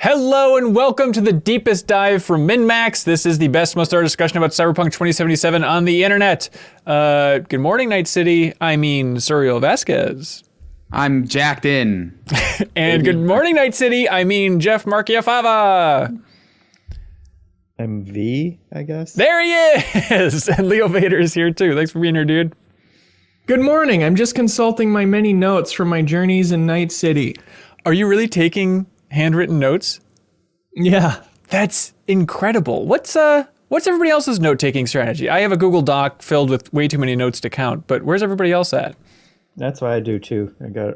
Hello and welcome to the deepest dive from MinMax. This is the best, most thorough discussion about Cyberpunk 2077 on the internet. Good morning, Night City. I mean, Suriel Vasquez. I'm jacked in. And good morning, Night City. I mean, Jeff Marchiafava. I'm V, I guess. There he is. And Leo Vader is here too. Thanks for being here, dude. Good morning. I'm just consulting my many notes from my journeys in Night City. Are you really taking handwritten notes? Yeah. That's incredible. What's everybody else's note-taking strategy? I have a Google Doc filled with way too many notes to count, but where's everybody else at? That's what I do too. I got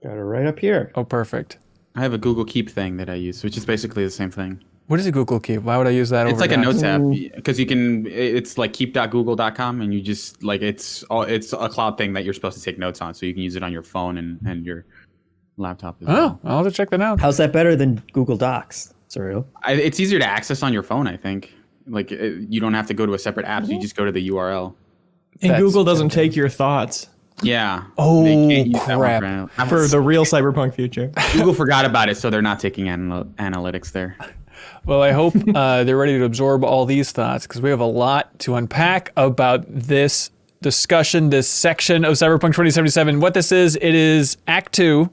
it right up here. Oh, perfect. I have a Google Keep thing that I use, which is basically the same thing. What is a Google Keep? Why would I use that over It's like that? a notes app because you can. It's like keep.google.com, and you just like it's a cloud thing that you're supposed to take notes on, so you can use it on your phone and your laptop as well. I'll have to check that out. How's that better than Google Docs, Suriel? It's easier to access on your phone, I think. Like you don't have to go to a separate app, so you just go to the URL. And That's Google doesn't take your thoughts Yeah. Oh, They can't use that one crap. for the real Cyberpunk future. Google forgot about it, so they're not taking analytics there. Well, I hope they're ready to absorb all these thoughts because we have a lot to unpack about this discussion, this section of Cyberpunk 2077. What this is, it is Act 2,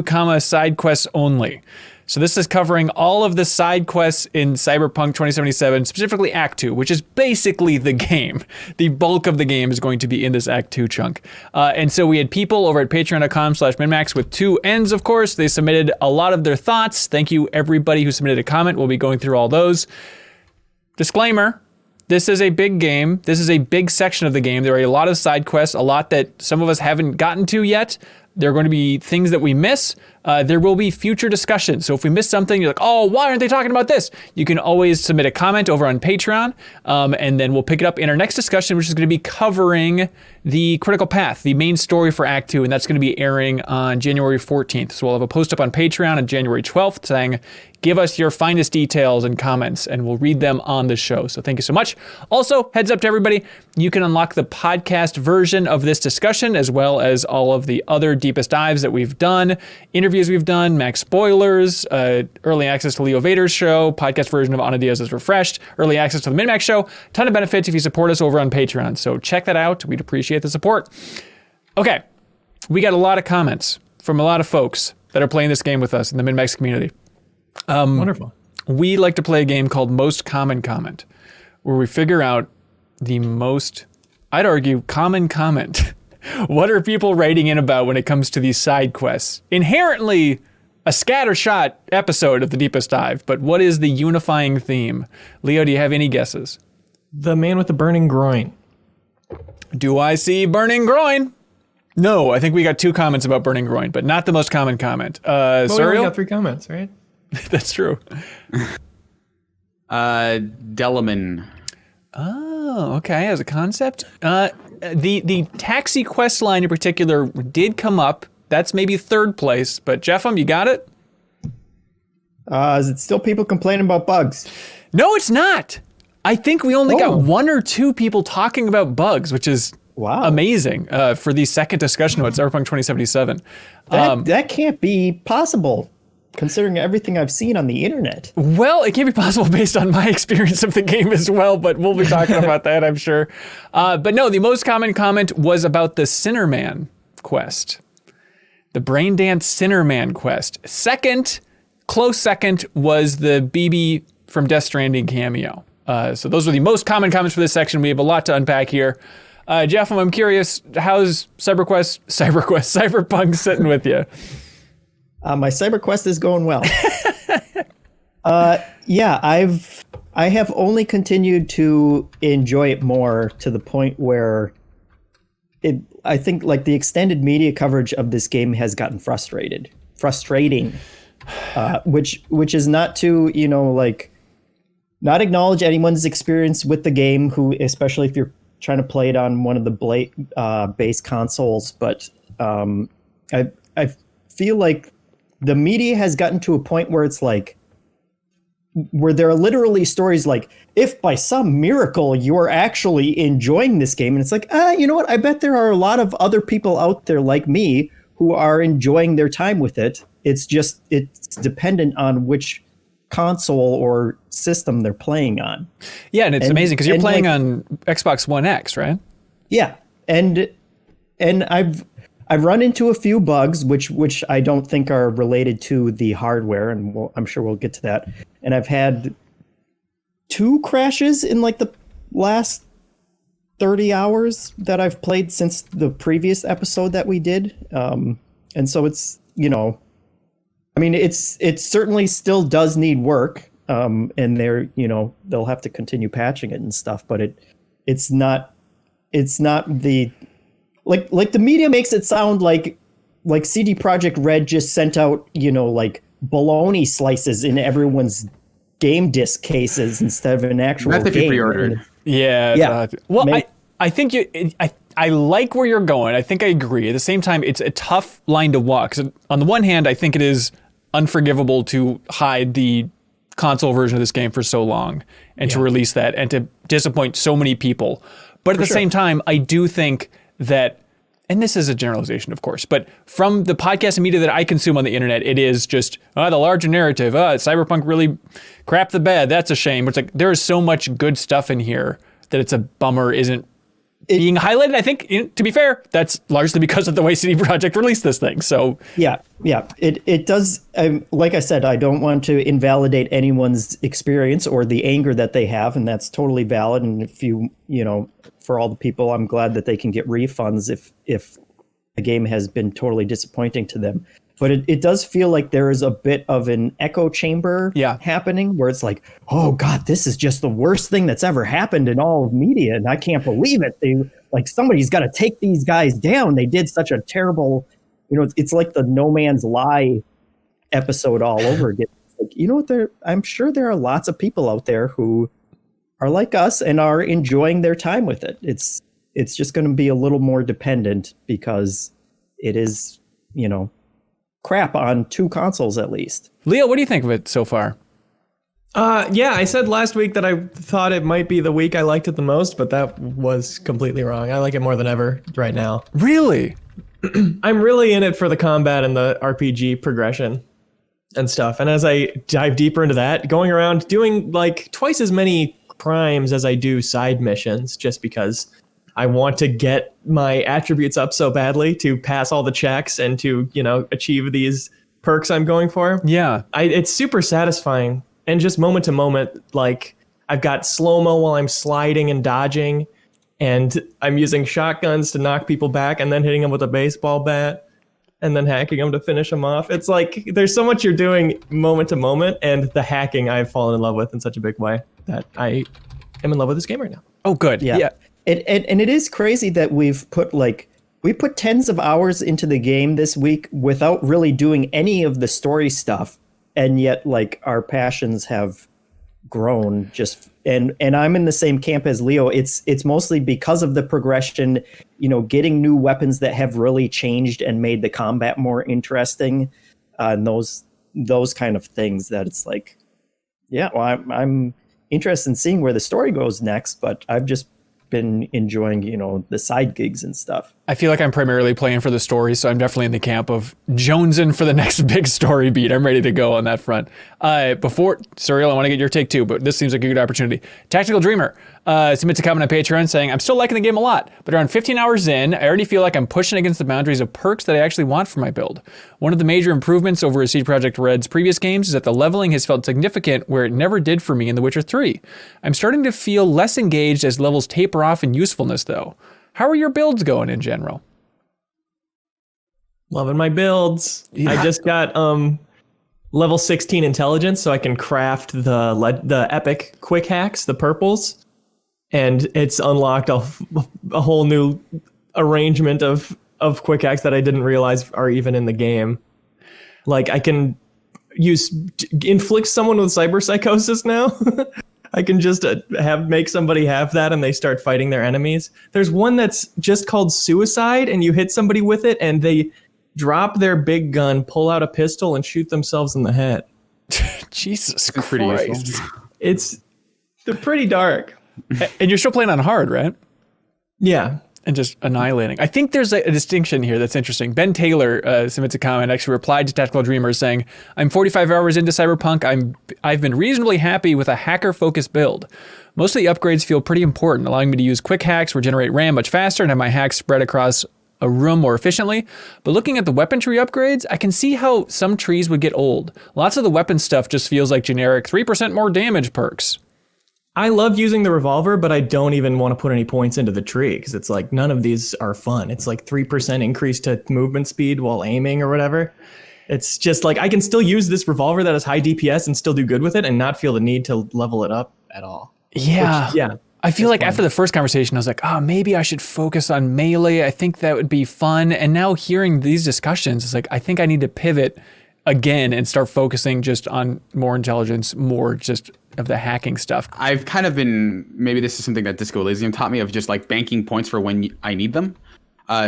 comma, side quests only. So this is covering all of the side quests in Cyberpunk 2077, specifically Act 2, which is basically the game. The bulk of the game is going to be in this Act 2 chunk. And so we had people over at patreon.com/minmax with two N's, of course. They submitted a lot of their thoughts. Thank you, everybody who submitted a comment. We'll be going through all those. Disclaimer. This is a big game. This is a big section of the game. There are a lot of side quests, a lot that some of us haven't gotten to yet. There are going to be things that we miss. There will be future discussions. So if we miss something, you're like, oh, why aren't they talking about this? You can always submit a comment over on Patreon, and then we'll pick it up in our next discussion, which is going to be covering the critical path, the main story for Act 2, and that's going to be airing on January 14th. So we'll have a post up on Patreon on January 12th saying, give us your finest details and comments, and we'll read them on the show. So thank you so much. Also, heads up to everybody, you can unlock the podcast version of this discussion, as well as all of the other deepest dives that we've done, interviews we've done, max spoilers, early access to Leo Vader's show, podcast version of Ana Diaz's Refreshed, early access to the MinMax show, ton of benefits if you support us over on Patreon. So check that out. We'd appreciate the support. Okay, we got a lot of comments from a lot of folks that are playing this game with us in the MinMax community. Wonderful. We like to play a game called Most Common Comment, where we figure out the most, I'd argue, common comment. What are people writing in about when it comes to these side quests? Inherently a scattershot episode of the Deepest Dive, but what is the unifying theme? Leo, do you have any guesses? The man with the burning groin. Do I see burning groin? No, I think we got two comments about burning groin, but not the most common comment. Well, we only Suriel? got 3 comments, right? That's true. Delamain. Oh, okay. As a concept, the taxi quest line in particular did come up. That's maybe third place, but Jeffem, you got it? Is it still people complaining about bugs? No, it's not. I think we only got 1 or 2 people talking about bugs, which is amazing for the second discussion about Cyberpunk 2077. That can't be possible, considering everything I've seen on the internet. Well, it can't be possible based on my experience of the game as well, but we'll be talking about that, I'm sure. But no, the most common comment was about the Sinnerman quest. The Braindance Sinnerman quest. Close second was the BB from Death Stranding cameo. So those were the most common comments for this section. We have a lot to unpack here. Jeff, I'm curious, how's Cyberpunk sitting with you? My CyberQuest is going well. Yeah, I have only continued to enjoy it more to the point where I think like the extended media coverage of this game has gotten frustrating, which is not to, like not acknowledge anyone's experience with the game, who, especially if you're trying to play it on one of the base consoles. But I feel like the media has gotten to a point where it's like, where there are literally stories like, if by some miracle you're actually enjoying this game, and it's like, you know what? I bet there are a lot of other people out there like me who are enjoying their time with it. It's dependent on which console or system they're playing on. Yeah, and it's amazing because you're playing on Xbox One X, right? Yeah, and I've run into a few bugs which I don't think are related to the hardware, and I'm sure we'll get to that. And I've had 2 crashes in like the last 30 hours that I've played since the previous episode that we did. And so it's, I mean, it certainly still does need work. And they'll have to continue patching it and stuff, but it's not the, like the media makes it sound like CD Projekt Red just sent out, like bologna slices in everyone's game disc cases instead of an actual game. That's if you pre-ordered. Yeah. Well, I think I like where you're going. I think I agree. At the same time, it's a tough line to walk. 'Cause on the one hand, I think it is unforgivable to hide the console version of this game for so long and to release that and to disappoint so many people. But at the same time, I do think that, and this is a generalization, of course, but from the podcast and media that I consume on the internet, it is just, the larger narrative, Cyberpunk really crapped the bed. That's a shame. It's like, there is so much good stuff in here that it's a bummer isn't being highlighted. I think, to be fair, that's largely because of the way CD Projekt released this thing. So yeah, it does. Like I said, I don't want to invalidate anyone's experience or the anger that they have, and that's totally valid. And if for all the people, I'm glad that they can get refunds if a game has been totally disappointing to them. But it does feel like there is a bit of an echo chamber happening where it's like, oh God, this is just the worst thing that's ever happened in all of media. And I can't believe it. Somebody's got to take these guys down. They did such a terrible, it's like the No Man's Lie episode all over again. Like, I'm sure there are lots of people out there who are like us and are enjoying their time with it. It's just going to be a little more dependent because it is, crap on 2 consoles at least. Leo, what do you think of it so far? I said last week that I thought it might be the week I liked it the most, but that was completely wrong. I like it more than ever right now. Really? I'm really in it for the combat and the RPG progression and stuff. And as I dive deeper into that, going around doing like twice as many crimes as I do side missions, just because I want to get my attributes up so badly to pass all the checks and to, achieve these perks I'm going for. Yeah. It's super satisfying. And just moment to moment, like I've got slow-mo while I'm sliding and dodging, and I'm using shotguns to knock people back and then hitting them with a baseball bat and then hacking them to finish them off. It's like there's so much you're doing moment to moment, and the hacking I've fallen in love with in such a big way that I am in love with this game right now. Oh, good. Yeah. And it is crazy that we put tens of hours into the game this week without really doing any of the story stuff, and yet like our passions have grown. And I'm in the same camp as Leo. It's mostly because of the progression, getting new weapons that have really changed and made the combat more interesting, and those kind of things that it's like, I'm interested in seeing where the story goes next, but I've just been enjoying, the side gigs and stuff. I feel like I'm primarily playing for the story, so I'm definitely in the camp of jonesing for the next big story beat. I'm ready to go on that front. Before, Suriel, I want to get your take too, but this seems like a good opportunity. Tactical Dreamer submits a comment on Patreon saying, I'm still liking the game a lot, but around 15 hours in, I already feel like I'm pushing against the boundaries of perks that I actually want for my build. One of the major improvements over CD Projekt Red's previous games is that the leveling has felt significant where it never did for me in The Witcher 3. I'm starting to feel less engaged as levels taper off in usefulness though. How are your builds going in general? Loving my builds. Yeah. I just got level 16 intelligence, so I can craft the epic quick hacks, the purples, and it's unlocked a whole new arrangement of quick hacks that I didn't realize are even in the game. Like I can inflict someone with cyberpsychosis now. I can just make somebody have that and they start fighting their enemies. There's one that's just called suicide, and you hit somebody with it and they drop their big gun, pull out a pistol, and shoot themselves in the head. Jesus That's Christ. They're pretty dark. And you're still playing on hard, right? Yeah. and just annihilating. I think there's a distinction here that's interesting. Ben Taylor submits a comment, actually replied to Tactical Dreamer saying, I'm 45 hours into Cyberpunk. I've been reasonably happy with a hacker-focused build. Most of the upgrades feel pretty important, allowing me to use quick hacks, regenerate RAM much faster, and have my hacks spread across a room more efficiently. But looking at the weapon tree upgrades, I can see how some trees would get old. Lots of the weapon stuff just feels like generic 3% more damage perks. I love using the revolver, but I don't even want to put any points into the tree because it's like none of these are fun. It's like 3% increase to movement speed while aiming or whatever. It's just like I can still use this revolver that has high DPS and still do good with it and not feel the need to level it up at all. Yeah. Yeah. I feel like after the first conversation, I was like, oh, maybe I should focus on melee. I think that would be fun. And now hearing these discussions, it's like, I think I need to pivot again and start focusing just on more intelligence, more just of the hacking stuff. I've kind of been, maybe this is something that Disco Elysium taught me, of just like banking points for when I need them.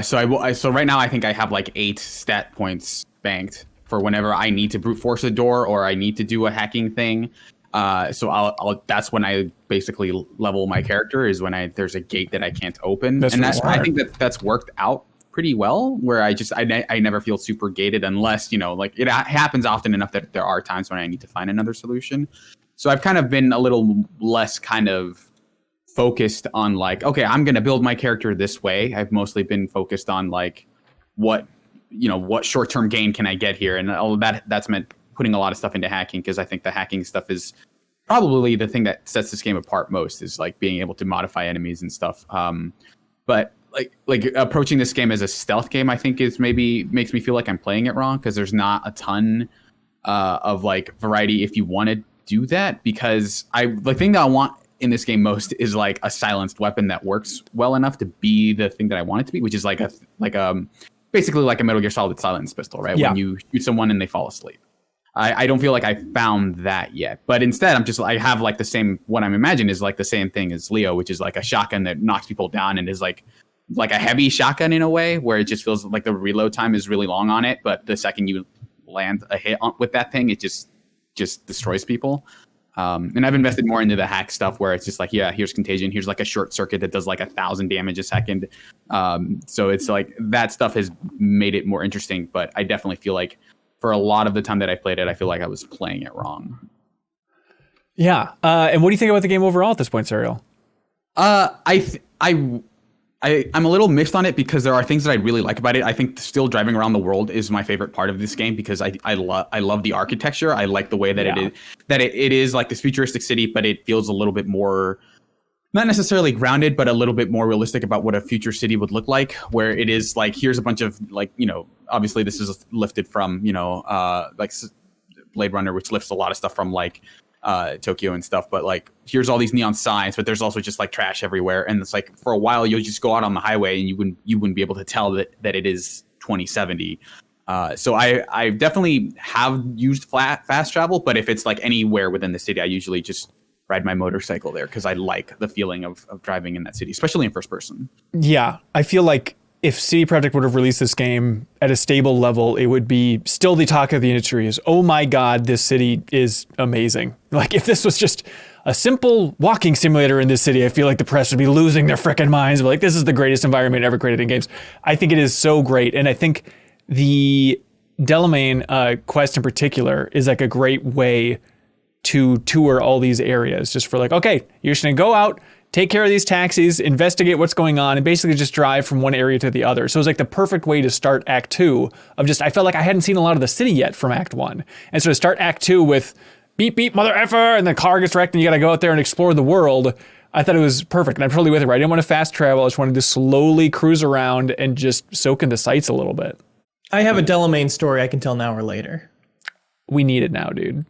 So right now I think I have like 8 stat points banked for whenever I need to brute force a door or I need to do a hacking thing. So I'll that's when I basically level my character, is when there's a gate that I can't open. I think that's worked out pretty well, where I never feel super gated unless, like it happens often enough that there are times when I need to find another solution. So I've kind of been a little less kind of focused on like, okay, I'm going to build my character this way. I've mostly been focused on like what short-term gain can I get here? And all that's meant putting a lot of stuff into hacking, because I think the hacking stuff is probably the thing that sets this game apart most, is like being able to modify enemies and stuff. But like approaching this game as a stealth game, I think is maybe makes me feel like I'm playing it wrong, because there's not a ton of like variety if you want to do that. Because the thing that I want in this game most is like a silenced weapon that works well enough to be the thing that I want it to be, which is basically like a Metal Gear Solid silence pistol, right? Yeah. When you shoot someone and they fall asleep. I don't feel like I found that yet, but instead I have like the same, what I'm imagining is like the same thing as Leo, which is like a shotgun that knocks people down and is like a heavy shotgun in a way, where it just feels like the reload time is really long on it, but the second you land a hit with that thing, it just destroys people. And I've invested more into the hack stuff, where it's just like, yeah, here's contagion, here's like a short circuit that does like 1,000 damage a second. So it's like that stuff has made it more interesting, but I definitely feel like for a lot of the time that I played it, I feel like I was playing it wrong. Yeah. And what do you think about the game overall at this point, Serial? I'm a little mixed on it, because there are things that I really like about it. I think still driving around the world is my favorite part of this game, because I love the architecture. I like the way that it is like this futuristic city, but it feels a little bit more, not necessarily grounded, but a little bit more realistic about what a future city would look like, where it is like, here's a bunch of like, obviously this is lifted from, like Blade Runner, which lifts a lot of stuff from like Tokyo and stuff, but like here's all these neon signs, but there's also just like trash everywhere, and it's like for a while you'll just go out on the highway and you wouldn't be able to tell that it is 2070. So I definitely have used fast travel, but if it's like anywhere within the city, I usually just ride my motorcycle there, because I like the feeling of driving in that city, especially in first person. Yeah, I feel like if CD Projekt would have released this game at a stable level, it would be still the talk of the industry is, oh my God, this city is amazing. Like if this was just a simple walking simulator in this city, I feel like the press would be losing their frickin' minds. But like, this is the greatest environment ever created in games. I think it is so great. And I think the Delamain quest in particular is like a great way to tour all these areas, just for like, okay, you're just gonna go out, take care of these taxis, investigate what's going on, and basically just drive from one area to the other. So it's like the perfect way to start Act 2 of just, I felt like I hadn't seen a lot of the city yet from Act 1. And so to start Act 2 with beep, beep, mother effer, and the car gets wrecked and you gotta go out there and explore the world, I thought it was perfect. And I'm totally with it, right? I didn't want to fast travel. I just wanted to slowly cruise around and just soak in the sights a little bit. I have a Delamain story I can tell now or later. We need it now, dude.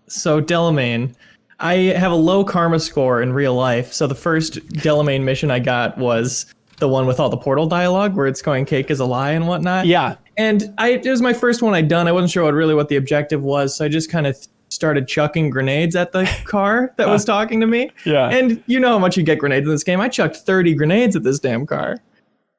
So Delamain, I have a low karma score in real life. So the first Delamain mission I got was the one with all the portal dialogue where it's going cake is a lie and whatnot. Yeah. And it was my first one I'd done. I wasn't sure what the objective was. So I just kind of started chucking grenades at the car that was talking to me. Yeah. And you know how much you get grenades in this game. I chucked 30 grenades at this damn car.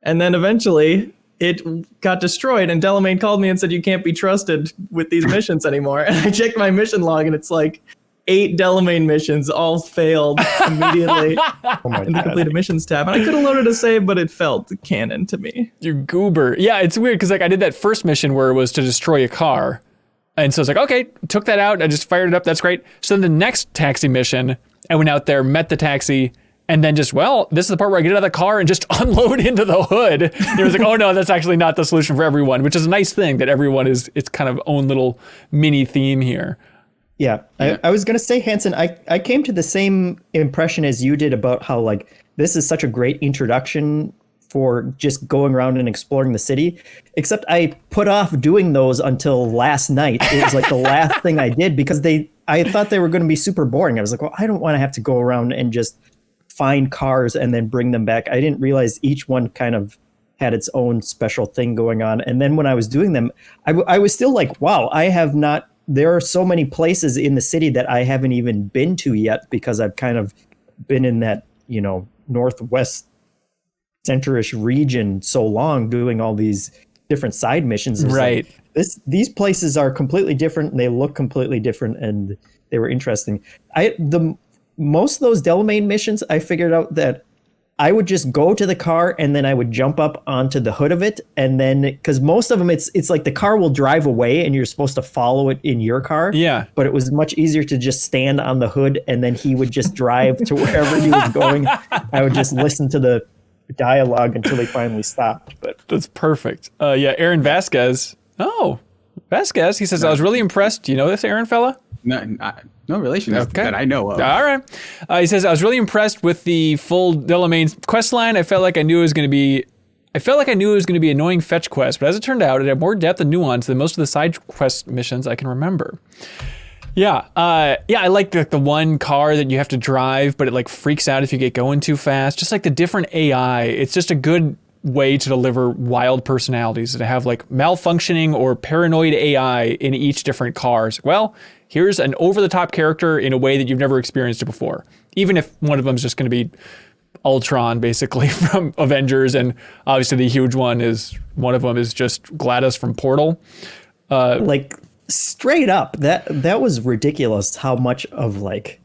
And then eventually it got destroyed, and Delamain called me and said, you can't be trusted with these missions anymore. And I checked my mission log, and it's like, 8 Delamain missions, all failed immediately Oh my in the God. completed missions tab. And I could have loaded a save, but it felt canon to me. You goober. Yeah, it's weird because like I did that first mission where it was to destroy a car. And so it's like, okay, took that out. I just fired it up. That's great. So then the next taxi mission, I went out there, met the taxi, and then just, well, this is the part where I get out of the car and just unload into the hood. And it was like, oh no, that's actually not the solution for everyone, which is a nice thing that everyone is, it's kind of own little mini theme here. Yeah, I was going to say, Hanson, I came to the same impression as you did about how, like, this is such a great introduction for just going around and exploring the city, except I put off doing those until last night. It was like the last thing I did because I thought they were going to be super boring. I was like, well, I don't want to have to go around and just find cars and then bring them back. I didn't realize each one kind of had its own special thing going on. And then when I was doing them, I was still like, wow, there are so many places in the city that I haven't even been to yet because I've kind of been in that, northwest center-ish region so long doing all these different side missions. Right. Like, these places are completely different and they look completely different and they were interesting. Most of those Delamain missions, I figured out that I would just go to the car and then I would jump up onto the hood of it. And then, because most of them, it's like the car will drive away and you're supposed to follow it in your car. Yeah. But it was much easier to just stand on the hood and then he would just drive to wherever he was going. I would just listen to the dialogue until they finally stopped. But That's perfect. Yeah, Aaron Vasquez. Oh, Vasquez. He says, I was really impressed. Do you know this Aaron fella? No relation that I know of. All right. He says, I was really impressed with the full Delamain quest line. I felt like I knew it was going to be annoying fetch quest, but as it turned out, it had more depth and nuance than most of the side quest missions I can remember. Yeah. I like the one car that you have to drive, but it like freaks out if you get going too fast. Just like the different AI. It's just a good way to deliver wild personalities that have like malfunctioning or paranoid AI in each different cars. Well, here's an over-the-top character in a way that you've never experienced it before. Even if one of them is just going to be Ultron, basically, from Avengers, and obviously the huge one of them is just GLaDOS from Portal. like straight up, that was ridiculous how much of like,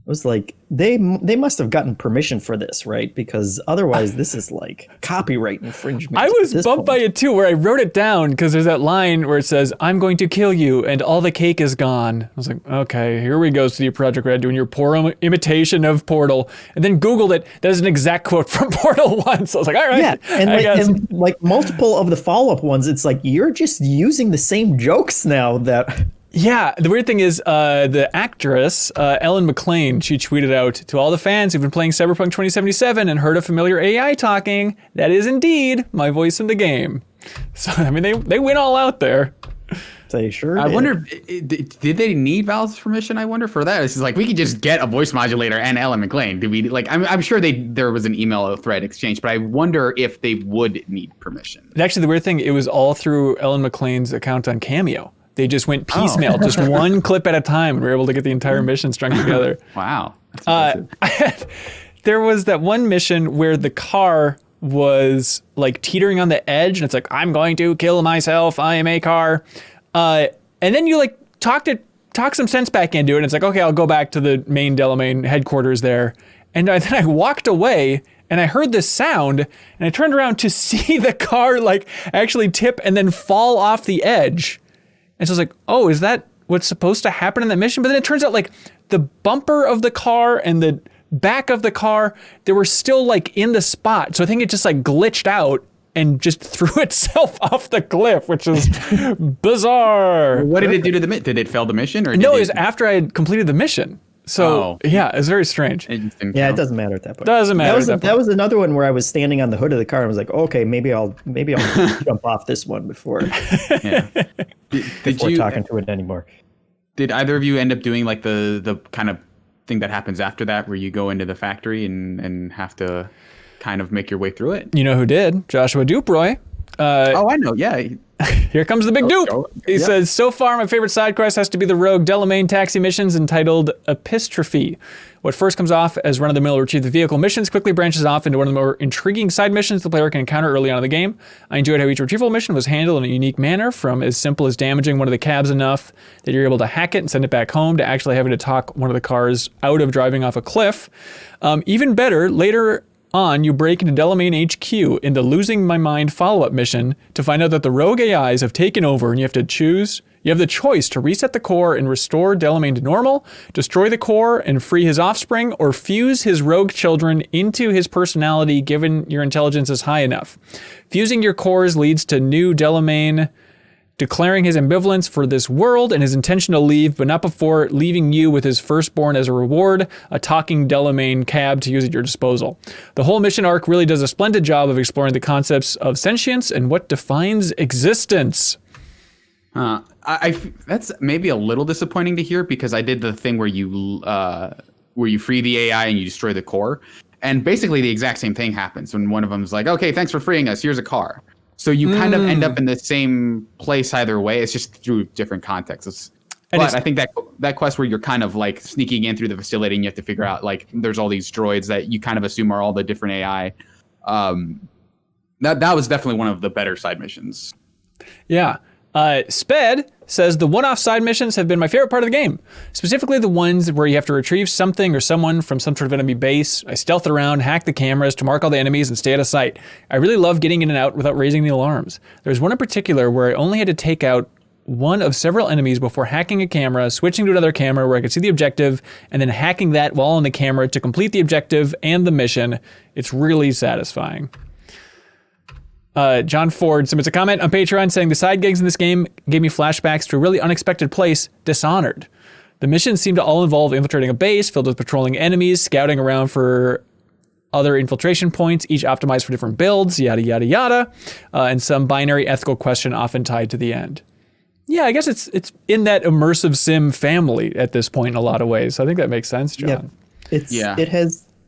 it was like they must have gotten permission for this, right? Because otherwise this is like copyright infringement. I was bumped by it too, where I wrote it down because there's that line where it says, I'm going to kill you and all the cake is gone. I was like, okay, here we go, CD Projekt Red doing your poor imitation of Portal. And then Googled it. That is an exact quote from Portal 1. So I was like, all right. Yeah, and like multiple of the follow-up ones, it's like you're just using the same jokes now that... Yeah, the weird thing is the actress, Ellen McLain, she tweeted out, to all the fans who've been playing Cyberpunk 2077 and heard a familiar AI talking, that is indeed my voice in the game. So, I mean, they went all out there. They sure I did. wonder, did they need Valve's permission? I wonder for that. It's just like, we could just get a voice modulator and Ellen McLain. Did we, like, I'm sure there was an email thread exchange, but I wonder if they would need permission. Actually, the weird thing, it was all through Ellen McLain's account on Cameo. They just went piecemeal, just one clip at a time, and we were able to get the entire mission strung together. Wow. That's impressive. There was that one mission where the car was like teetering on the edge, and it's like, I'm going to kill myself, I am a car. And then you like talk some sense back into it, and it's like, okay, I'll go back to the main Delamain headquarters there. And then I walked away, and I heard this sound, and I turned around to see the car like actually tip and then fall off the edge. And so I was like, oh, is that what's supposed to happen in that mission? But then it turns out like the bumper of the car and the back of the car, they were still like in the spot. So I think it just like glitched out and just threw itself off the cliff, which is bizarre. What did it do to the mission? Did it fail the mission? Or No, it was after I had completed the mission. So yeah, it's very strange. Yeah, it doesn't matter at that point. Doesn't matter. That was another one where I was standing on the hood of the car and I was like, okay, maybe I'll jump off this one before before talking to it anymore. Did either of you end up doing like the kind of thing that happens after that, where you go into the factory and have to kind of make your way through it? You know who did? Joshua Duproy. I know. Yeah. Here comes the big dupe. He says, so far, my favorite side quest has to be the rogue Delamain taxi missions entitled Epistrophe. What first comes off as run-of-the-mill retrieve the vehicle missions quickly branches off into one of the more intriguing side missions the player can encounter early on in the game. I enjoyed how each retrieval mission was handled in a unique manner, from as simple as damaging one of the cabs enough that you're able to hack it and send it back home, to actually having to talk one of the cars out of driving off a cliff. Even better, later on, you break into Delamain HQ in the Losing My Mind follow-up mission to find out that the rogue AIs have taken over, and you have the choice to reset the core and restore Delamain to normal, destroy the core and free his offspring, or fuse his rogue children into his personality given your intelligence is high enough. Fusing your cores leads to new Delamain declaring his ambivalence for this world and his intention to leave, but not before leaving you with his firstborn as a reward, a talking Delamain cab to use at your disposal. The whole mission arc really does a splendid job of exploring the concepts of sentience and what defines existence. That's maybe a little disappointing to hear, because I did the thing where you free the AI and you destroy the core, and basically the exact same thing happens when one of them's like, okay, thanks for freeing us, here's a car. So you kind of end up in the same place either way. It's just through different contexts. But I think that quest where you're kind of like sneaking in through the facility and you have to figure out, like, there's all these droids that you kind of assume are all the different AI. That was definitely one of the better side missions. Yeah. Sped says the one-off side missions have been my favorite part of the game, specifically the ones where you have to retrieve something or someone from some sort of enemy base. I stealth around, hack the cameras to mark all the enemies and stay out of sight. I really love getting in and out without raising the alarms. There's one in particular where I only had to take out one of several enemies before hacking a camera, switching to another camera where I could see the objective, and then hacking that while on the camera to complete the objective and the mission. It's really satisfying. John Ford submits a comment on Patreon saying the side gigs in this game gave me flashbacks to a really unexpected place, Dishonored. The missions seem to all involve infiltrating a base filled with patrolling enemies, scouting around for other infiltration points, each optimized for different builds, yada, yada, yada, and some binary ethical question often tied to the end. Yeah, I guess it's in that immersive sim family at this point in a lot of ways. I think that makes sense, John.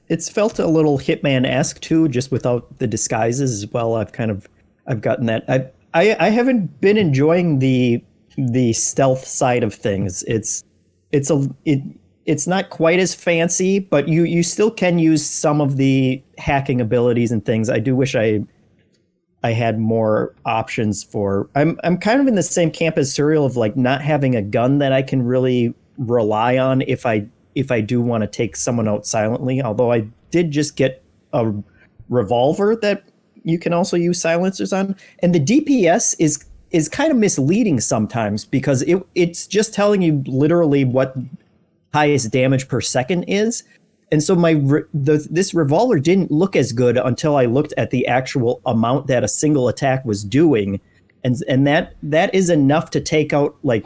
It's felt a little Hitman-esque too, just without the disguises as well. I've gotten that. I haven't been enjoying the stealth side of things. It's not quite as fancy, but you still can use some of the hacking abilities and things. I do wish I had more options for. I'm kind of in the same camp as Serial of like not having a gun that I can really rely on if I do want to take someone out silently, although I did just get a revolver that you can also use silencers on. And the DPS is kind of misleading sometimes because it's just telling you literally what highest damage per second is. And so this revolver didn't look as good until I looked at the actual amount that a single attack was doing. And that is enough to take out like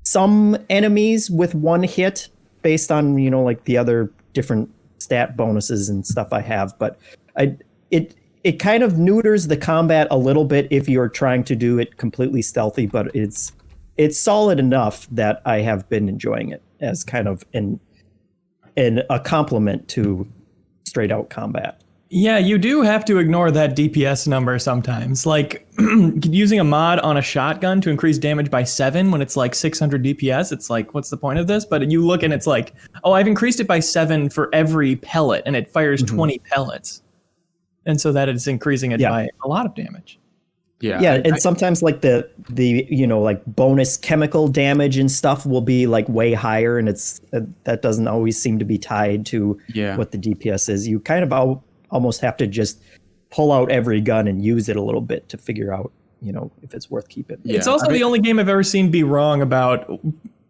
some enemies with one hit, based on, like the other different stat bonuses and stuff I have. But it kind of neuters the combat a little bit if you're trying to do it completely stealthy, but it's solid enough that I have been enjoying it as kind of a complement to straight out combat. Yeah, you do have to ignore that DPS number sometimes. Like using a mod on a shotgun to increase damage by 7 when it's like 600 DPS. It's like, what's the point of this? But you look and it's like, oh, I've increased it by 7 for every pellet, and it fires 20 pellets. And so that is increasing it by a lot of damage. Yeah, and sometimes like the like bonus chemical damage and stuff will be like way higher, and it's that doesn't always seem to be tied to what the DPS is. You kind of almost have to just pull out every gun and use it a little bit to figure out, if it's worth keeping. Yeah. It's also the only game I've ever seen be wrong about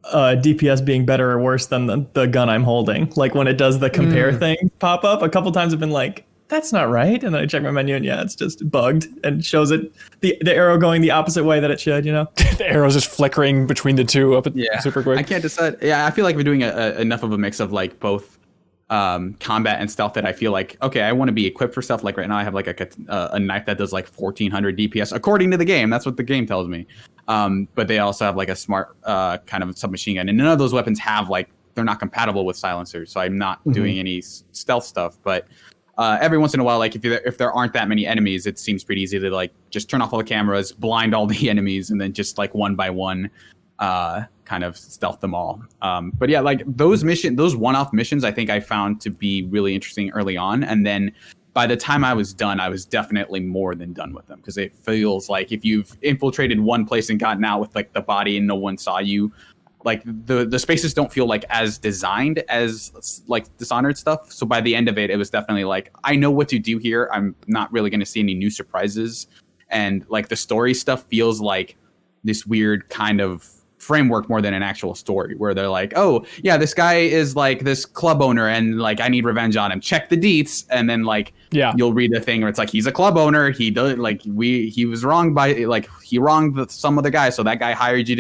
DPS being better or worse than the gun I'm holding. Like when it does the compare thing pop up, a couple times I've been like, that's not right. And then I check my menu and it's just bugged and shows it the arrow going the opposite way that it should, The arrow's just flickering between the two up super quick. I can't decide. Yeah, I feel like we're doing enough of a mix of like both combat and stealth that I feel like, okay, I want to be equipped for stuff. Like right now I have like a knife that does like 1400 DPS according to the game. That's what the game tells me. But they also have like a smart kind of submachine gun, and none of those weapons have like, they're not compatible with silencers, so I'm not doing any stealth stuff. But every once in a while, like if there aren't that many enemies, it seems pretty easy to like just turn off all the cameras, blind all the enemies, and then just like one by one kind of stealth them all. But yeah, like those one-off missions, I think I found to be really interesting early on. And then by the time I was done, I was definitely more than done with them, because it feels like if you've infiltrated one place and gotten out with like the body and no one saw you, like the spaces don't feel like as designed as like Dishonored stuff. So by the end of it, it was definitely like, I know what to do here. I'm not really going to see any new surprises. And like the story stuff feels like this weird kind of framework more than an actual story, where they're like, oh yeah, this guy is like this club owner and like I need revenge on him, check the deets. And then like you'll read the thing where it's like, he's a club owner, he does like he was wronged by like he wronged some other guy, so that guy hired you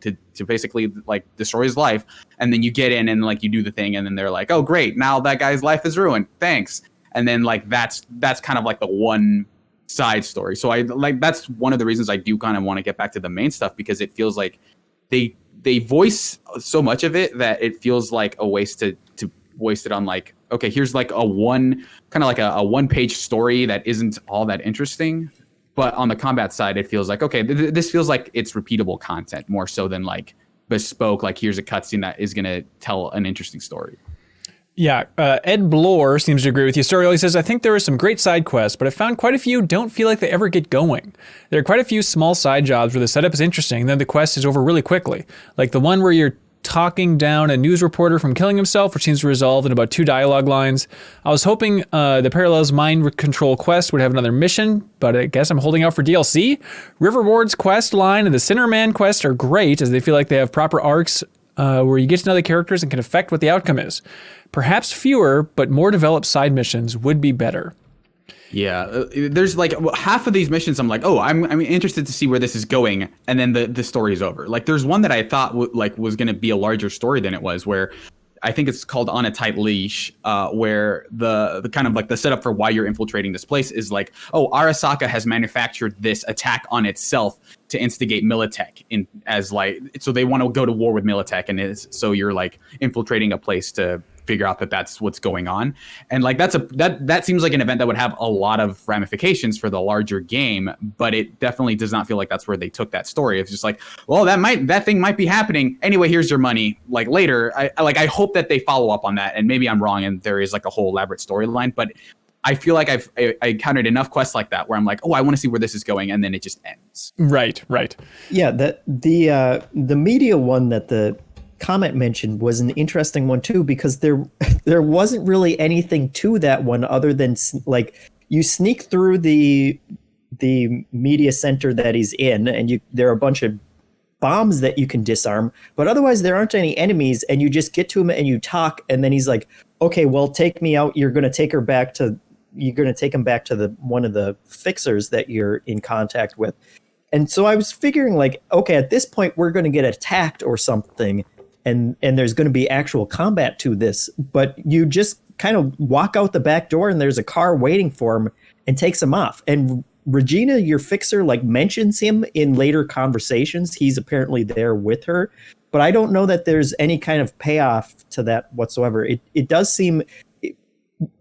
to basically like destroy his life. And then you get in and like you do the thing, and then they're like, oh great, now that guy's life is ruined, thanks. And then like that's kind of like the one side story. So I like, that's one of the reasons I do kind of want to get back to the main stuff, because it feels like they voice so much of it that it feels like a waste to waste it on like, okay, here's like a one page story that isn't all that interesting. But on the combat side, it feels like, okay, this feels like it's repeatable content more so than like bespoke, like here's a cutscene that is going to tell an interesting story. Yeah, Ed Bloor seems to agree with you. Story says, I think there are some great side quests, but I found quite a few don't feel like they ever get going. There are quite a few small side jobs where the setup is interesting, and then the quest is over really quickly. Like the one where you're talking down a news reporter from killing himself, which seems to resolve in about 2 dialogue lines. I was hoping the Parallels Mind Control quest would have another mission, but I guess I'm holding out for DLC. Riverward's quest line and the Sinnerman quest are great, as they feel like they have proper arcs where you get to know the characters and can affect what the outcome is. Perhaps fewer, but more developed side missions would be better. Yeah, there's like half of these missions I'm like, oh, I'm interested to see where this is going, and then the story is over. Like there's one that I thought was going to be a larger story than it was, where I think it's called On a Tight Leash, where the kind of like the setup for why you're infiltrating this place is like, oh, Arasaka has manufactured this attack on itself to instigate Militech so they want to go to war with Militech, and so you're like infiltrating a place to figure out that that's what's going on. And like that seems like an event that would have a lot of ramifications for the larger game, but it definitely does not feel like that's where they took that story. It's just like, well, that thing might be happening anyway, here's your money like later. I hope that they follow up on that, and maybe I'm wrong and there is like a whole elaborate storyline, but I feel like I encountered enough quests like that where I'm like, oh, I want to see where this is going, and then it just ends. Right. Yeah, the media one that the comment mentioned was an interesting one too, because there wasn't really anything to that one other than like you sneak through the media center that he's in, and there are a bunch of bombs that you can disarm, but otherwise there aren't any enemies, and you just get to him and you talk, and then he's like, okay, well, take me out. You're going to take him back to one of the fixers that you're in contact with. And so I was figuring like, okay, at this point we're going to get attacked or something, and there's going to be actual combat to this, but you just kind of walk out the back door and there's a car waiting for him and takes him off. And Regina, your fixer, like mentions him in later conversations. He's apparently there with her, but I don't know that there's any kind of payoff to that whatsoever. It does seem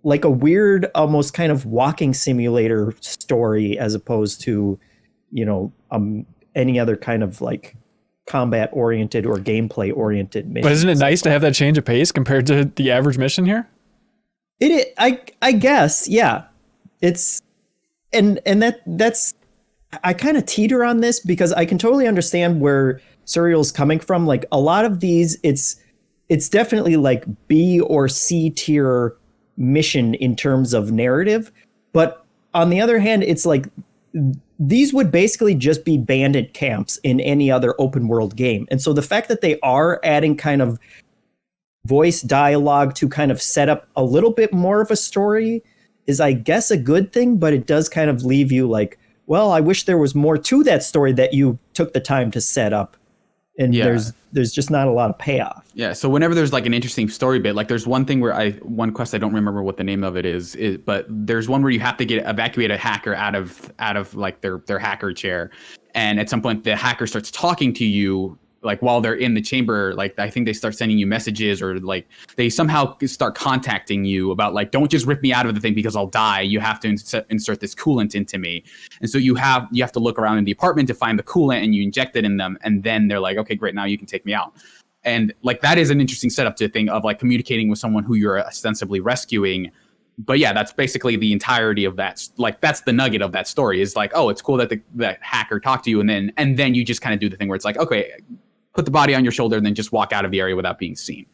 like a weird, almost kind of walking simulator story, as opposed to, any other kind of like combat oriented or gameplay oriented mission. But isn't it nice to have that change of pace compared to the average mission here? I guess, yeah. It's and that's I kind of teeter on this, because I can totally understand where Serial's coming from. Like a lot of these, it's definitely like B or C tier mission in terms of narrative, but on the other hand, it's like these would basically just be bandit camps in any other open world game. And so the fact that they are adding kind of voice dialogue to kind of set up a little bit more of a story is, I guess, a good thing, but it does kind of leave you like, well, I wish there was more to that story that you took the time to set up. And there's just not a lot of payoff. Yeah. So whenever there's like an interesting story bit, like there's one thing where one quest, I don't remember what the name of it is, but there's one where you have to evacuate a hacker out of like their hacker chair. And at some point the hacker starts talking to you like while they're in the chamber, like I think they start sending you messages, or like they somehow start contacting you about like, don't just rip me out of the thing because I'll die. You have to insert this coolant into me. And so you have to look around in the apartment to find the coolant, and you inject it in them. And then they're like, okay, great. Now you can take me out. And like, that is an interesting setup to think of, like communicating with someone who you're ostensibly rescuing. But yeah, that's basically the entirety of that. Like, that's the nugget of that story, is like, oh, it's cool that that hacker talked to you. And then you just kind of do the thing where it's like, okay, put the body on your shoulder and then just walk out of the area without being seen.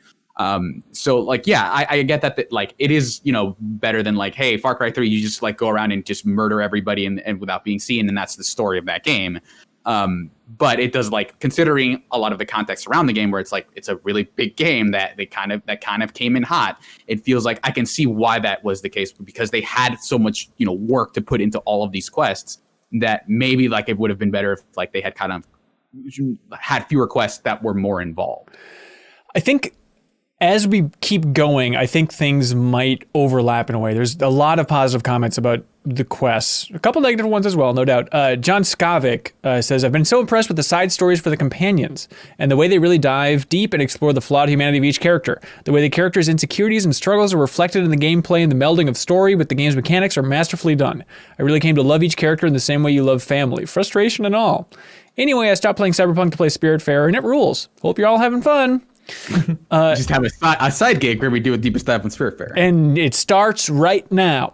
So like, yeah, I get that like it is, you know, better than like, hey, Far Cry 3, you just like go around and just murder everybody and without being seen. And that's the story of that game. But it does, like, considering a lot of the context around the game, where it's like it's a really big game that kind of came in hot. It feels like I can see why that was the case, because they had so much, you know, work to put into all of these quests, that maybe like it would have been better if like they had kind of had fewer quests that were more involved. I think as we keep going, I think things might overlap in a way. There's a lot of positive comments about the quests, a couple negative ones as well, no doubt. John Skovic says, I've been so impressed with the side stories for the companions and the way they really dive deep and explore the flawed humanity of each character. The way the characters' insecurities and struggles are reflected in the gameplay, and the melding of story with the game's mechanics are masterfully done. I really came to love each character in the same way you love family, frustration and all. Anyway, I stopped playing Cyberpunk to play Spiritfarer, and it rules. Hope you're all having fun. Just have a side gig where we do a Deepest Dive on Spiritfarer. And it starts right now.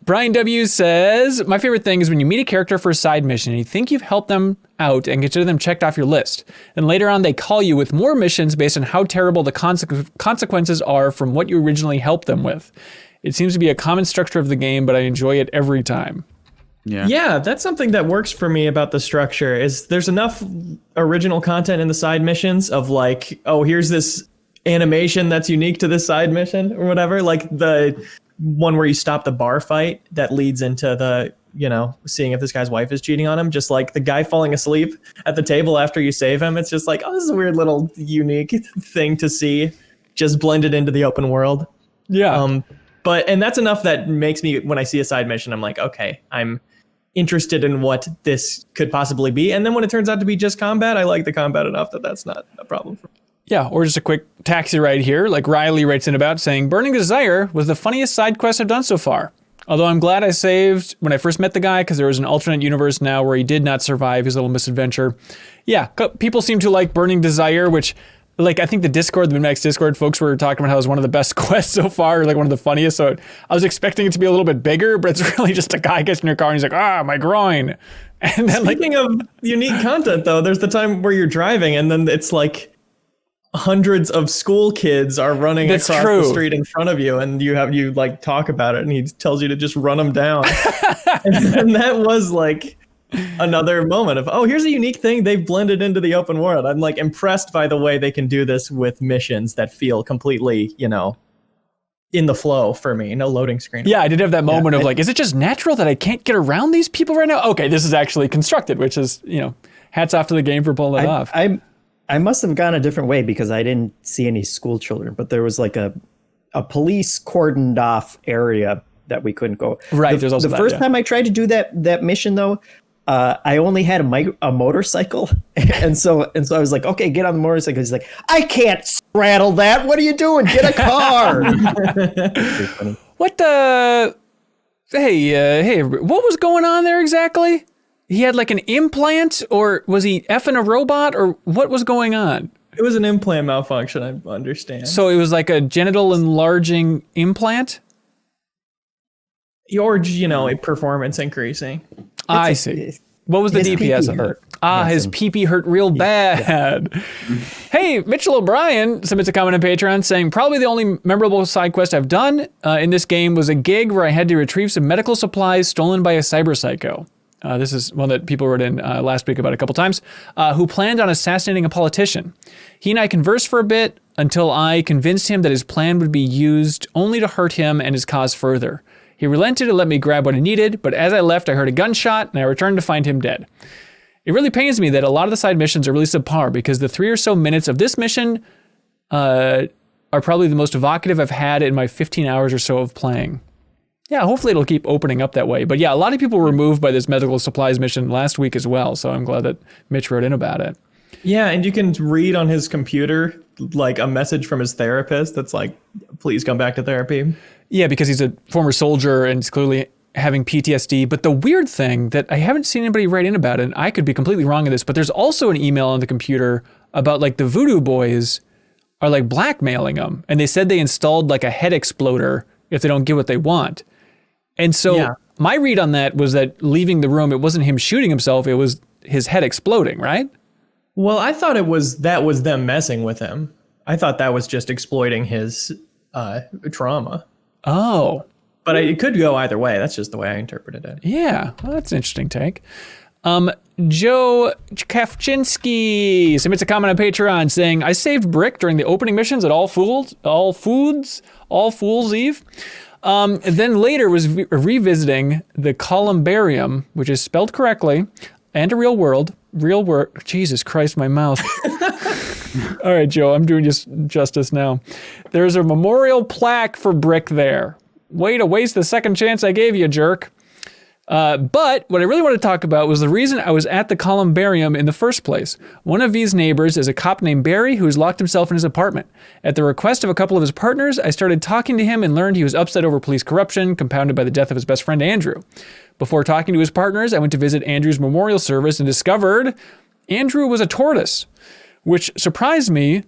Brian W. says, my favorite thing is when you meet a character for a side mission and you think you've helped them out and consider them checked off your list. And later on, they call you with more missions based on how terrible the consequences are from what you originally helped them with. It seems to be a common structure of the game, but I enjoy it every time. Yeah, that's something that works for me about the structure, is there's enough original content in the side missions of like, oh, here's this animation that's unique to this side mission or whatever. Like the one where you stop the bar fight that leads into the, you know, seeing if this guy's wife is cheating on him. Just like the guy falling asleep at the table after you save him. It's just like, oh, this is a weird little unique thing to see just blended into the open world. Yeah. And that's enough that makes me, when I see a side mission, I'm like, okay, I'm interested in what this could possibly be. And then when it turns out to be just combat, I like the combat enough that that's not a problem for me. Yeah, or just a quick taxi ride here, like Riley writes in about, saying, Burning Desire was the funniest side quest I've done so far. Although I'm glad I saved when I first met the guy, because there is an alternate universe now where he did not survive his little misadventure. Yeah, people seem to like Burning Desire, which, like, I think the Min-Max Discord folks were talking about how it was one of the best quests so far, like one of the funniest. So I was expecting it to be a little bit bigger, but it's really just a guy gets in your car and he's like, my groin. And then, speaking of unique content, though, there's the time where you're driving and then it's like hundreds of school kids are running across the street in front of you, and you like talk about it, and he tells you to just run them down. and that was like another moment of, oh, here's a unique thing they've blended into the open world. I'm like impressed by the way they can do this with missions that feel completely, you know, in the flow for me. No loading screen. Yeah, I did have that moment of like, is it just natural that I can't get around these people right now? Okay, this is actually constructed, which is, you know, hats off to the game for pulling it off. I must have gone a different way because I didn't see any school children, but there was like a police cordoned off area that we couldn't go. Right. There's also the first time I tried to do that mission though, I only had a motorcycle, and so I was like, okay, get on the motorcycle. He's like, I can't straddle that. What are you doing? Get a car. What the? Hey, what was going on there exactly? He had like an implant, or was he effing a robot, or what was going on? It was an implant malfunction, I understand. So it was like a genital enlarging implant? Or, you know, a performance increasing. I see. What was the DPS of it? His pee-pee hurt real bad. Yeah. Hey, Mitchell O'Brien submits a comment on Patreon saying, probably the only memorable side quest I've done in this game was a gig where I had to retrieve some medical supplies stolen by a cyber psycho. This is one that people wrote in last week about a couple times, who planned on assassinating a politician. He and I conversed for a bit until I convinced him that his plan would be used only to hurt him and his cause further. He relented and let me grab what I needed, but as I left, I heard a gunshot and I returned to find him dead. It really pains me that a lot of the side missions are really subpar, because the 3 or so minutes of this mission are probably the most evocative I've had in my 15 hours or so of playing. Yeah, hopefully it'll keep opening up that way. But yeah, a lot of people were moved by this medical supplies mission last week as well, so I'm glad that Mitch wrote in about it. Yeah, and you can read on his computer like a message from his therapist that's like, please come back to therapy. Yeah, because he's a former soldier and is clearly having PTSD. But the weird thing that I haven't seen anybody write in about it, and I could be completely wrong in this, but there's also an email on the computer about like the voodoo boys are like blackmailing him. And they said they installed like a head exploder if they don't get what they want. And so my read on that was that leaving the room, it wasn't him shooting himself, it was his head exploding, right? Well, I thought that was them messing with him. I thought that was just exploiting his trauma. Oh. But it could go either way. That's just the way I interpreted it. Yeah, well, that's an interesting take. Joe Kafchinsky submits a comment on Patreon saying, I saved Brick during the opening missions at All Fool's Eve. Then later was revisiting the Columbarium, which is spelled correctly, and a real world. Jesus Christ, my mouth. All right, Joe, I'm doing just justice now. There's a memorial plaque for Brick there. Way to waste the second chance I gave you, jerk. But what I really want to talk about was the reason I was at the Columbarium in the first place. One of V's neighbors is a cop named Barry who has locked himself in his apartment. At the request of a couple of his partners, I started talking to him and learned he was upset over police corruption, compounded by the death of his best friend Andrew. Before talking to his partners, I went to visit Andrew's memorial service and discovered Andrew was a tortoise, which surprised me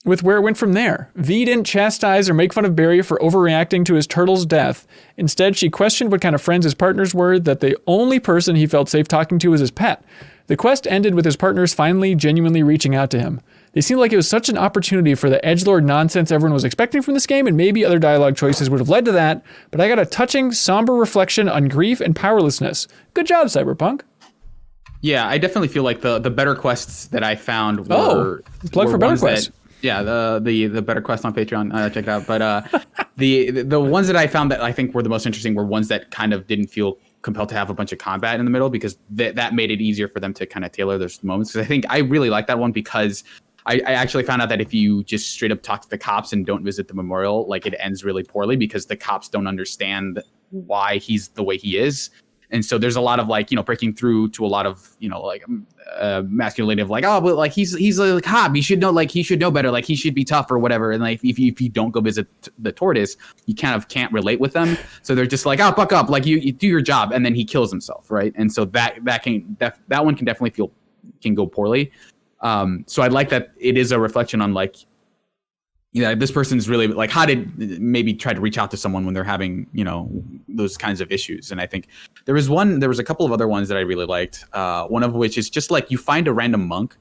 with where it went from there. V didn't chastise or make fun of Barry for overreacting to his turtle's death. Instead, she questioned what kind of friends his partners were, that the only person he felt safe talking to was his pet. The quest ended with his partners finally genuinely reaching out to him. They seemed like it was such an opportunity for the edgelord nonsense everyone was expecting from this game, and maybe other dialogue choices would have led to that, but I got a touching, somber reflection on grief and powerlessness. Good job, Cyberpunk. Yeah, I definitely feel like the better quests that I found were... plug for better quests. Yeah, the better quest on Patreon, check it out. But the ones that I found that I think were the most interesting were ones that kind of didn't feel compelled to have a bunch of combat in the middle, because that made it easier for them to kind of tailor those moments. Because I think I really like that one, because I actually found out that if you just straight up talk to the cops and don't visit the memorial, like, it ends really poorly because the cops don't understand why he's the way he is. And so there's a lot of, like, breaking through to a lot of, like, masculinity of like, oh, but like he's a cop, he should know better, like he should be tough or whatever. And like if you don't go visit the tortoise, you kind of can't relate with them. So they're just like, oh, buck up, like you do your job, and then he kills himself, right? And so that one can definitely can go poorly. So I like that it is a reflection on, like, this person's really, like, how did maybe try to reach out to someone when they're having, those kinds of issues. And I think there was a couple of other ones that I really liked. One of which is just like, you find a random monk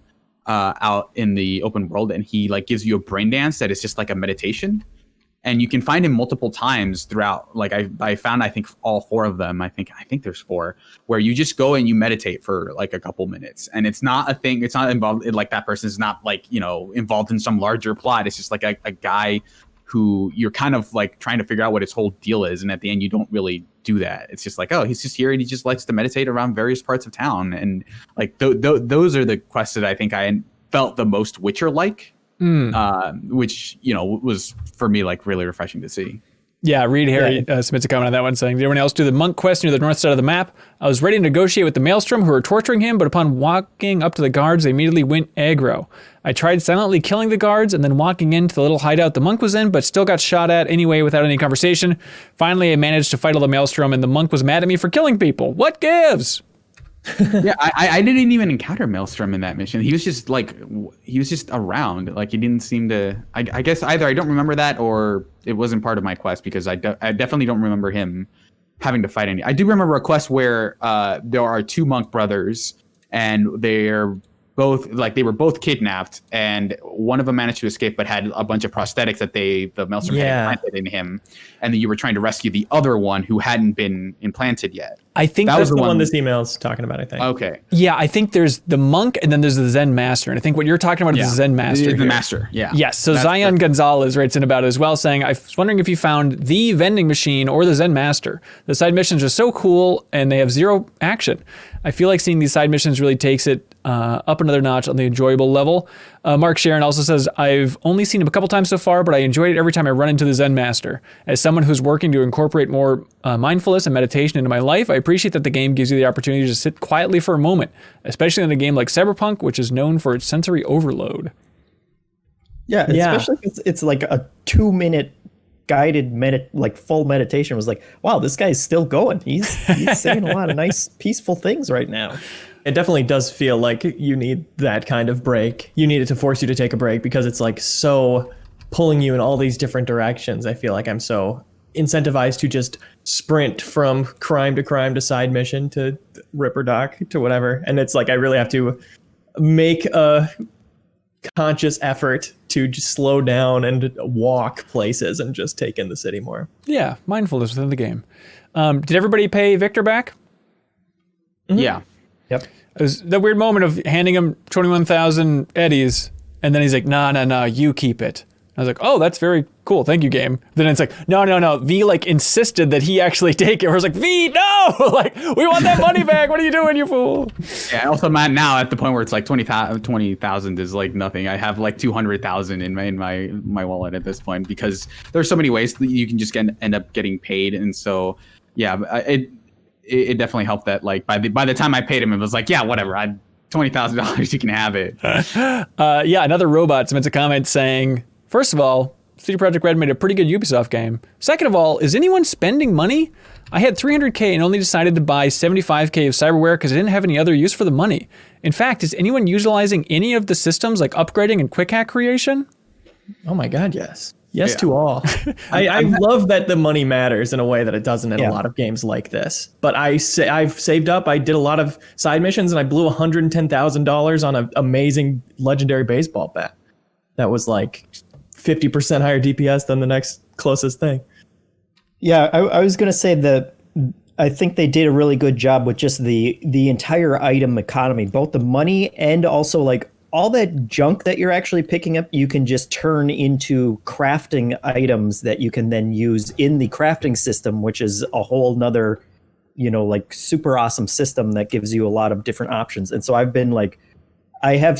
out in the open world, and he like gives you a brain dance that is just like a meditation. And you can find him multiple times throughout. Like I found, I think, all four of them. I think there's four, where you just go and you meditate for like a couple minutes. And it's not a thing. It's not involved. Like, that person's not like, involved in some larger plot. It's just like a guy who you're kind of like trying to figure out what his whole deal is. And at the end, you don't really do that. It's just like, oh, he's just here and he just likes to meditate around various parts of town. And like those are the quests that I think I felt the most Witcher-like. Which was for me like really refreshing to see. Yeah, Reed Harry submits a comment on that one saying, did anyone else do the monk quest near the north side of the map? I was ready to negotiate with the Maelstrom who were torturing him, but upon walking up to the guards, they immediately went aggro. I tried silently killing the guards and then walking into the little hideout the monk was in, but still got shot at anyway without any conversation. Finally, I managed to fight all the Maelstrom, and the monk was mad at me for killing people. What gives? Yeah, I didn't even encounter Maelstrom in that mission. He was just around. Like, he didn't seem to. I guess either I don't remember that, or it wasn't part of my quest, because I definitely don't remember him having to fight any. I do remember a quest where there are two monk brothers, and they're both they were both kidnapped, and one of them managed to escape, but had a bunch of prosthetics that the Maelstrom had implanted in him, and then you were trying to rescue the other one who hadn't been implanted yet. I think that was the one this email's talking about, I think. Okay. Yeah, I think there's the monk and then there's the Zen Master. And I think what you're talking about is the Zen Master. The Master, yeah. Yes, so Zion Gonzalez writes in about it as well, saying, I was wondering if you found the vending machine or the Zen Master. The side missions are so cool and they have zero action. I feel like seeing these side missions really takes it up another notch on the enjoyable level. Mark Sharon also says, I've only seen him a couple times so far, but I enjoyed it every time I run into the Zen Master. As someone who's working to incorporate more mindfulness and meditation into my life, I appreciate that the game gives you the opportunity to sit quietly for a moment, especially in a game like Cyberpunk, which is known for its sensory overload. Yeah, especially if it's like a 2-minute guided full meditation. Was like, wow, this guy's still going. He's saying a lot of nice, peaceful things right now. It definitely does feel like you need that kind of break. You need it to force you to take a break because it's like so pulling you in all these different directions. I feel like I'm so incentivized to just sprint from crime to side mission to Ripper Doc to whatever. And it's like I really have to make a conscious effort to just slow down and walk places and just take in the city more. Yeah, mindfulness within the game. Did everybody pay Victor back? Mm-hmm. Yeah. Yep. It was the weird moment of handing him 21,000 eddies, and then he's like, nah, you keep it. I was like, oh, that's very cool. Thank you, game. Then it's like, no. V like insisted that he actually take it. I was like, V, no! Like, we want that money back. What are you doing, you fool? Yeah, also, man, now at the point where it's like 20,000 is like nothing. I have like 200,000 in my wallet at this point because there's so many ways that you can just end up getting paid. And so, yeah, it definitely helped that like by the time I paid him, it was like, yeah, whatever. I $20,000, you can have it. Yeah, another robot submits a comment saying, first of all, CD Projekt Red made a pretty good Ubisoft game. Second of all, is anyone spending money? I had 300K and only decided to buy 75K of cyberware because I didn't have any other use for the money. In fact, is anyone utilizing any of the systems like upgrading and quick hack creation? Oh my God, yes. Yes to all. I love that the money matters in a way that it doesn't in a lot of games like this. But I've saved up. I did a lot of side missions and I blew $110,000 on an amazing legendary baseball bat. That was like 50% higher DPS than the next closest thing. Yeah, I was going to say that I think they did a really good job with just the entire item economy, both the money and also like all that junk that you're actually picking up, you can just turn into crafting items that you can then use in the crafting system, which is a whole nother, like super awesome system that gives you a lot of different options. And so I've been like, I have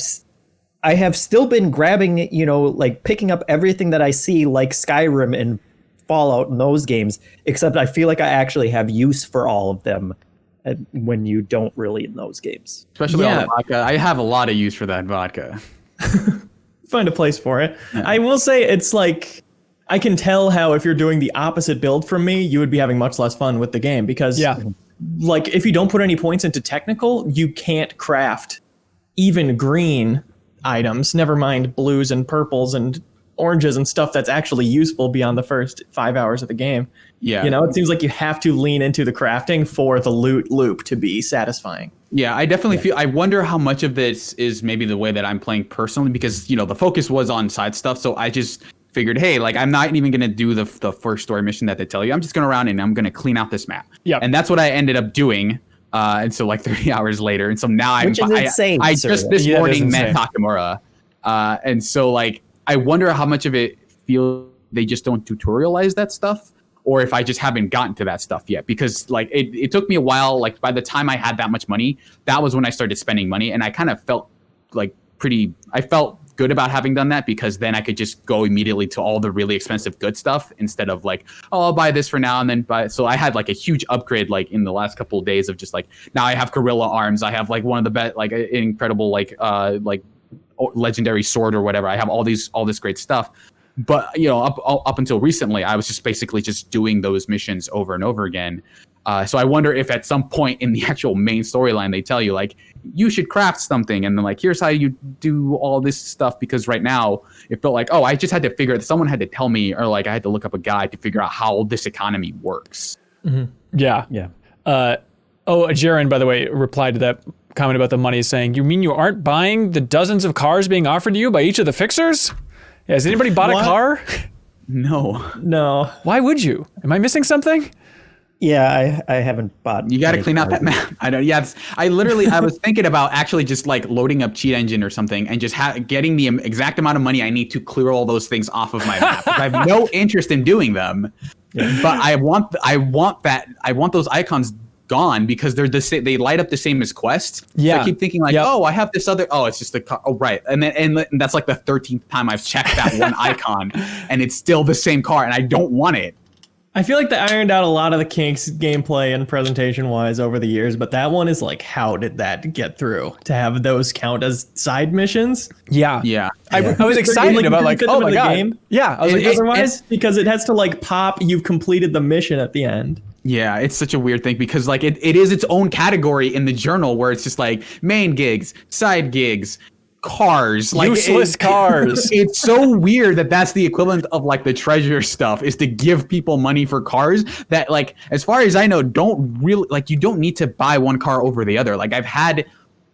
still been grabbing, like picking up everything that I see like Skyrim and Fallout in those games, except I feel like I actually have use for all of them when you don't really in those games. Especially all the vodka. I have a lot of use for that vodka. Find a place for it. Yeah. I will say it's like, I can tell how if you're doing the opposite build from me, you would be having much less fun with the game because like if you don't put any points into technical, you can't craft even green items, never mind blues and purples and oranges and stuff that's actually useful beyond the first 5 hours of the game. Yeah. It seems like you have to lean into the crafting for the loot loop to be satisfying. Yeah, I definitely feel, I wonder how much of this is maybe the way that I'm playing personally because, the focus was on side stuff. So I just figured, hey, like I'm not even going to do the first story mission that they tell you. I'm just going around and I'm going to clean out this map. Yeah. And that's what I ended up doing. And so like 30 hours later. And so now I just this morning met Takamura. And so like, I wonder how much of it feels they just don't tutorialize that stuff or if I just haven't gotten to that stuff yet, because like it took me a while. Like by the time I had that much money, that was when I started spending money. And I kind of felt like I felt good about having done that because then I could just go immediately to all the really expensive good stuff instead of like, oh, I'll buy this for now and then buy. So I had like a huge upgrade like in the last couple of days of just like, now I have gorilla arms. I have like one of the best, like incredible, like legendary sword or whatever. I have all this great stuff. But, up until recently, I was just basically just doing those missions over and over again. So I wonder if at some point in the actual main storyline, they tell you like, you should craft something. And then like, here's how you do all this stuff. Because right now it felt like, oh, I just had to figure it. Someone had to tell me, or like I had to look up a guide to figure out how this economy works. Mm-hmm. Yeah. Yeah. Jaren, by the way, replied to that comment about the money saying, you mean you aren't buying the dozens of cars being offered to you by each of the fixers? Yeah, has anybody bought a car? No. Why would you? Am I missing something? Yeah, I haven't bought. You got to clean out that map. I know. Yeah, I was thinking about actually just like loading up Cheat Engine or something and just getting the exact amount of money I need to clear all those things off of my map. I have no interest in doing them, but I want those icons gone because they're the same. They light up the same as quests. Yeah. So I keep thinking like, oh, I have this other. Oh, it's just the car. Oh, right. And that's like the 13th time I've checked that one icon, and it's still the same car, and I don't want it. I feel like they ironed out a lot of the kinks gameplay and presentation wise over the years, but that one is like, how did that get through to have those count as side missions? Yeah. Yeah. I was excited about like, oh my God. Game. Yeah. I was like, Otherwise, because it has to like pop, you've completed the mission at the end. Yeah, it's such a weird thing because like it is its own category in the journal where it's just like main gigs, side gigs, cars, like useless cars. It's so weird that that's the equivalent of like the treasure stuff is to give people money for cars that like as far as I know don't really like you don't need to buy one car over the other. Like I've had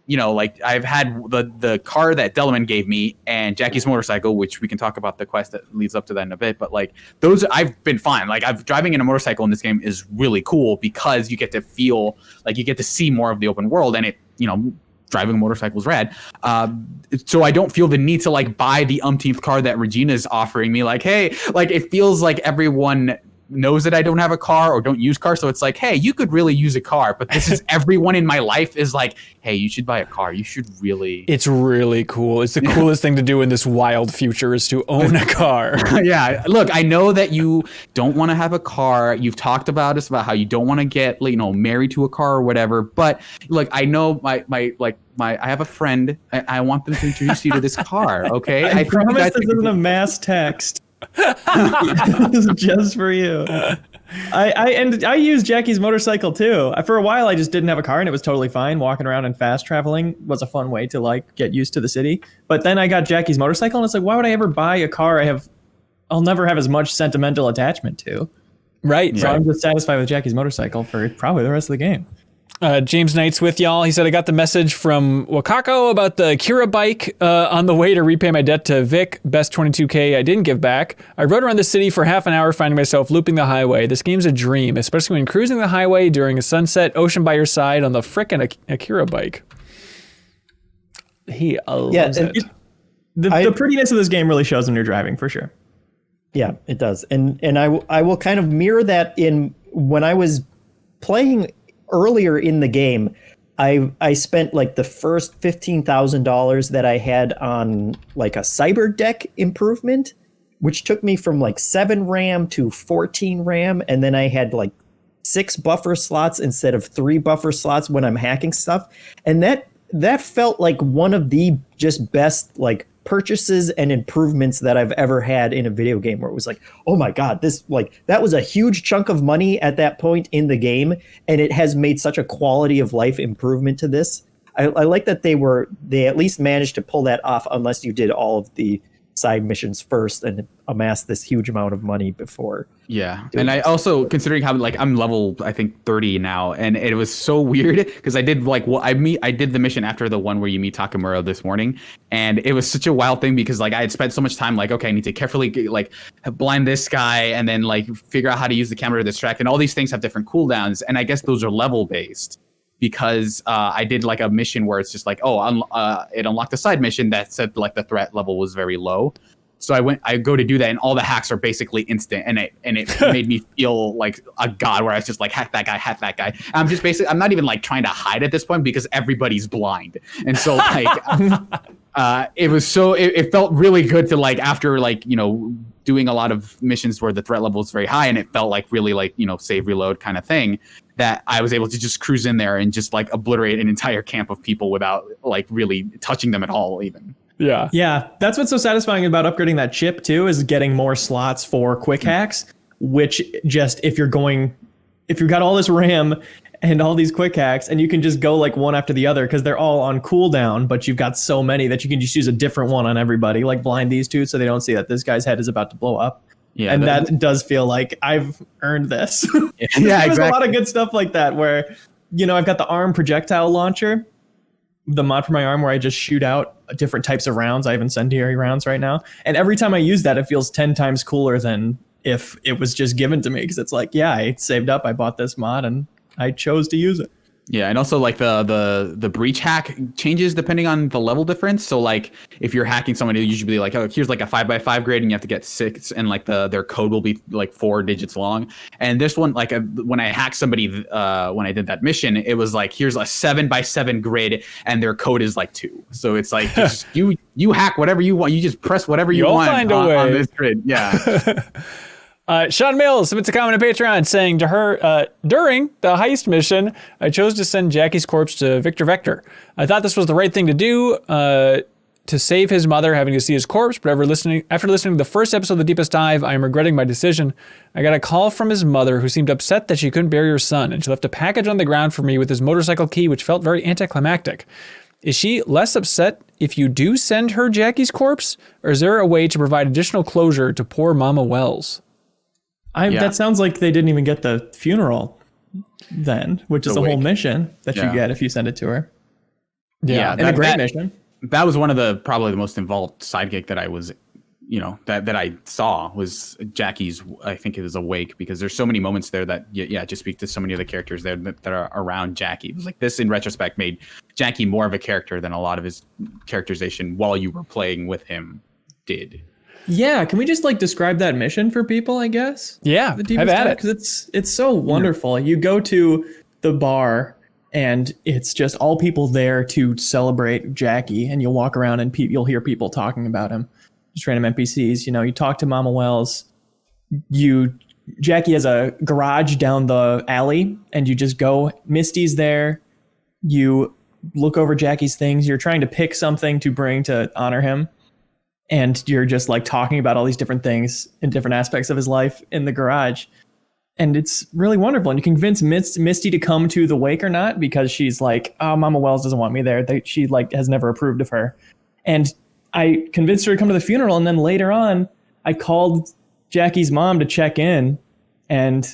the car that Delamain gave me and Jackie's motorcycle, which we can talk about the quest that leads up to that in a bit. But like those, I've been fine. Like driving in a motorcycle in this game is really cool because you get to feel like you get to see more of the open world and it, driving a motorcycle is rad. So I don't feel the need to like buy the umpteenth car that Regina's offering me. Like, hey, like it feels like everyone knows that I don't have a car or don't use cars. So it's like, hey, you could really use a car. But this is everyone in my life is like, hey, you should buy a car. You should really. It's really cool. It's the coolest thing to do in this wild future is to own a car. Yeah. Look, I know that you don't want to have a car. You've talked about us about how you don't want to get, married to a car or whatever. But look, I know I have a friend. I want them to introduce you to this car. Okay. I promise this isn't a mass text. This is just for you. I use Jackie's motorcycle too. For a while I just didn't have a car and it was totally fine. Walking around and fast traveling was a fun way to like get used to the city. But then I got Jackie's motorcycle and it's like, why would I ever buy a car I'll never have as much sentimental attachment to? Right. So I'm just satisfied with Jackie's motorcycle for probably the rest of the game. James Knight's with y'all. He said, I got the message from Wakako about the Kira bike on the way to repay my debt to Vic. Best 22K I didn't give back. I rode around the city for half an hour, finding myself looping the highway. This game's a dream, especially when cruising the highway during a sunset, ocean by your side on the frickin' Akira bike. He loves it. The prettiness of this game really shows when you're driving, for sure. Yeah, it does. And I will kind of mirror that in when I was playing earlier in the game. I spent like the first $15,000 that I had on like a cyber deck improvement, which took me from like 7 RAM to 14 RAM. And then I had like 6 buffer slots instead of 3 buffer slots when I'm hacking stuff. And that felt like one of the just best like purchases and improvements that I've ever had in a video game, where it was like, oh my God, this like that was a huge chunk of money at that point in the game. And it has made such a quality of life improvement to this. I like that they at least managed to pull that off, unless you did all of the side missions first and amass this huge amount of money before. Yeah. And I also, considering how like I'm level, I think 30 now, and it was so weird because I did like, I did the mission after the one where you meet Takamura this morning. And it was such a wild thing because like I had spent so much time like, okay, I need to carefully like blind this guy and then like figure out how to use the camera to distract. And all these things have different cooldowns. And I guess those are level based. Because I did like a mission where it's just like, it unlocked a side mission that said like the threat level was very low. So I go to do that and all the hacks are basically instant, and it made me feel like a god, where I was just like, hack that guy. I'm not even like trying to hide at this point because everybody's blind. And so like it felt really good to like, after like, doing a lot of missions where the threat level is very high and it felt like really like, save reload kind of thing, that I was able to just cruise in there and just like obliterate an entire camp of people without like really touching them at all even. Yeah, that's what's so satisfying about upgrading that chip too, is getting more slots for quick hacks, which just if you've got all this RAM and all these quick hacks and you can just go like one after the other because they're all on cooldown, but you've got so many that you can just use a different one on everybody, like blind these two so they don't see that this guy's head is about to blow up. Yeah, and that does feel like I've earned this. Yeah, There's exactly. a lot of good stuff like that where, I've got the arm projectile launcher, the mod for my arm where I just shoot out different types of rounds. I have incendiary rounds right now. And every time I use that, it feels 10 times cooler than if it was just given to me. Because it's like, yeah, I saved up, I bought this mod, and I chose to use it. Yeah, and also like the breach hack changes depending on the level difference. So like if you're hacking someone, it'll usually be like, oh, here's like a 5x5 grade and you have to get 6, and like their code will be like 4 digits long. And this one, like when I hacked somebody when I did that mission, it was like, here's a 7x7 grid and their code is like 2. So it's like just, you hack whatever you want. You just press whatever you want find a way on this grid. Yeah. Sean Mills submits a comment on Patreon saying to her, during the heist mission, I chose to send Jackie's corpse to Victor Vector. I thought this was the right thing to do, to save his mother having to see his corpse, but after listening to the first episode of The Deepest Dive, I am regretting my decision. I got a call from his mother who seemed upset that she couldn't bury her son, and she left a package on the ground for me with his motorcycle key, which felt very anticlimactic. Is she less upset if you do send her Jackie's corpse, or is there a way to provide additional closure to poor Mama Wells? That sounds like they didn't even get the funeral then, which is the whole mission that you get if you send it to her. Yeah, and a great mission. That was one of probably the most involved side gig that I was, that I saw was Jackie's. I think it was Awake, because there's so many moments there that just speak to so many of the characters there that are around Jackie. It was like this in retrospect made Jackie more of a character than a lot of his characterization while you were playing with him did. Yeah, can we just describe that mission for people, I guess? Yeah, I've had it. Because it's so wonderful. You go to the bar and it's just all people there to celebrate Jackie, and you'll walk around and you'll hear people talking about him, just random NPCs. You talk to Mama Wells. Jackie has a garage down the alley, and you just go. Misty's there. You look over Jackie's things. You're trying to pick something to bring to honor him, and you're just talking about all these different things in different aspects of his life in the garage. And it's really wonderful. And you convince Misty to come to the wake or not, because she's like, oh, Mama Wells doesn't want me there. She has never approved of her. And I convinced her to come to the funeral. And then later on, I called Jackie's mom to check in, and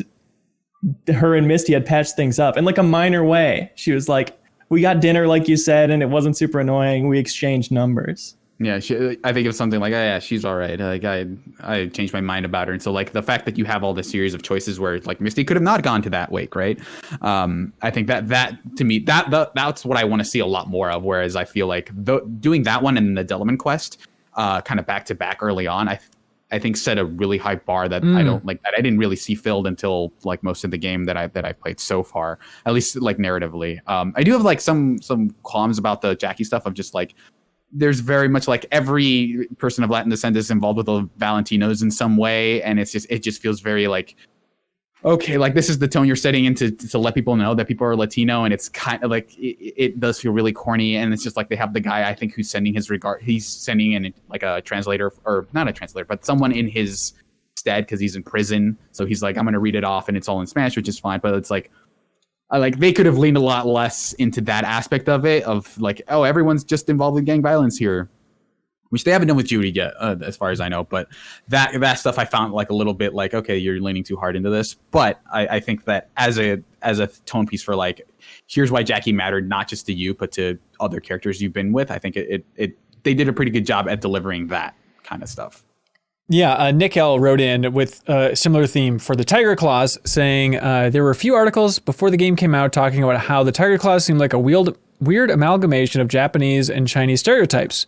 her and Misty had patched things up in a minor way. She was like, we got dinner, like you said, and it wasn't super annoying. We exchanged numbers. Yeah, I think it was something like, oh, yeah, she's all right. I changed my mind about her. And so the fact that you have all this series of choices where Misty could have not gone to that wake, right? I think that to me, that's what I want to see a lot more of. Whereas I feel like doing that one and the Delamain quest kind of back to back early on, I think set a really high bar that I don't that I didn't really see filled until most of the game that I've played so far, at least narratively. I do have some qualms about the Jackie stuff of just there's very much every person of Latin descent is involved with the Valentinos in some way, and it just feels very okay, this is the tone you're setting in to let people know that people are Latino, and it's kind of it does feel really corny, and it's just they have the guy I think who's sending he's sending in a translator, or not a translator, but someone in his stead because he's in prison, so he's I'm gonna read it off, and it's all in Spanish, which is fine, but it's they could have leaned a lot less into that aspect of it, of oh, everyone's just involved in gang violence here, which they haven't done with Judy yet, as far as I know. But that stuff I found a little bit okay, you're leaning too hard into this. But I think that as a tone piece for here's why Jackie mattered, not just to you, but to other characters you've been with. I think they did a pretty good job at delivering that kind of stuff. Yeah, Nick L. wrote in with a similar theme for the Tiger Claws, saying there were a few articles before the game came out talking about how the Tiger Claws seemed like a weird amalgamation of Japanese and Chinese stereotypes.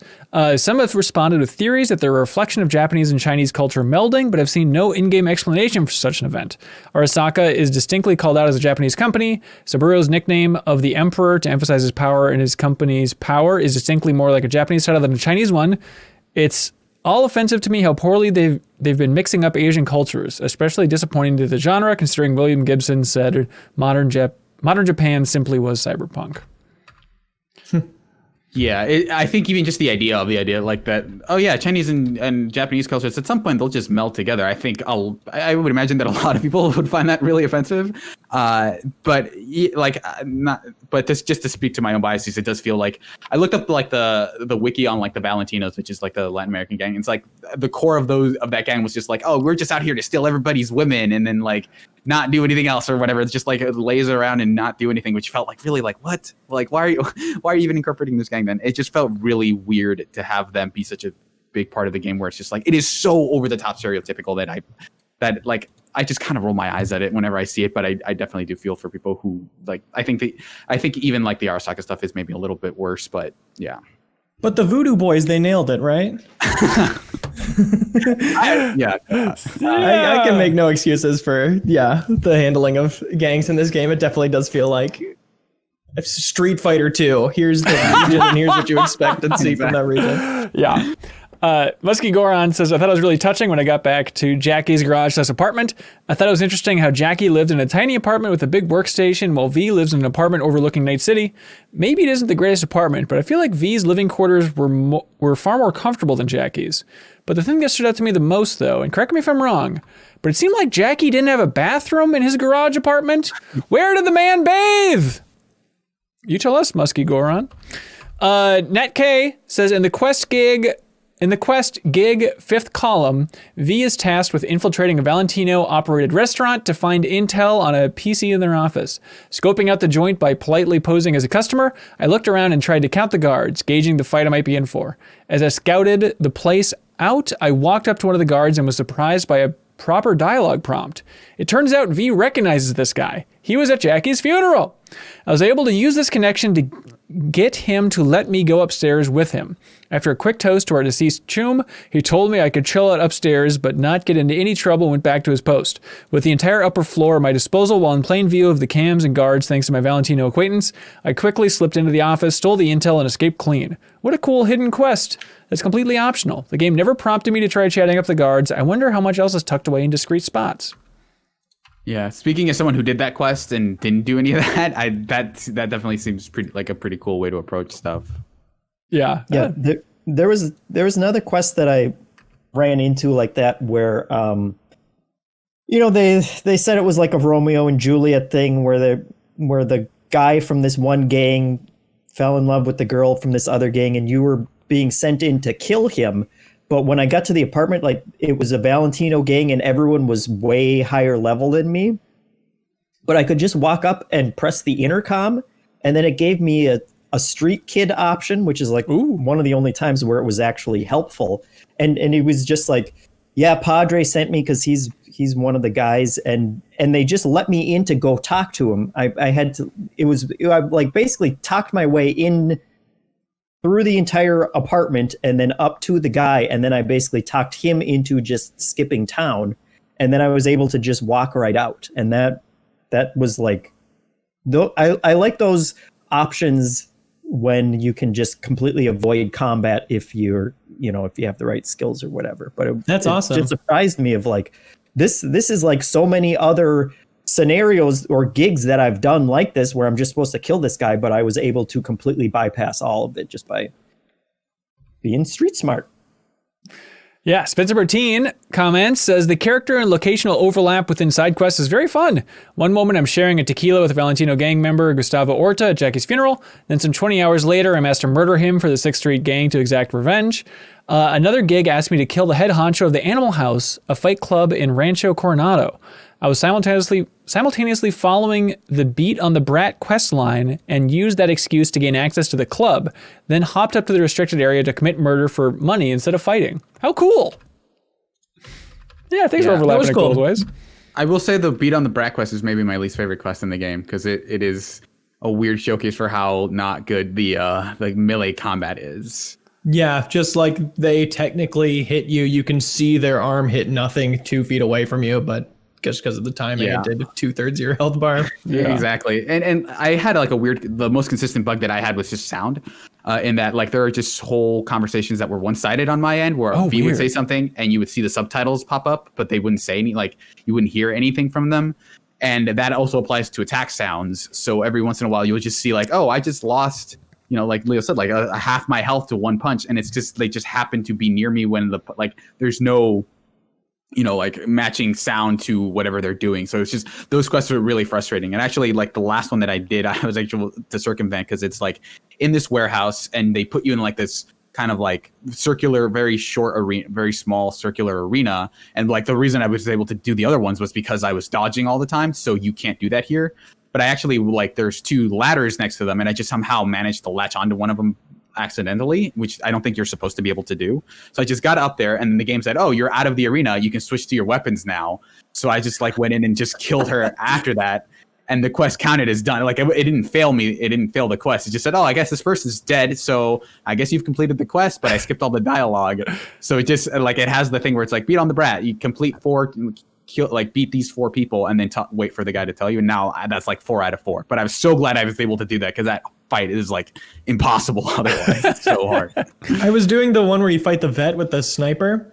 Some have responded with theories that they're a reflection of Japanese and Chinese culture melding, but have seen no in-game explanation for such an event. Arasaka is distinctly called out as a Japanese company. Saburo's nickname of the Emperor to emphasize his power and his company's power is distinctly more like a Japanese title than a Chinese one. It's all offensive to me how poorly they've been mixing up Asian cultures, especially disappointing to the genre, considering William Gibson said modern Japan simply was cyberpunk. Yeah, I think even just the idea that, oh yeah, Chinese and Japanese cultures, at some point they'll just meld together. I think I would imagine that a lot of people would find that really offensive. But just to speak to my own biases, it does feel I looked up the wiki on the Valentinos, which is the Latin American gang. It's the core of that gang was just oh, we're just out here to steal everybody's women and then not do anything else or whatever. It's just laze around and not do anything, which felt really what? Why are you even incorporating this gang then? It just felt really weird to have them be such a big part of the game where it's just it is so over the top stereotypical that I just kind of roll my eyes at it whenever I see it, but I definitely do feel for people who I think even the Arasaka stuff is maybe a little bit worse, but yeah. But the Voodoo Boys, they nailed it, right? I can make no excuses for the handling of gangs in this game. It definitely does feel like Street Fighter 2. Here's the region, and here's what you expect and see from that region. Yeah. Muskie Goron says, I thought it was really touching when I got back to Jackie's garage/apartment. I thought it was interesting how Jackie lived in a tiny apartment with a big workstation while V lives in an apartment overlooking Night City. Maybe it isn't the greatest apartment, but I feel like V's living quarters were far more comfortable than Jackie's. But the thing that stood out to me the most, though, and correct me if I'm wrong, but it seemed like Jackie didn't have a bathroom in his garage apartment. Where did the man bathe? You tell us, Muskie Goron. Nat K says, in the quest gig, 5th column, V is tasked with infiltrating a Valentino-operated restaurant to find intel on a PC in their office. Scoping out the joint by politely posing as a customer, I looked around and tried to count the guards, gauging the fight I might be in for. As I scouted the place out, I walked up to one of the guards and was surprised by a proper dialogue prompt. It turns out V recognizes this guy. He was at Jackie's funeral. I was able to use this connection to get him to let me go upstairs with him. After a quick toast to our deceased chum, he told me I could chill out upstairs but not get into any trouble and went back to his post. With the entire upper floor at my disposal while in plain view of the cams and guards thanks to my Valentino acquaintance, I quickly slipped into the office, stole the intel, and escaped clean. What a cool hidden quest. That's completely optional. The game never prompted me to try chatting up the guards. I wonder how much else is tucked away in discreet spots. Yeah, speaking as someone who did that quest and didn't do any of that, that definitely seems like a pretty cool way to approach stuff. Yeah. Yeah. There was another quest that I ran into like that where they said it was like a Romeo and Juliet thing where the guy from this one gang fell in love with the girl from this other gang and you were being sent in to kill him. But when I got to the apartment, like it was a Valentino gang and everyone was way higher level than me. But I could just walk up and press the intercom, and then it gave me a street kid option, which is like one of the only times where it was actually helpful. And it was just like, yeah, Padre sent me because he's one of the guys, and they just let me in to go talk to him. I basically talked my way in through the entire apartment and then up to the guy, and then I basically talked him into just skipping town, and then I was able to just walk right out. And that was like, I like those options when you can just completely avoid combat if you have the right skills or whatever. But that's awesome. It just surprised me of like this is like so many other scenarios or gigs that I've done like this where I'm just supposed to kill this guy, but I was able to completely bypass all of it just by being street smart. Yeah, Spencer Bertine comments, says the character and locational overlap within Sidequests is very fun. One moment I'm sharing a tequila with a Valentino gang member, Gustavo Orta, at Jackie's funeral. Then some 20 hours later, I'm asked to murder him for the 6th Street gang to exact revenge. Another gig asked me to kill the head honcho of the Animal House, a fight club in Rancho Coronado. I was simultaneously following the Beat on the Brat quest line and used that excuse to gain access to the club, then hopped up to the restricted area to commit murder for money instead of fighting. How cool! Yeah, things overlap in cool ways. I will say the Beat on the Brat quest is maybe my least favorite quest in the game because it is a weird showcase for how not good the melee combat is. Yeah, just like they technically hit you, you can see their arm hit nothing 2 feet away from you, but just because of the timing, it did 2/3 of your health bar. Yeah, exactly. And I had like the most consistent bug that I had was just sound. In that, like, there are just whole conversations that were one-sided on my end where V would say something and you would see the subtitles pop up, but they wouldn't say any, like, you wouldn't hear anything from them. And that also applies to attack sounds. So every once in a while, you'll just see like, oh, I just lost, like Leo said, like a half my health to one punch. And it's just, they just happen to be near me when there's no, like matching sound to whatever they're doing. So it's just, those quests are really frustrating. And actually, like the last one that I did, I was able to circumvent because it's like in this warehouse and they put you in like this kind of like circular, very short arena, very small circular arena. And like the reason I was able to do the other ones was because I was dodging all the time. So you can't do that here. But I actually, like, there's 2 ladders next to them and I just somehow managed to latch onto one of them accidentally, which I don't think you're supposed to be able to do. So I just got up there and the game said, oh, you're out of the arena, you can switch to your weapons now. So I just like went in and just killed her after that, and the quest counted as done. Like it didn't fail me, it didn't fail the quest. It just said, oh, I guess this person's dead, so I guess you've completed the quest, but I skipped all the dialogue. So it just like, it has the thing where it's like, beat on the brat, you complete 4 beat these 4 people and then wait for the guy to tell you. And now that's like 4 out of 4. But I was so glad I was able to do that because that fight is like impossible otherwise. It's so hard. I was doing the one where you fight the vet with the sniper.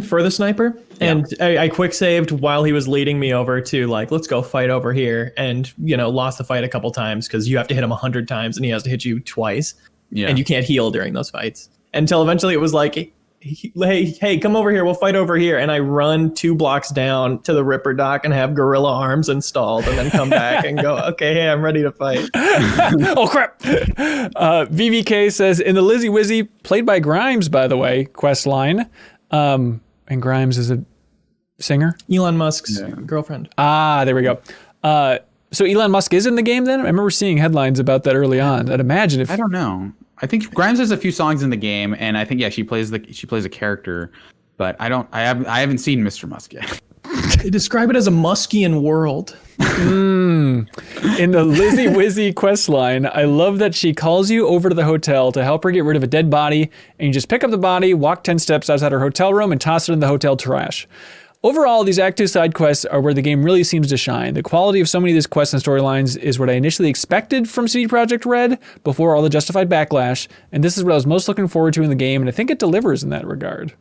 For the sniper, and I quick saved while he was leading me over to like, let's go fight over here, and lost the fight a couple times because you have to hit him 100 times and he has to hit you twice, and you can't heal during those fights until eventually it was like, hey, come over here, we'll fight over here, and I run 2 blocks down to the Ripper dock and have gorilla arms installed, and then come back and go, okay, hey, I'm ready to fight. Oh crap! VVK says in the Lizzie Wizzy, played by Grimes, by the way, quest line. And Grimes is a singer? Elon Musk's girlfriend. Ah, there we go. So Elon Musk is in the game then? I remember seeing headlines about that early on. I'd imagine if... I don't know. I think Grimes has a few songs in the game, and I think, she plays a character, but I haven't seen Mr. Musk yet. They describe it as a Muskian world. In the Lizzie Wizzy quest line, I love that she calls you over to the hotel to help her get rid of a dead body, and you just pick up the body, walk 10 steps outside her hotel room, and toss it in the hotel trash. Overall, these Act 2 side quests are where the game really seems to shine. The quality of so many of these quests and storylines is what I initially expected from CD Projekt Red before all the justified backlash, and this is what I was most looking forward to in the game, and I think it delivers in that regard.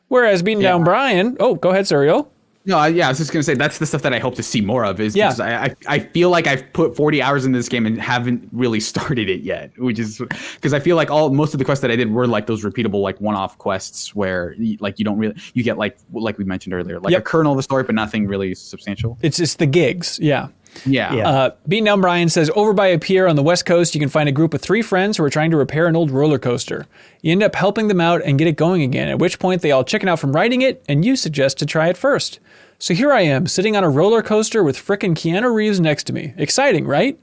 Whereas BeatenDownBrian... Oh, go ahead, Serial. No, I was just gonna say that's the stuff that I hope to see more of. Because I feel like I've put 40 hours in this game and haven't really started it yet, which is because I feel like most of the quests that I did were like those repeatable like one-off quests where you don't really get like we mentioned earlier like a kernel of the story but nothing really substantial. It's just the gigs, yeah. BeatenDownBrian says, over by a pier on the West Coast, you can find a group of 3 friends who are trying to repair an old roller coaster. You end up helping them out and get it going again, at which point they all chicken out from riding it, and you suggest to try it first. So here I am, sitting on a roller coaster with frickin' Keanu Reeves next to me. Exciting, right?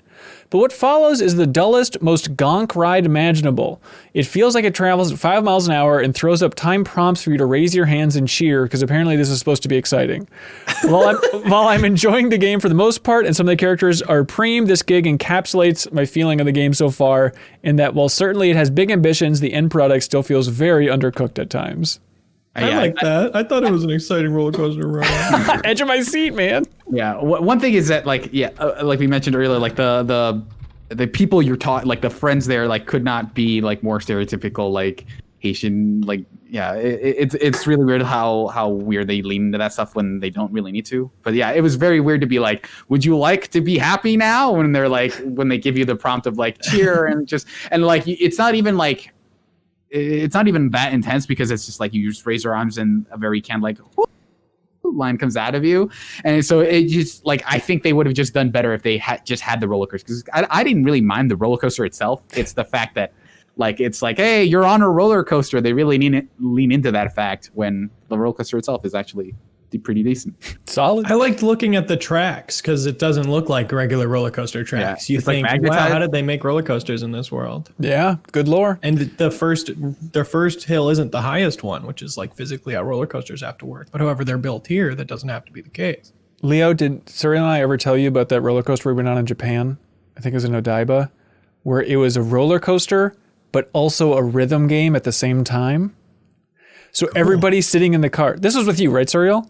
But what follows is the dullest, most gonk ride imaginable. It feels like it travels at 5 miles an hour and throws up time prompts for you to raise your hands and cheer, because apparently this is supposed to be exciting. While I'm enjoying the game for the most part, and some of the characters are preem, this gig encapsulates my feeling of the game so far, in that while certainly it has big ambitions, the end product still feels very undercooked at times. I like that. I thought it was an exciting roller coaster ride. Edge of my seat, man. Yeah. One thing is that like we mentioned earlier, like the people you're taught, like the friends there, like could not be like more stereotypical like Haitian. Like it's really weird how weird they lean into that stuff when they don't really need to. But yeah, it was very weird to be like, would you like to be happy now? When they're like when they give you the prompt of like cheer and like it's not even like. It's not even that intense because it's just like you just raise your arms and a very canned like line comes out of you, and so it just like I think they would have just done better if they had just had the roller coaster, because I didn't really mind the roller coaster itself. It's the fact that like it's like, hey, you're on a roller coaster. They really lean into that fact when the roller coaster itself is actually pretty decent. Solid. I liked looking at the tracks because it doesn't look like regular roller coaster tracks. You think, like, wow, how did they make roller coasters in this world? Yeah, good lore. And the first hill isn't the highest one, which is like physically how roller coasters have to work. But however they're built here, that doesn't have to be the case. Leo, did Surya and I ever tell you about that roller coaster we went on in Japan? I think it was in Odaiba, where it was a roller coaster, but also a rhythm game at the same time. So everybody's sitting in the cart. This was with you, right, Surreal?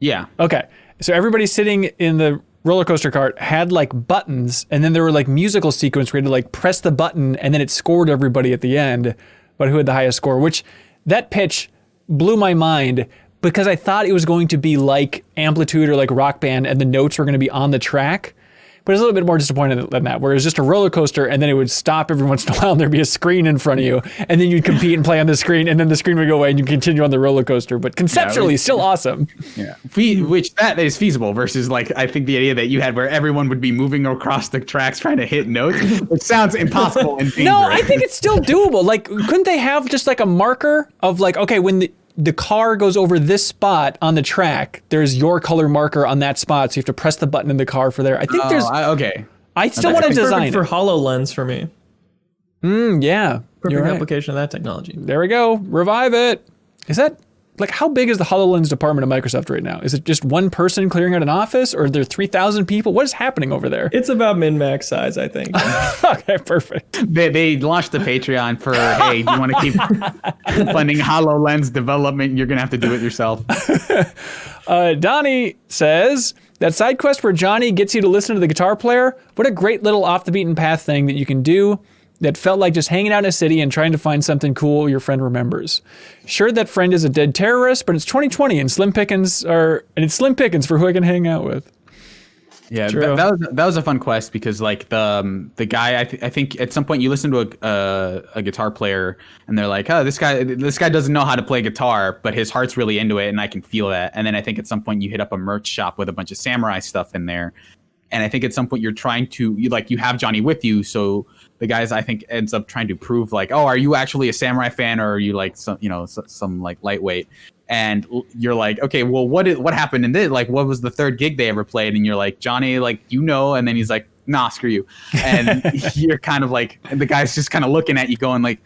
Yeah. Okay. So everybody sitting in the roller coaster cart had like buttons, and then there were like musical sequence where you had to like press the button, and then it scored everybody at the end, but who had the highest score, which that pitch blew my mind because I thought it was going to be like Amplitude or like Rock Band and the notes were going to be on the track. But it's a little bit more disappointing than that, where it was just a roller coaster and then it would stop every once in a while and there'd be a screen in front of you, and then you'd compete and play on the screen, and then the screen would go away and you continue on the roller coaster. But conceptually, still awesome. Yeah, which that is feasible versus like I think the idea that you had where everyone would be moving across the tracks trying to hit notes, which sounds impossible and dangerous. No, I think it's still doable. Like, couldn't they have just like a marker of like, okay, when the car goes over this spot on the track, there's your color marker on that spot, so you have to press the button in the car for there. I think okay. I still want to design for HoloLens for me. Yeah. Perfect application of that technology. There we go. Revive it. Is that like, how big is the HoloLens department of Microsoft right now? Is it just one person clearing out an office, or are there 3,000 people? What is happening over there? It's about min-max size, I think. Okay, perfect. They launched the Patreon for, hey, do you want to keep funding HoloLens development? You're going to have to do it yourself. Donnie says, that side quest where Johnny gets you to listen to the guitar player, what a great little off the beaten path thing that you can do that felt like just hanging out in a city and trying to find something cool your friend remembers. Sure, that friend is a dead terrorist, but it's 2020 and it's slim pickings for who I can hang out with. Yeah, that was a fun quest because like the guy, I think at some point you listen to a guitar player and they're like, oh, this guy doesn't know how to play guitar, but his heart's really into it and I can feel that. And then I think at some point you hit up a merch shop with a bunch of samurai stuff in there. And I think at some point you're trying to, you have Johnny with you, so the guys I think ends up trying to prove like, oh, are you actually a samurai fan or are you like some like lightweight? And you're like, okay, well, what happened in this? Like, what was the third gig they ever played? And you're like, Johnny, like, and then he's like, nah, screw you. And you're kind of like, and the guy's just kind of looking at you going like,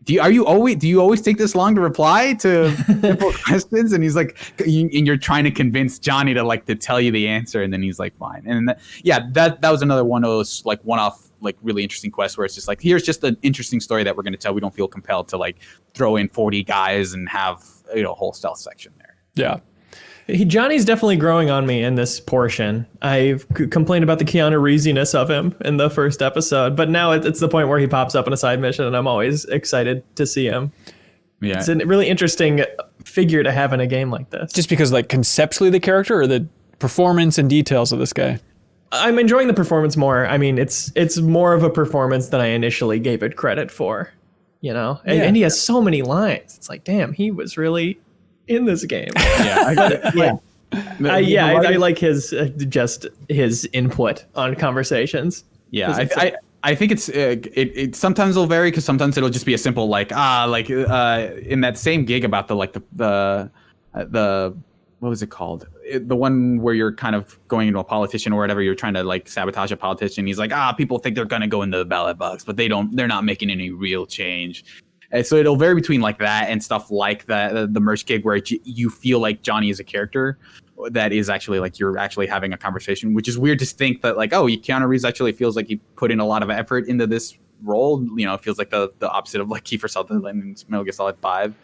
do you always take this long to reply to simple questions? And he's like, and you're trying to convince Johnny to tell you the answer. And then he's like, fine. And that was another one of those like one-off, like really interesting quests where it's just like, here's just an interesting story that we're going to tell. We don't feel compelled to like throw in 40 guys and have, a whole stealth section there. Yeah. Johnny's definitely growing on me in this portion. I've complained about the Keanu Reevesiness of him in the first episode, but now it's the point where he pops up in a side mission and I'm always excited to see him. Yeah. It's a really interesting figure to have in a game like this. Just because like conceptually the character or the performance and details of this guy? I'm enjoying the performance more. I mean, it's more of a performance than I initially gave it credit for, and he has so many lines. It's like, damn, he was really in this game. Yeah. I like his his input on conversations. Yeah, I think it sometimes will vary because sometimes it'll just be a simple in that same gig about the what was it called? The one where you're kind of going into a politician or whatever, you're trying to like sabotage a politician. He's like, people think they're going to go into the ballot box, but they're not making any real change. And so it'll vary between like that and stuff like that, the merch gig where you feel like Johnny is a character that is actually like you're actually having a conversation, which is weird to think that like, Keanu Reeves actually feels like he put in a lot of effort into this role. It feels like the opposite of like Kiefer Sutherland in Metal Gear Solid 5.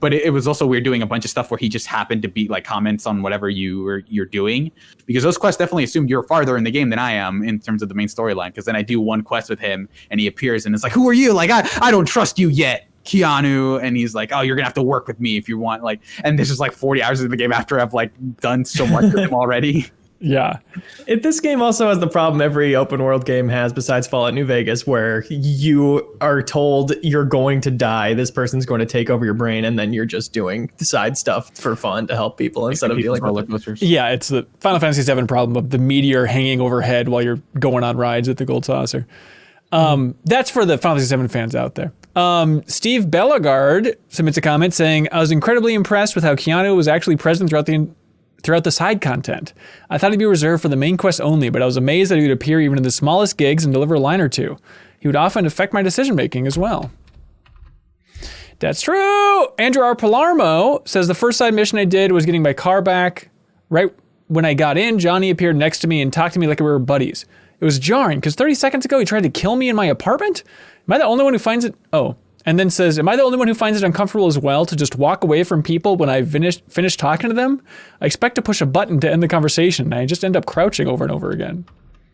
But it was also weird doing a bunch of stuff where he just happened to be like comments on whatever you're doing, because those quests definitely assumed you're farther in the game than I am in terms of the main storyline. Because then I do one quest with him and he appears and it's like, who are you? Like, I don't trust you yet, Keanu. And he's like, oh, you're gonna have to work with me if you want. Like, and this is like 40 hours of the game after I've like done so much with him already. Yeah. This game also has the problem every open world game has besides Fallout New Vegas, where you are told you're going to die, this person's going to take over your brain, and then you're just doing side stuff for fun to help people instead of dealing with it. Yeah, it's the Final Fantasy VII problem of the meteor hanging overhead while you're going on rides at the Gold Saucer. That's for the Final Fantasy VII fans out there. Steve Bellegarde submits a comment saying, I was incredibly impressed with how Keanu was actually present throughout the side content. I thought he'd be reserved for the main quest only, but I was amazed that he would appear even in the smallest gigs and deliver a line or two. He would often affect my decision making as well. That's true! Andrew R. Palermo says the first side mission I did was getting my car back. Right when I got in, Johnny appeared next to me and talked to me like we were buddies. It was jarring, because 30 seconds ago he tried to kill me in my apartment? Am I the only one who finds it? Oh. And then says, am I the only one who finds it uncomfortable as well to just walk away from people when I finished talking to them? I expect to push a button to end the conversation, and I just end up crouching over and over again.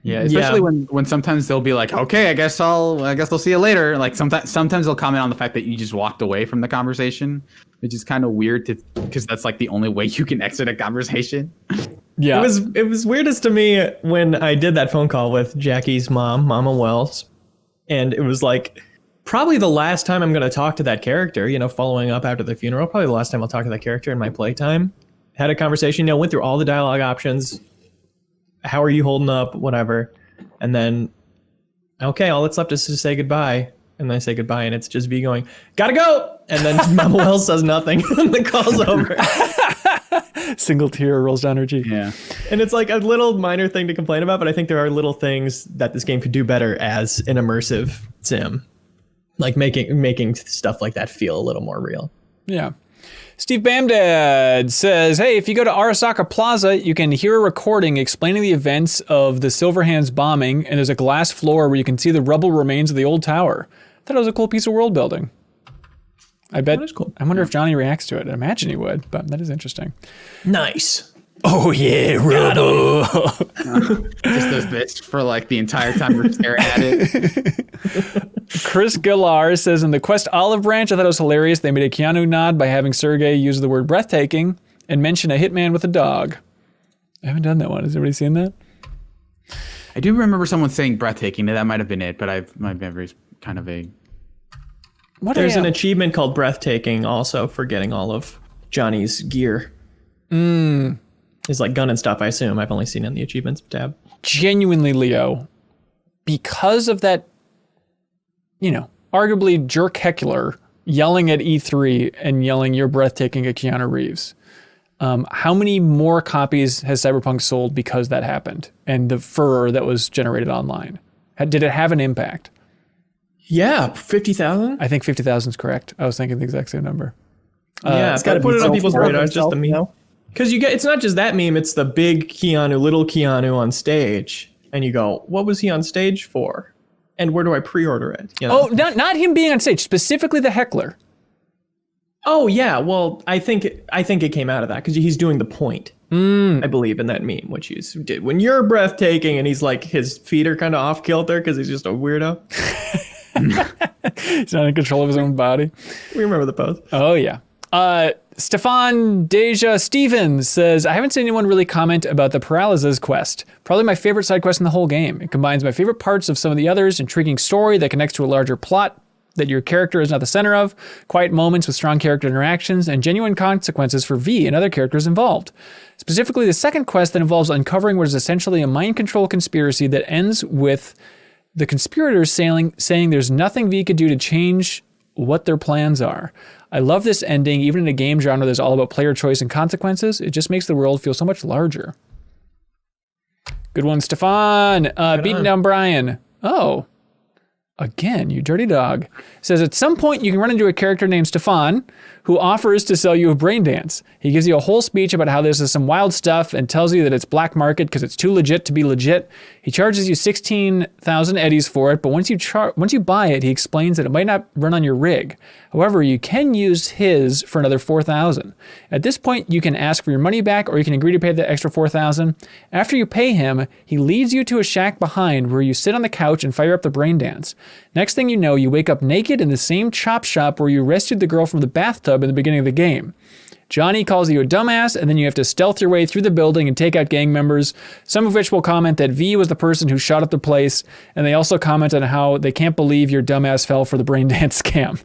Yeah, especially when sometimes they'll be like, okay, I guess they'll see you later. Like sometimes they'll comment on the fact that you just walked away from the conversation, which is kind of weird because that's like the only way you can exit a conversation. Yeah. It was weirdest to me when I did that phone call with Jackie's mom, Mama Wells, and it was like, probably the last time I'm going to talk to that character, following up after the funeral, probably the last time I'll talk to that character in my playtime. Had a conversation, went through all the dialogue options. How are you holding up? Whatever. And then, okay, all that's left is to say goodbye. And then I say goodbye, and it's just me going, gotta go! And then Mama Wells says nothing, and the call's over. Single tear rolls down her cheek. Yeah. And it's like a little minor thing to complain about, but I think there are little things that this game could do better as an immersive sim. Like making stuff like that feel a little more real. Yeah. Steve Bamdad says, hey, if you go to Arasaka Plaza, you can hear a recording explaining the events of the Silverhand's bombing, and there's a glass floor where you can see the rubble remains of the old tower. I thought it was a cool piece of world building. I bet. That is cool. I wonder if Johnny reacts to it. I imagine he would, but that is interesting. Nice. Oh, yeah, rubble. Just those bits for like the entire time we're staring at it. Chris Gillar says, in the Quest Olive Branch, I thought it was hilarious. They made a Keanu nod by having Sergei use the word breathtaking and mention a hitman with a dog. I haven't done that one. Has everybody seen that? I do remember someone saying breathtaking. That might have been it, but my memory's kind of vague. There's an achievement called breathtaking also for getting all of Johnny's gear. It's like gun and stuff, I assume. I've only seen it in the achievements tab. Genuinely, Leo, because of that, arguably jerk heckler yelling at E3 and yelling, you're breathtaking at Keanu Reeves. How many more copies has Cyberpunk sold because that happened and the furor that was generated online? Did it have an impact? Yeah, 50,000? I think 50,000 is correct. I was thinking the exact same number. Yeah, it's got to put it on people's radars, just the meme. Because it's not just that meme, it's the big Keanu, little Keanu on stage. And you go, what was he on stage for? And where do I pre-order it? Oh, not him being on stage, specifically the heckler. Oh, yeah. Well, I think it came out of that because he's doing the point, I believe, in that meme, which he did. When you're breathtaking, and he's like, his feet are kind of off kilter because he's just a weirdo. He's not in control of his own body. We remember the pose. Oh, yeah. Stefan Deja Stevens says, I haven't seen anyone really comment about the Paralysis quest. Probably my favorite side quest in the whole game. It combines my favorite parts of some of the others, intriguing story that connects to a larger plot that your character is not the center of, quiet moments with strong character interactions, and genuine consequences for V and other characters involved. Specifically, the second quest that involves uncovering what is essentially a mind control conspiracy that ends with the conspirators saying there's nothing V could do to change what their plans are. I love this ending. Even in a game genre that's all about player choice and consequences, it just makes the world feel so much larger. Good one, Stefan. BeatenDownBrian. Oh, again, you dirty dog. Says, at some point you can run into a character named Stefan who offers to sell you a brain dance. He gives you a whole speech about how this is some wild stuff and tells you that it's black market because it's too legit to be legit. He charges you 16,000 eddies for it, but once you buy it, he explains that it might not run on your rig. However, you can use his for another 4,000. At this point, you can ask for your money back or you can agree to pay the extra 4,000. After you pay him, he leads you to a shack behind where you sit on the couch and fire up the brain dance. Next thing you know, you wake up naked in the same chop shop where you rescued the girl from the bathtub in the beginning of the game. Johnny calls you a dumbass, and then you have to stealth your way through the building and take out gang members, some of which will comment that V was the person who shot up the place, and they also comment on how they can't believe your dumbass fell for the brain dance scam.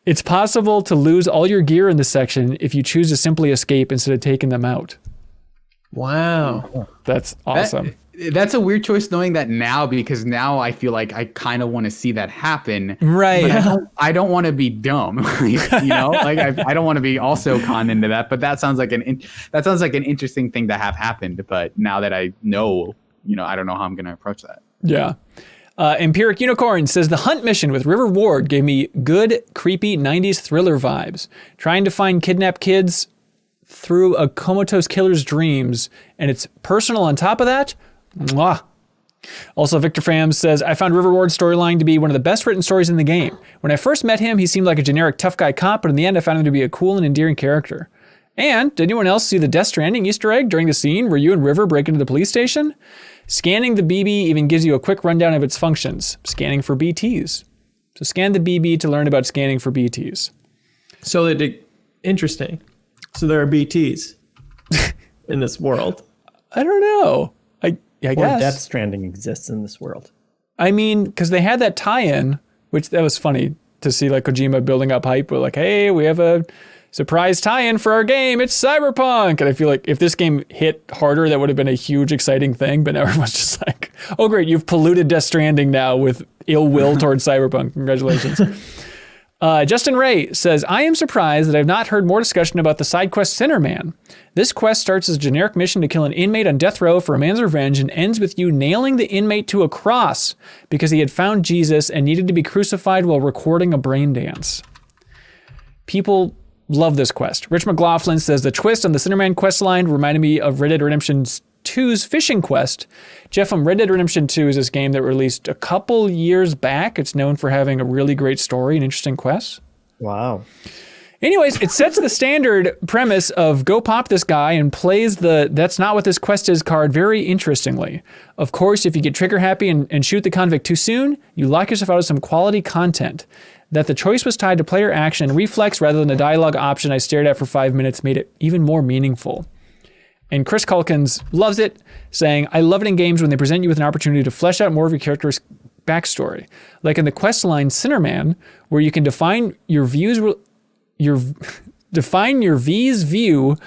It's possible to lose all your gear in this section if you choose to simply escape instead of taking them out. Wow. That's awesome. That's a weird choice knowing that now, because now I feel like I kind of want to see that happen. Right. But I don't want to be dumb, like I don't want to be also conned into that, but that sounds like an interesting thing to have happened. But now that I know, I don't know how I'm going to approach that. Yeah. Empiric Unicorn says the hunt mission with River Ward gave me good, creepy 90s thriller vibes. Trying to find kidnapped kids through a comatose killer's dreams, and it's personal on top of that. Mwah. Also, Victor Fam says, I found River Ward's storyline to be one of the best written stories in the game. When I first met him, he seemed like a generic tough guy cop, but in the end, I found him to be a cool and endearing character. And did anyone else see the Death Stranding Easter egg during the scene where you and River break into the police station? Scanning the BB even gives you a quick rundown of its functions. Scanning for BTs. So scan the BB to learn about scanning for BTs. So interesting. So there are BTs in this world. I don't know. I guess. Or Death Stranding exists in this world. I mean, because they had that tie-in, which that was funny to see, like Kojima building up hype. We're like, hey, we have a surprise tie-in for our game. It's Cyberpunk. And I feel like if this game hit harder, that would have been a huge, exciting thing. But now everyone's just like, oh, great, you've polluted Death Stranding now with ill will towards Cyberpunk. Congratulations. Justin Ray says, I am surprised that I've not heard more discussion about the side quest Sinner Man. This quest starts as a generic mission to kill an inmate on death row for a man's revenge and ends with you nailing the inmate to a cross because he had found Jesus and needed to be crucified while recording a brain dance. People love this quest. Rich McLaughlin says the twist on the Cinderman questline reminded me of Red Dead Redemption 2's fishing quest. Jeff, Red Dead Redemption 2 is this game that released a couple years back. It's known for having a really great story and interesting quests. Wow. Anyways, it sets the standard premise of go pop this guy and plays the that's not what this quest is card very interestingly. Of course, if you get trigger happy and shoot the convict too soon, you lock yourself out of some quality content. That the choice was tied to player action and reflex rather than a dialogue option I stared at for 5 minutes made it even more meaningful. And Chris Culkins loves it, saying, I love it in games when they present you with an opportunity to flesh out more of your character's backstory. Like in the questline Cinderman, where you can define your V's view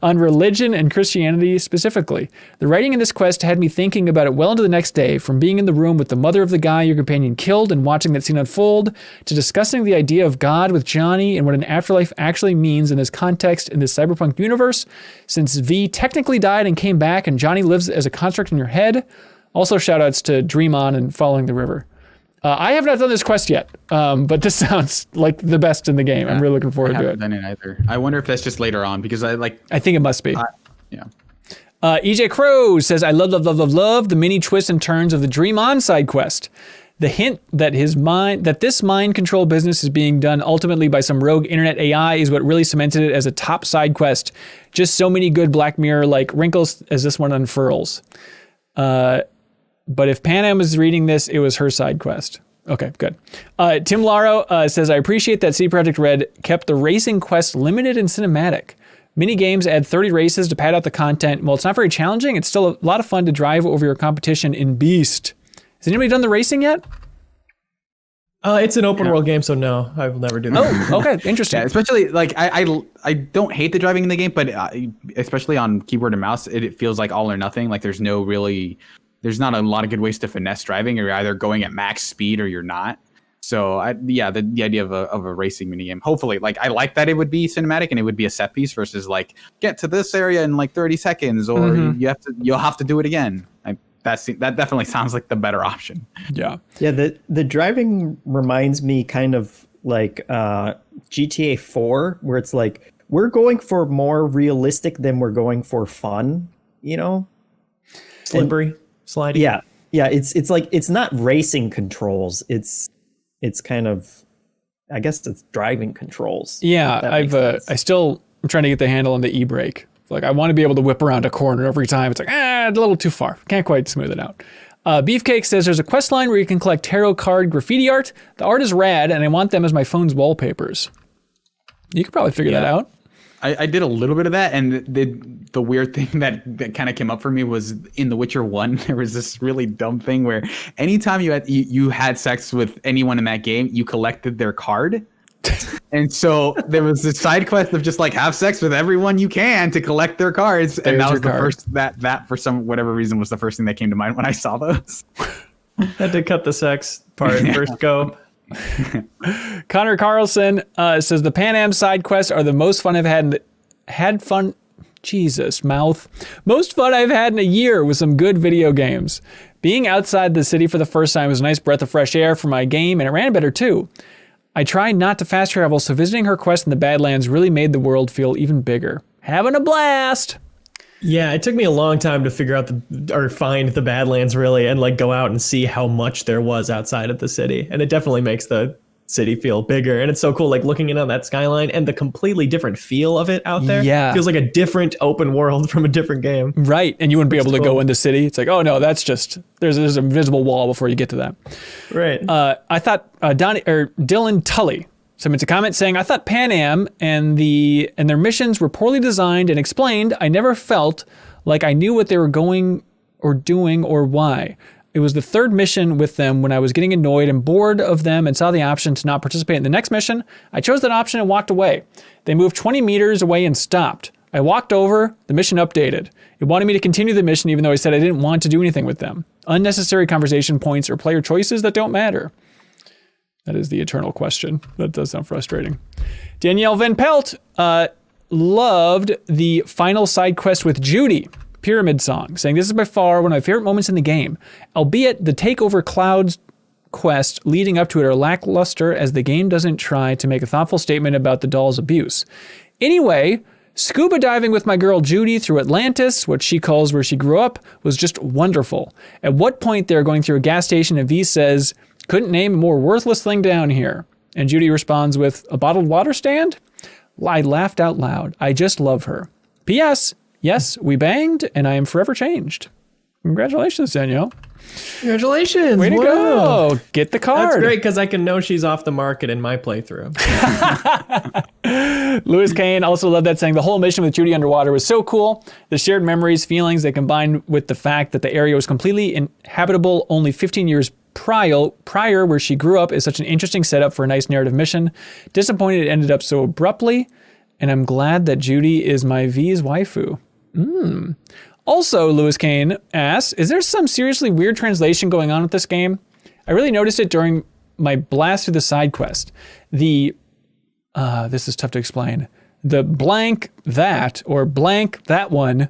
on religion and Christianity specifically. The writing in this quest had me thinking about it well into the next day, from being in the room with the mother of the guy your companion killed and watching that scene unfold, to discussing the idea of God with Johnny and what an afterlife actually means in this context in this cyberpunk universe, since V technically died and came back and Johnny lives as a construct in your head. Also shoutouts to Dream On and Following the River. I have not done this quest yet, but this sounds like the best in the game. Yeah, I'm really looking forward to it. I haven't done it either. I wonder if that's just later on because I think it must be. Yeah. EJ Crow says, I love the mini twists and turns of the Dream On side quest. The hint that this mind control business is being done ultimately by some rogue internet AI is what really cemented it as a top side quest. Just so many good Black Mirror-like wrinkles as this one unfurls. But if Panam was reading this, it was her side quest. Okay, good. Tim Laro says, I appreciate that CD Projekt Red kept the racing quest limited and cinematic. Mini games add 30 races to pad out the content. While it's not very challenging, it's still a lot of fun to drive over your competition in Beast. Has anybody done the racing yet? It's an open world game, so no, I will never do that. Oh, okay, interesting. Yeah, especially I don't hate the driving in the game, but especially on keyboard and mouse, it feels like all or nothing. Like there's not a lot of good ways to finesse driving. You're either going at max speed or you're not. So the idea of a racing minigame, hopefully, I like that it would be cinematic and it would be a set piece versus get to this area in 30 seconds or you'll have to do it again. That definitely sounds like the better option. Yeah. Yeah. The driving reminds me kind of like GTA 4, where it's we're going for more realistic than we're going for fun, Slippery. Sliding. Yeah. It's not racing controls. It's kind of, I guess it's driving controls. Yeah, I'm trying to get the handle on the e-brake. I want to be able to whip around a corner every time. It's a little too far. Can't quite smooth it out. Beefcake says there's a quest line where you can collect tarot card graffiti art. The art is rad, and I want them as my phone's wallpapers. You could probably figure that out. I did a little bit of that, and the weird thing that kind of came up for me was in The Witcher 1, there was this really dumb thing where anytime you had sex with anyone in that game, you collected their card. And so there was this side quest of just have sex with everyone you can to collect their cards. And that was the first that for some whatever reason was the first thing that came to mind when I saw those. Had to cut the sex part first go. Connor Carlson says the Pan Am side quests are the most fun I've had fun. Jesus, mouth. Most fun I've had in a year with some good video games. Being outside the city for the first time was a nice breath of fresh air for my game, and it ran better too. I tried not to fast travel, so visiting her quest in the Badlands really made the world feel even bigger. Having a blast. Yeah, it took me a long time to figure out find the Badlands really, and go out and see how much there was outside of the city. And it definitely makes the city feel bigger. And it's so cool, looking in on that skyline and the completely different feel of it out there. Yeah. It feels like a different open world from a different game. Right. And you wouldn't be able to go in the city. It's oh no, that's just, there's an invisible wall before you get to that. Right. I thought Dylan Tully submits a comment saying, I thought Pan Am and their missions were poorly designed and explained. I never felt like I knew what they were going or doing or why. It was the third mission with them when I was getting annoyed and bored of them and saw the option to not participate in the next mission. I chose that option and walked away. They moved 20 meters away and stopped. I walked over, the mission updated. It wanted me to continue the mission even though I said I didn't want to do anything with them. Unnecessary conversation points or player choices that don't matter. That is the eternal question. That does sound frustrating. Danielle Van Pelt loved the final side quest with Judy. Pyramid Song, saying this is by far one of my favorite moments in the game, albeit the takeover clouds quest leading up to it are lackluster as the game doesn't try to make a thoughtful statement about the doll's abuse. Anyway, scuba diving with my girl Judy through Atlantis, what she calls where she grew up, was just wonderful. At what point they're going through a gas station and V says, couldn't name a more worthless thing down here. And Judy responds with, a bottled water stand? I laughed out loud. I just love her. P.S. Yes, we banged and I am forever changed. Congratulations, Danielle. Congratulations. Way to Wow. go. Get the card. That's great because I can know she's off the market in my playthrough. Lewis Kane also loved that, saying the whole mission with Judy underwater was so cool. The shared memories, feelings that combined with the fact that the area was completely inhabitable only 15 years prior where she grew up is such an interesting setup for a nice narrative mission. Disappointed it ended up so abruptly, and I'm glad that Judy is my V's waifu. Also, Lewis Kane asks, is there some seriously weird translation going on with this game? I really noticed it during my blast through the side quest. This is tough to explain. The blank that, or blank that one,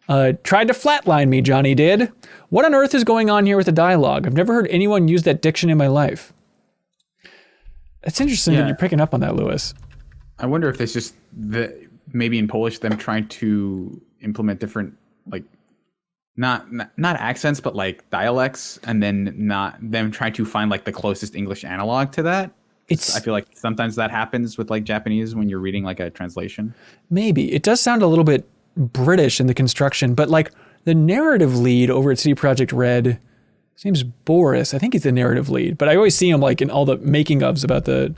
tried to flatline me, Johnny did. What on earth is going on here with the dialogue? I've never heard anyone use that diction in my life. It's interesting that you're picking up on that, Lewis. I wonder if it's just maybe in Polish them trying to implement different, like, not accents, but like dialects, and then not them trying to find like the closest English analog to that. I feel like sometimes that happens with like Japanese when you're reading like a translation. Maybe. It does sound a little bit British in the construction, but like the narrative lead over at CD Projekt Red, his name's Boris. I think he's the narrative lead, but I always see him like in all the making ofs about the,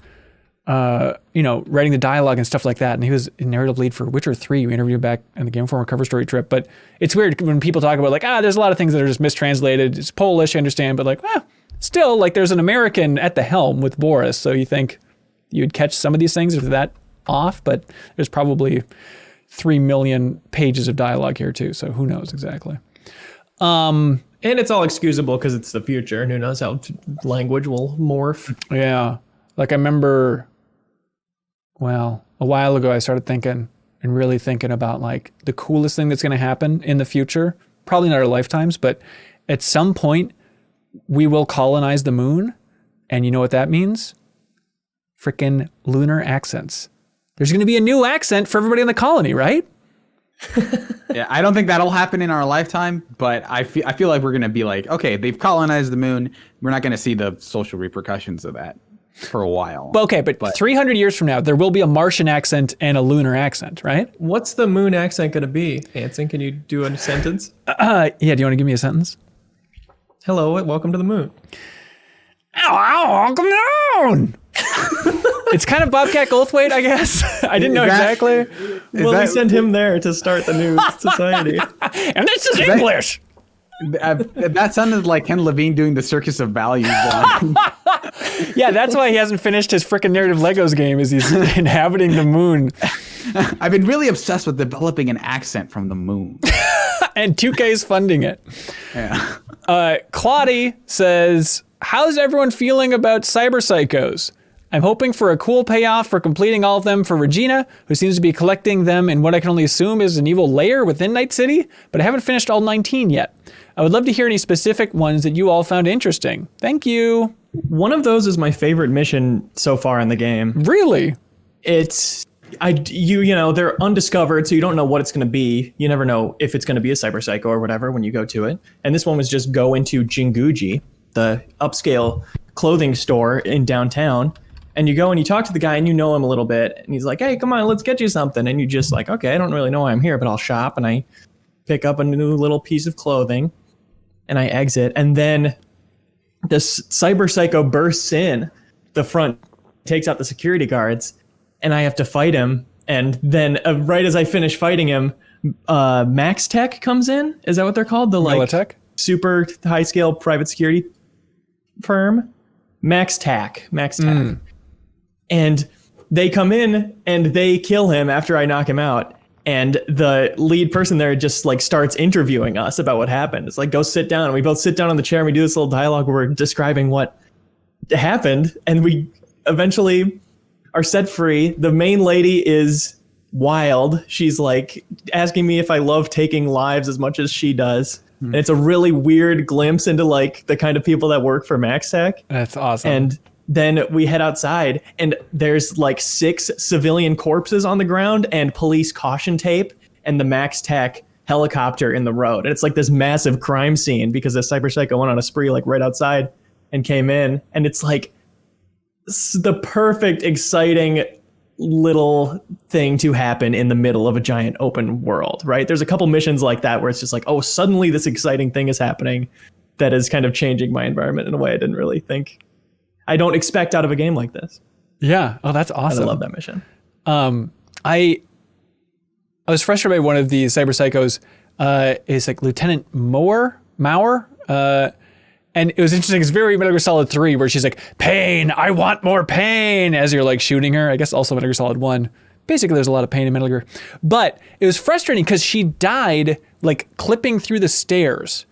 writing the dialogue and stuff like that. And he was a narrative lead for Witcher 3. We interviewed back in the Game Informer cover story trip. But it's weird when people talk about like, there's a lot of things that are just mistranslated. It's Polish, I understand, but like, still, like there's an American at the helm with Boris. So you think you'd catch some of these things if they're that off, but there's probably 3 million pages of dialogue here too. So who knows exactly. And it's all excusable because it's the future, and who knows how language will morph. Yeah. Like I remember, a while ago, I started thinking and really thinking about like the coolest thing that's going to happen in the future. Probably not our lifetimes, but at some point we will colonize the moon. And you know what that means? Frickin' lunar accents. There's going to be a new accent for everybody in the colony, right? Yeah, I don't think that'll happen in our lifetime, but I feel like we're going to be like, okay, they've colonized the moon. We're not going to see the social repercussions of that for a while. But 300 years from now, there will be a Martian accent and a lunar accent, right? What's the moon accent going to be? Hanson, can you do a sentence? Yeah, do you want to give me a sentence? Hello, welcome to the moon. Welcome down! It's kind of Bobcat Goldthwait, I guess. I didn't know exactly. We send him there to start the new society. And this is English! That sounded like Ken Levine doing the Circus of Values. Yeah, that's why he hasn't finished his frickin' narrative Legos game, is he's inhabiting the moon. I've been really obsessed with developing an accent from the moon. And 2K is funding it. Yeah. Claudie says, how's everyone feeling about Cyber Psychos? I'm hoping for a cool payoff for completing all of them for Regina, who seems to be collecting them in what I can only assume is an evil lair within Night City, but I haven't finished all 19 yet. I would love to hear any specific ones that you all found interesting. Thank you. One of those is my favorite mission so far in the game. Really? It's they're undiscovered, so you don't know what it's going to be. You never know if it's going to be a Cyber Psycho or whatever when you go to it. And this one was just go into Jinguji, the upscale clothing store in downtown. And you go and you talk to the guy and you know him a little bit. And he's like, hey, come on, let's get you something. And you just like, okay, I don't really know why I'm here, but I'll shop. And I pick up a new little piece of clothing and I exit. And then this Cyber Psycho bursts in the front, takes out the security guards, and I have to fight him. And then right as I finish fighting him, Max Tech comes in. Is that what they're called? The like Militech? Super high scale private security firm? Max Tech. And they come in and they kill him after I knock him out. And the lead person there just like starts interviewing us about what happened. It's like, go sit down. And we both sit down on the chair and we do this little dialogue where we're describing what happened. And we eventually are set free. The main lady is wild. She's like asking me if I love taking lives as much as she does. And it's a really weird glimpse into like the kind of people that work for MaxTech. That's awesome. And then we head outside and there's like 6 civilian corpses on the ground and police caution tape and the MaxTech helicopter in the road. And it's like this massive crime scene because the Cyber Psycho went on a spree like right outside and came in. And it's like the perfect, exciting little thing to happen in the middle of a giant open world, right? There's a couple missions like that where it's just like, oh, suddenly this exciting thing is happening that is kind of changing my environment in a way I didn't really think. I don't expect out of a game like this. Yeah. Oh, that's awesome. I love that mission. I was frustrated by one of these Cyber Psychos. Is like Lieutenant Mauer. And it was interesting. It's very Metal Gear Solid 3 where she's like, pain, I want more pain, as you're like shooting her. I guess also Metal Gear Solid 1. Basically, there's a lot of pain in Metal Gear. But it was frustrating because she died like clipping through the stairs.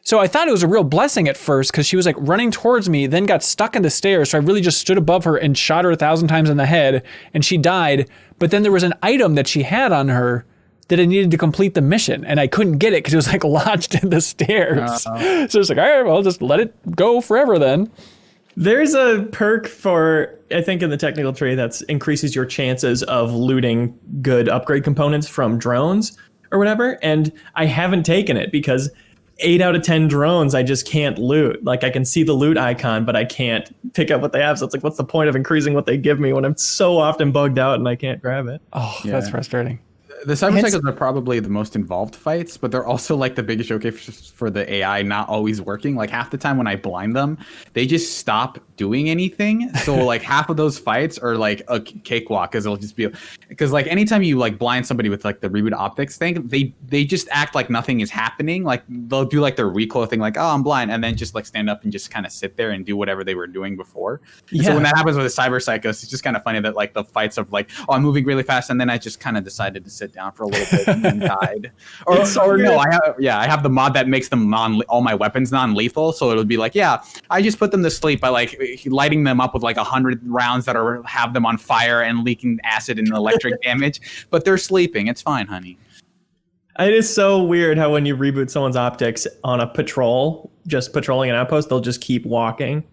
So I thought it was a real blessing at first because she was like running towards me, then got stuck in the stairs. So I really just stood above her and shot her 1,000 times in the head and she died. But then there was an item that she had on her that I needed to complete the mission and I couldn't get it because it was like lodged in the stairs. So it's like, all right, well, just let it go forever then. There's a perk for, I think in the technical tree that increases your chances of looting good upgrade components from drones or whatever. And I haven't taken it because 8 out of 10 drones I just can't loot. Like I can see the loot icon, but I can't pick up what they have. So it's like, what's the point of increasing what they give me when I'm so often bugged out and I can't grab it? Oh, yeah. That's frustrating. The Cyber Psychos are probably the most involved fights, but they're also like the biggest showcase for the AI not always working. Like half the time when I blind them, they just stop doing anything. So like half of those fights are like a cakewalk because it'll just be because like anytime you like blind somebody with like the reboot optics thing, they just act like nothing is happening. Like they'll do like their recoil thing, like, oh, I'm blind, and then just like stand up and just kind of sit there and do whatever they were doing before. Yeah. So when that happens with the Cyber Psychos, it's just kind of funny that like the fights of like, oh, I'm moving really fast, and then I just kind of decided to sit down for a little bit and then died. Or no, I have the mod that makes them all my weapons non-lethal, so it'll be like, yeah, I just put them to sleep by like lighting them up with like 100 rounds that have them on fire and leaking acid and electric damage, but they're sleeping. It's fine, honey. It is so weird how when you reboot someone's optics on a patrol, just patrolling an outpost, they'll just keep walking.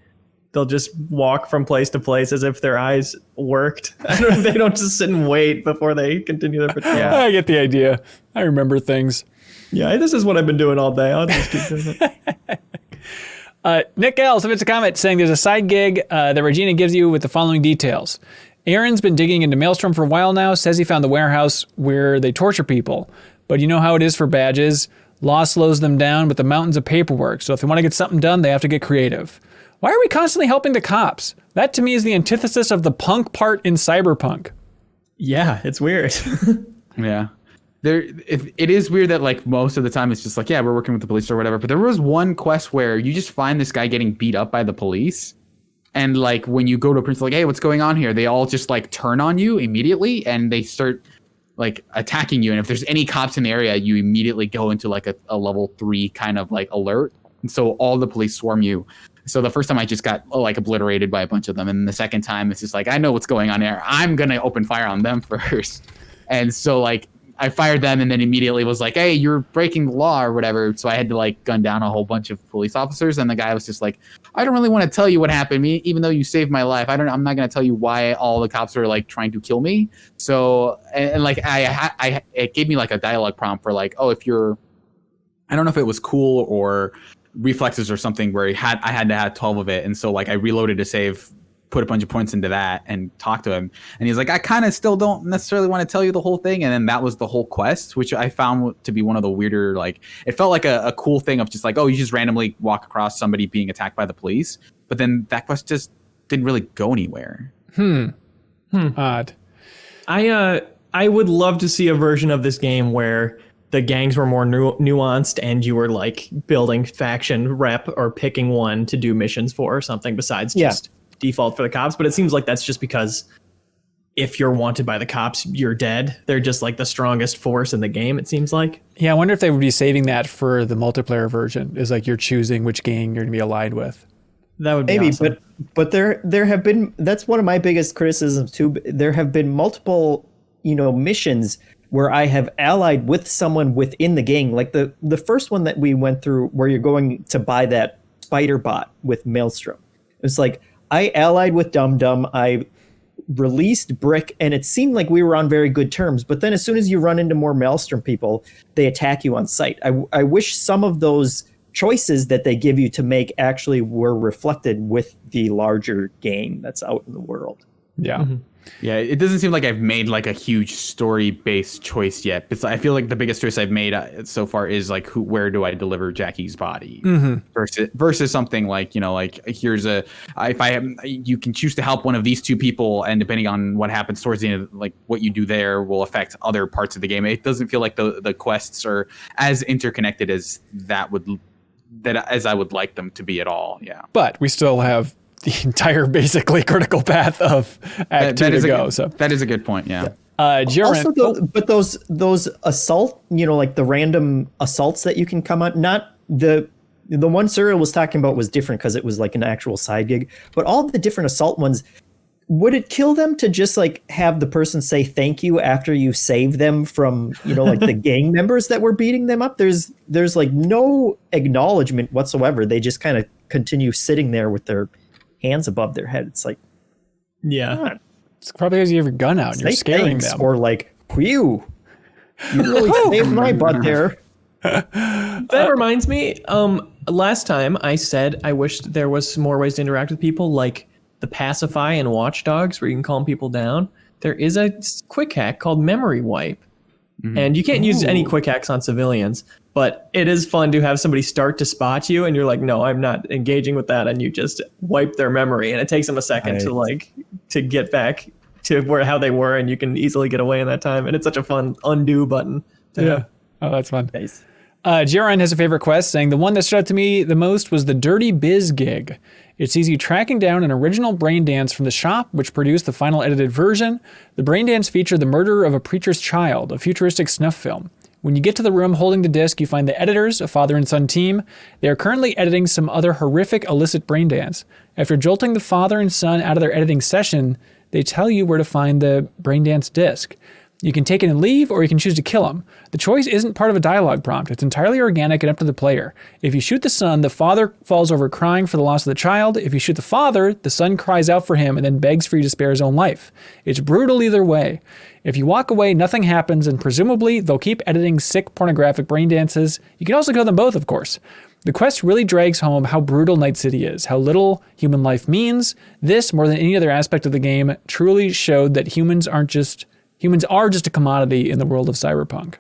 They'll just walk from place to place as if their eyes worked. I don't know if they don't just sit and wait before they continue their patrol. Yeah. I get the idea. I remember things. Yeah, this is what I've been doing all day. I'll just keep doing it. Nick L. submits a comment saying there's a side gig that Regina gives you with the following details. Aaron's been digging into Maelstrom for a while now, says he found the warehouse where they torture people. But you know how it is for badges. Law slows them down with the mountains of paperwork. So if they want to get something done, they have to get creative. Why are we constantly helping the cops? That to me is the antithesis of the punk part in Cyberpunk. Yeah, it's weird. Yeah. It is weird that like most of the time it's just like, yeah, we're working with the police or whatever. But there was one quest where you just find this guy getting beat up by the police. And like when you go to a person like, hey, what's going on here? They all just like turn on you immediately and they start like attacking you. And if there's any cops in the area, you immediately go into like a level 3 kind of like alert. And so all the police swarm you. So the first time I just got like obliterated by a bunch of them. And the second time it's just like, I know what's going on there. I'm going to open fire on them first. And so like I fired them and then immediately was like, hey, you're breaking the law or whatever. So I had to like gun down a whole bunch of police officers. And the guy was just like, I don't really want to tell you what happened, even though you saved my life. I'm not going to tell you why all the cops are like trying to kill me. So, and like it gave me like a dialogue prompt for like, oh, if you're, I don't know if it was cool or reflexes or something where I had to have 12 of it. And so like I reloaded to save, put a bunch of points into that and talk to him. And he's like, I kind of still don't necessarily want to tell you the whole thing. And then that was the whole quest, which I found to be one of the weirder, like it felt like a cool thing of just like, oh, you just randomly walk across somebody being attacked by the police. But then that quest just didn't really go anywhere. Odd. I would love to see a version of this game where the gangs were more nuanced and you were like building faction rep or picking one to do missions for or something besides just default for the cops. But it seems like that's just because if you're wanted by the cops, you're dead. They're just like the strongest force in the game, it seems like. Yeah, I wonder if they would be saving that for the multiplayer version, is like you're choosing which gang you're going to be allied with. That would be maybe awesome. but there have been, that's one of my biggest criticisms too. There have been multiple, missions where I have allied with someone within the game. Like the first one that we went through where you're going to buy that spider bot with Maelstrom. It was like, I allied with Dum Dum, I released Brick, and it seemed like we were on very good terms. But then as soon as you run into more Maelstrom people, they attack you on sight. I wish some of those choices that they give you to make actually were reflected with the larger game that's out in the world. Yeah. Yeah, it doesn't seem like I've made like a huge story-based choice yet. But I feel like the biggest choice I've made so far is like, where do I deliver Jackie's body versus something like, you know, like you can choose to help one of these two people, and depending on what happens towards the end, like what you do there will affect other parts of the game. It doesn't feel like the quests are as interconnected as as I would like them to be at all. Yeah, but we still have the entire basically critical path of Act 2 to go. So that is a good point. Yeah. Also, but those assault, you know, like the random assaults that you can come on, not the one Serial was talking about was different because it was like an actual side gig, but all the different assault ones, would it kill them to just like have the person say thank you after you save them from, you know, like the gang members that were beating them up? There's like no acknowledgement whatsoever. They just kind of continue sitting there with their hands above their head. It's like, yeah, it's probably because you have your gun out and you're scaring them. Or like, whew, you really saved my butt there. That reminds me, last time I said I wished there was more ways to interact with people, like the Pacify and Watchdogs, where you can calm people down. There is a quick hack called Memory Wipe. And you can't use any quick hacks on civilians, but it is fun to have somebody start to spot you and you're like, no, I'm not engaging with that. And you just wipe their memory, and it takes them a second to get back to how they were, and you can easily get away in that time. And it's such a fun undo button. Yeah. Oh, that's fun. Nice. Jaron has a favorite quest, saying the one that stood out to me the most was the Dirty Biz gig. It sees you tracking down an original brain dance from the shop, which produced the final edited version. The brain dance featured the murder of a preacher's child, a futuristic snuff film. When you get to the room holding the disc, you find the editors, a father and son team. They are currently editing some other horrific illicit brain dance. After jolting the father and son out of their editing session, they tell you where to find the brain dance disc. You can take it and leave, or you can choose to kill him. The choice isn't part of a dialogue prompt. It's entirely organic and up to the player. If you shoot the son, the father falls over crying for the loss of the child. If you shoot the father, the son cries out for him and then begs for you to spare his own life. It's brutal either way. If you walk away, nothing happens, and presumably they'll keep editing sick pornographic brain dances. You can also kill them both, of course. The quest really drags home how brutal Night City is, how little human life means. This, more than any other aspect of the game, truly showed that humans are just a commodity in the world of Cyberpunk.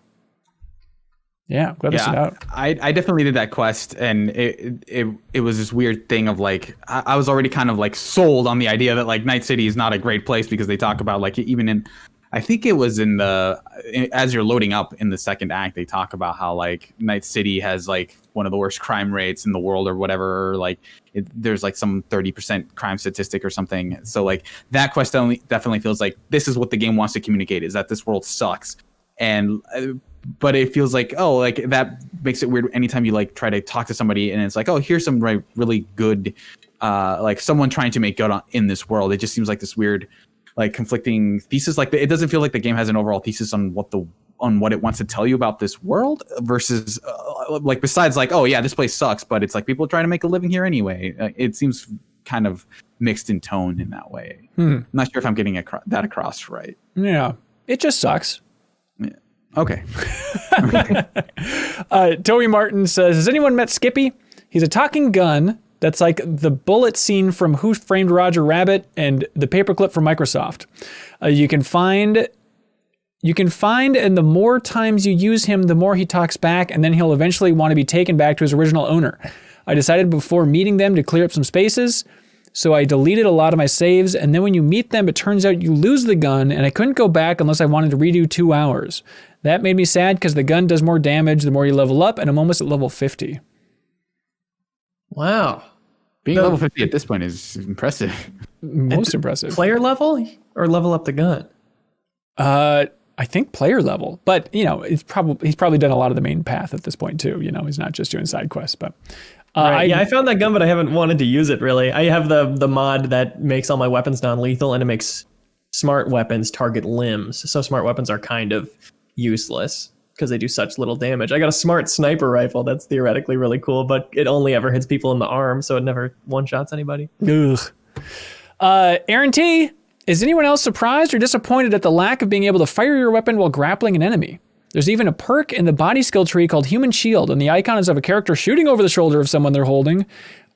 Yeah, glad to see it out. I definitely did that quest, and it was this weird thing of like, I was already kind of like sold on the idea that like Night City is not a great place, because they talk about like, even in, I think it was as you're loading up in the second act, they talk about how like Night City has like one of the worst crime rates in the world or whatever, or like there's like some 30% crime statistic or something. So like that quest definitely feels like this is what the game wants to communicate, is that this world sucks. And but it feels like, oh, like that makes it weird anytime you like try to talk to somebody and it's like, oh, here's some really good like someone trying to make good in this world. It just seems like this weird like conflicting thesis. Like it doesn't feel like the game has an overall thesis on what it wants to tell you about this world, versus like besides like, oh yeah, this place sucks, but it's like people are trying to make a living here anyway. It seems kind of mixed in tone in that way. I'm not sure if I'm getting that across right. Yeah, it just sucks. Yeah. Okay. Toby Martin says, has anyone met Skippy? He's a talking gun that's like the bullet scene from Who Framed Roger Rabbit and the paperclip from Microsoft. You can find, and the more times you use him, the more he talks back, and then he'll eventually want to be taken back to his original owner. I decided before meeting them to clear up some spaces, so I deleted a lot of my saves, and then when you meet them, it turns out you lose the gun, and I couldn't go back unless I wanted to redo 2 hours. That made me sad because the gun does more damage the more you level up, and I'm almost at level 50. Wow. Being level 50 at this point is impressive. Most impressive. Player level or level up the gun? I think player level, but you know, he's probably done a lot of the main path at this point too. You know, he's not just doing side quests, but right. I found that gun, but I haven't wanted to use it really. I have the mod that makes all my weapons non-lethal, and it makes smart weapons target limbs. So smart weapons are kind of useless because they do such little damage. I got a smart sniper rifle that's theoretically really cool, but it only ever hits people in the arm, so it never one-shots anybody. Ugh. Aaron T, is anyone else surprised or disappointed at the lack of being able to fire your weapon while grappling an enemy? There's even a perk in the body skill tree called Human Shield, and the icon is of a character shooting over the shoulder of someone they're holding.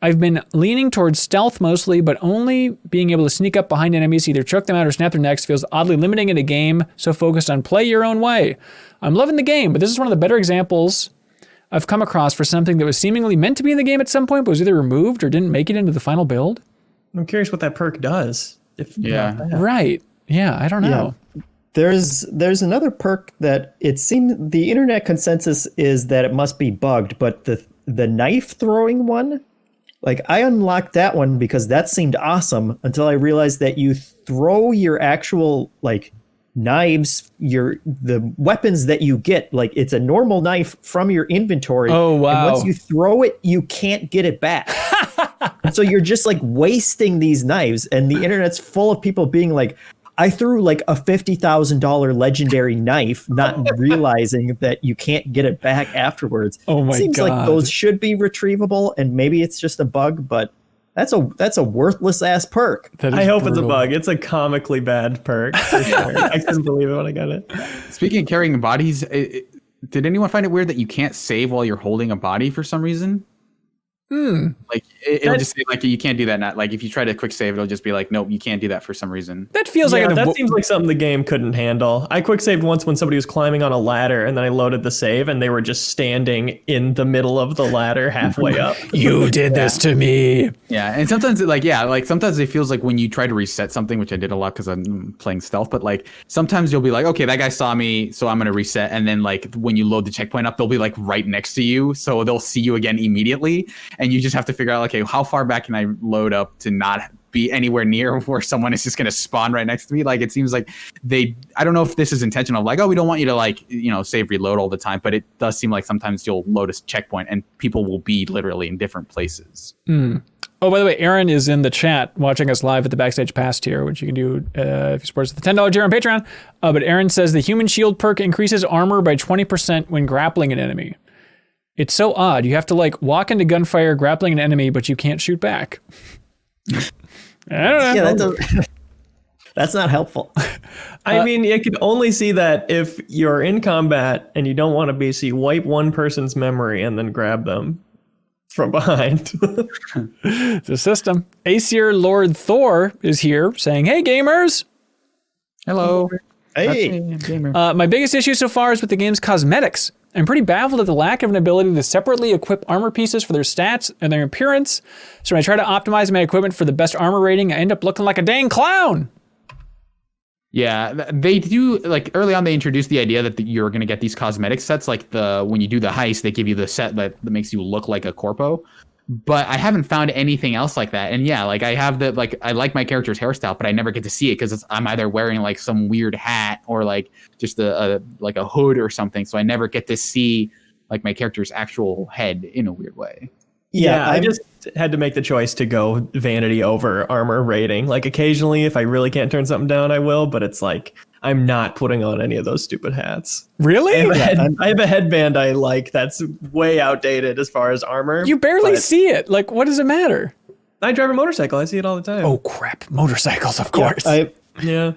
I've been leaning towards stealth mostly, but only being able to sneak up behind enemies, either choke them out or snap their necks, feels oddly limiting in a game so focused on play your own way. I'm loving the game, but this is one of the better examples I've come across for something that was seemingly meant to be in the game at some point, but was either removed or didn't make it into the final build. I'm curious what that perk does. Right. Yeah, I don't know. Yeah. There's another perk that it seems the internet consensus is that it must be bugged, but the knife throwing one, like I unlocked that one because that seemed awesome until I realized that you throw your actual like knives, the weapons that you get, like it's a normal knife from your inventory. Oh wow. And once you throw it, you can't get it back. And so you're just like wasting these knives, and the internet's full of people being like, I threw like a $50,000 legendary knife, not realizing that you can't get it back afterwards. Oh my Seems God. like those should be retrievable, and maybe it's just a bug, but that's a worthless ass perk. I hope it's a bug. It's a comically bad perk. For sure. I couldn't believe it when I got it. Speaking of carrying bodies, did anyone find it weird that you can't save while you're holding a body for some reason? Like it'll just say like you can't do that. Not like if you try to quick save, it'll just be like, nope, you can't do that for some reason. That feels like that seems like something the game couldn't handle. I quick saved once when somebody was climbing on a ladder, and then I loaded the save, and they were just standing in the middle of the ladder halfway up. You did this to me. Yeah, and sometimes sometimes it feels like when you try to reset something, which I did a lot because I'm playing stealth, but like sometimes you'll be like, okay, that guy saw me, so I'm gonna reset, and then like when you load the checkpoint up, they'll be like right next to you, so they'll see you again immediately, and you just have to figure out, okay, how far back can I load up to not be anywhere near where someone is just going to spawn right next to me? Like, it seems like I don't know if this is intentional, like, oh, we don't want you to like, save reload all the time, but it does seem like sometimes you'll load a checkpoint and people will be literally in different places. Oh, by the way, Aaron is in the chat watching us live at the Backstage Pass tier, which you can do if you support us at the $10 tier on Patreon. But Aaron says the Human Shield perk increases armor by 20% when grappling an enemy. It's so odd. You have to like walk into gunfire grappling an enemy, but you can't shoot back. I don't know. Yeah, that's not helpful. I mean, you can only see that if you're in combat and you don't want to be, so you wipe one person's memory and then grab them from behind. It's a system. Aesir Lord Thor is here saying, hey, gamers. Hello. Hey. My biggest issue so far is with the game's cosmetics. I'm pretty baffled at the lack of an ability to separately equip armor pieces for their stats and their appearance. So when I try to optimize my equipment for the best armor rating, I end up looking like a dang clown. Yeah, they do, like early on they introduced the idea that you're going to get these cosmetic sets, like when you do the heist, they give you the set that makes you look like a corpo. But I haven't found anything else like that. And yeah, like I have I like my character's hairstyle, but I never get to see it because I'm either wearing like some weird hat or like just a hood or something. So I never get to see like my character's actual head in a weird way. Yeah, I just had to make the choice to go vanity over armor rating. Like occasionally, if I really can't turn something down, I will. But it's like I'm not putting on any of those stupid hats. Really? I have a headband I like that's way outdated as far as armor. You barely see it. Like, what does it matter? I drive a motorcycle. I see it all the time. Oh crap! Motorcycles, of course. Yeah.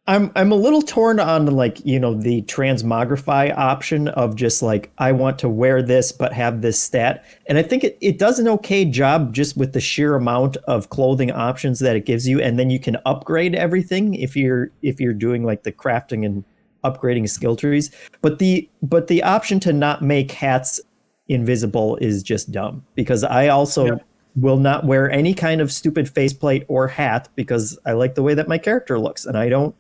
I'm a little torn on like, the transmogrify option of just like, I want to wear this, but have this stat. And I think it does an okay job just with the sheer amount of clothing options that it gives you. And then you can upgrade everything if you're doing like the crafting and upgrading skill trees. But the option to not make hats invisible is just dumb, because I also will not wear any kind of stupid faceplate or hat because I like the way that my character looks. And I don't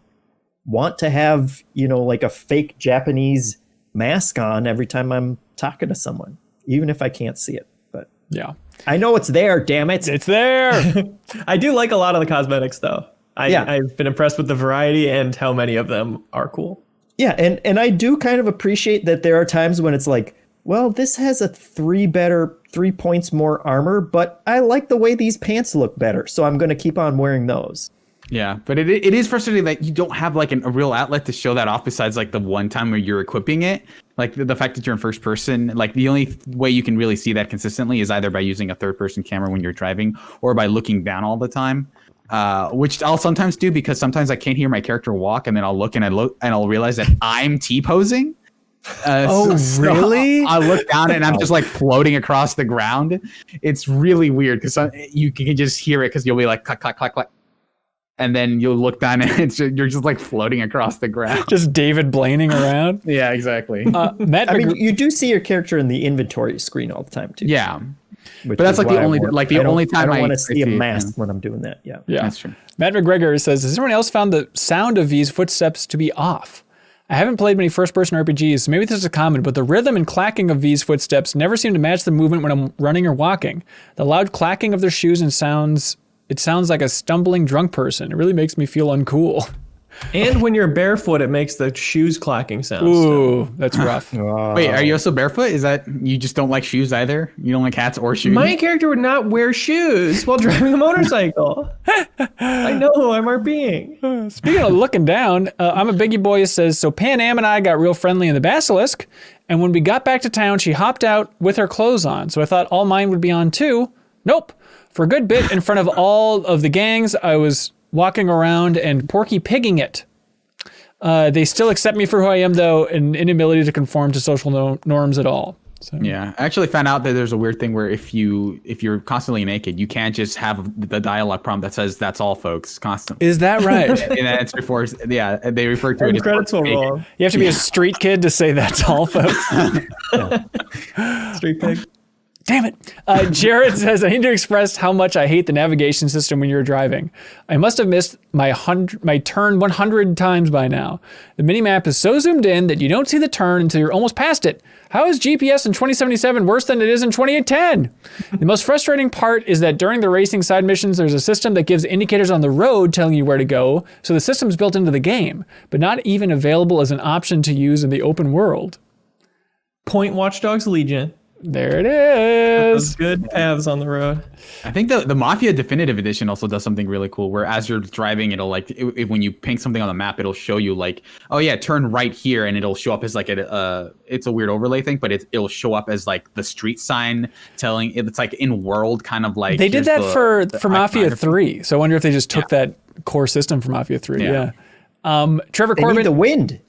want to have, like a fake Japanese mask on every time I'm talking to someone, even if I can't see it. But yeah, I know it's there. Damn it. It's there. I do like a lot of the cosmetics though. I've been impressed with the variety and how many of them are cool. Yeah. And I do kind of appreciate that there are times when it's like, well, this has a 3 points more armor, but I like the way these pants look better. So I'm going to keep on wearing those. Yeah, but it is frustrating that you don't have like a real outlet to show that off besides like the one time where you're equipping it. Like the fact that you're in first person, like the only way you can really see that consistently is either by using a third person camera when you're driving or by looking down all the time. Which I'll sometimes do because sometimes I can't hear my character walk, and then I'll look and I'll realize that I'm T-posing. Really? I look down and I'm just like floating across the ground. It's really weird because you can just hear it because you'll be like clack, clack, clack, clack. And then you'll look down and you're just like floating across the ground. Just David Blaining around. Yeah, exactly. Matt, I mean, you do see your character in the inventory screen all the time too. Yeah. But that's like the only time I don't want to I see a see it, mask when I'm doing that. Yeah. Yeah, that's true. Matt McGregor says, has anyone else found the sound of V's footsteps to be off? I haven't played many first-person RPGs, so maybe this is common, but the rhythm and clacking of V's footsteps never seem to match the movement when I'm running or walking. The loud clacking of their shoes and sounds like a stumbling drunk person. It really makes me feel uncool. And when you're barefoot, it makes the shoes clacking sounds. Ooh, that's rough. Wait, are you also barefoot? Is that you just don't like shoes either? You don't like hats or shoes? My character would not wear shoes while driving a motorcycle. I know who I'm RPing. Speaking of looking down, I'm a Biggie Boy says, so Pan Am and I got real friendly in the Basilisk, and when we got back to town, she hopped out with her clothes on, so I thought all mine would be on too. Nope. For a good bit in front of all of the gangs, I was walking around and Porky Pigging it. They still accept me for who I am, though, an inability to conform to social norms at all. So. Yeah, I actually found out that there's a weird thing where if you're constantly naked, you can't just have the dialogue prompt that says "That's all, folks" constantly. Is that right? And that's before, yeah, they refer to it as Credits were naked. wrong. You have to be a street kid to say "That's all, folks." Street pig. Damn it. Jared says, I need to express how much I hate the navigation system when you're driving. I must have missed my turn 100 times by now. The minimap is so zoomed in that you don't see the turn until you're almost past it. How is GPS in 2077 worse than it is in 2010? The most frustrating part is that during the racing side missions, there's a system that gives indicators on the road telling you where to go, so the system's built into the game, but not even available as an option to use in the open world. Point Watch Dogs Legion. There it Those is. good paths on the road. I think the Mafia Definitive Edition also does something really cool where as you're driving, it'll like, when you ping something on the map, it'll show you like, oh yeah, turn right here. And it'll show up as like it's a weird overlay thing, but it'll show up as like the street sign telling it's like in world kind of like. They did that for Mafia 3. So I wonder if they just took that core system from Mafia 3. Yeah. Trevor They Corbin. need the wind.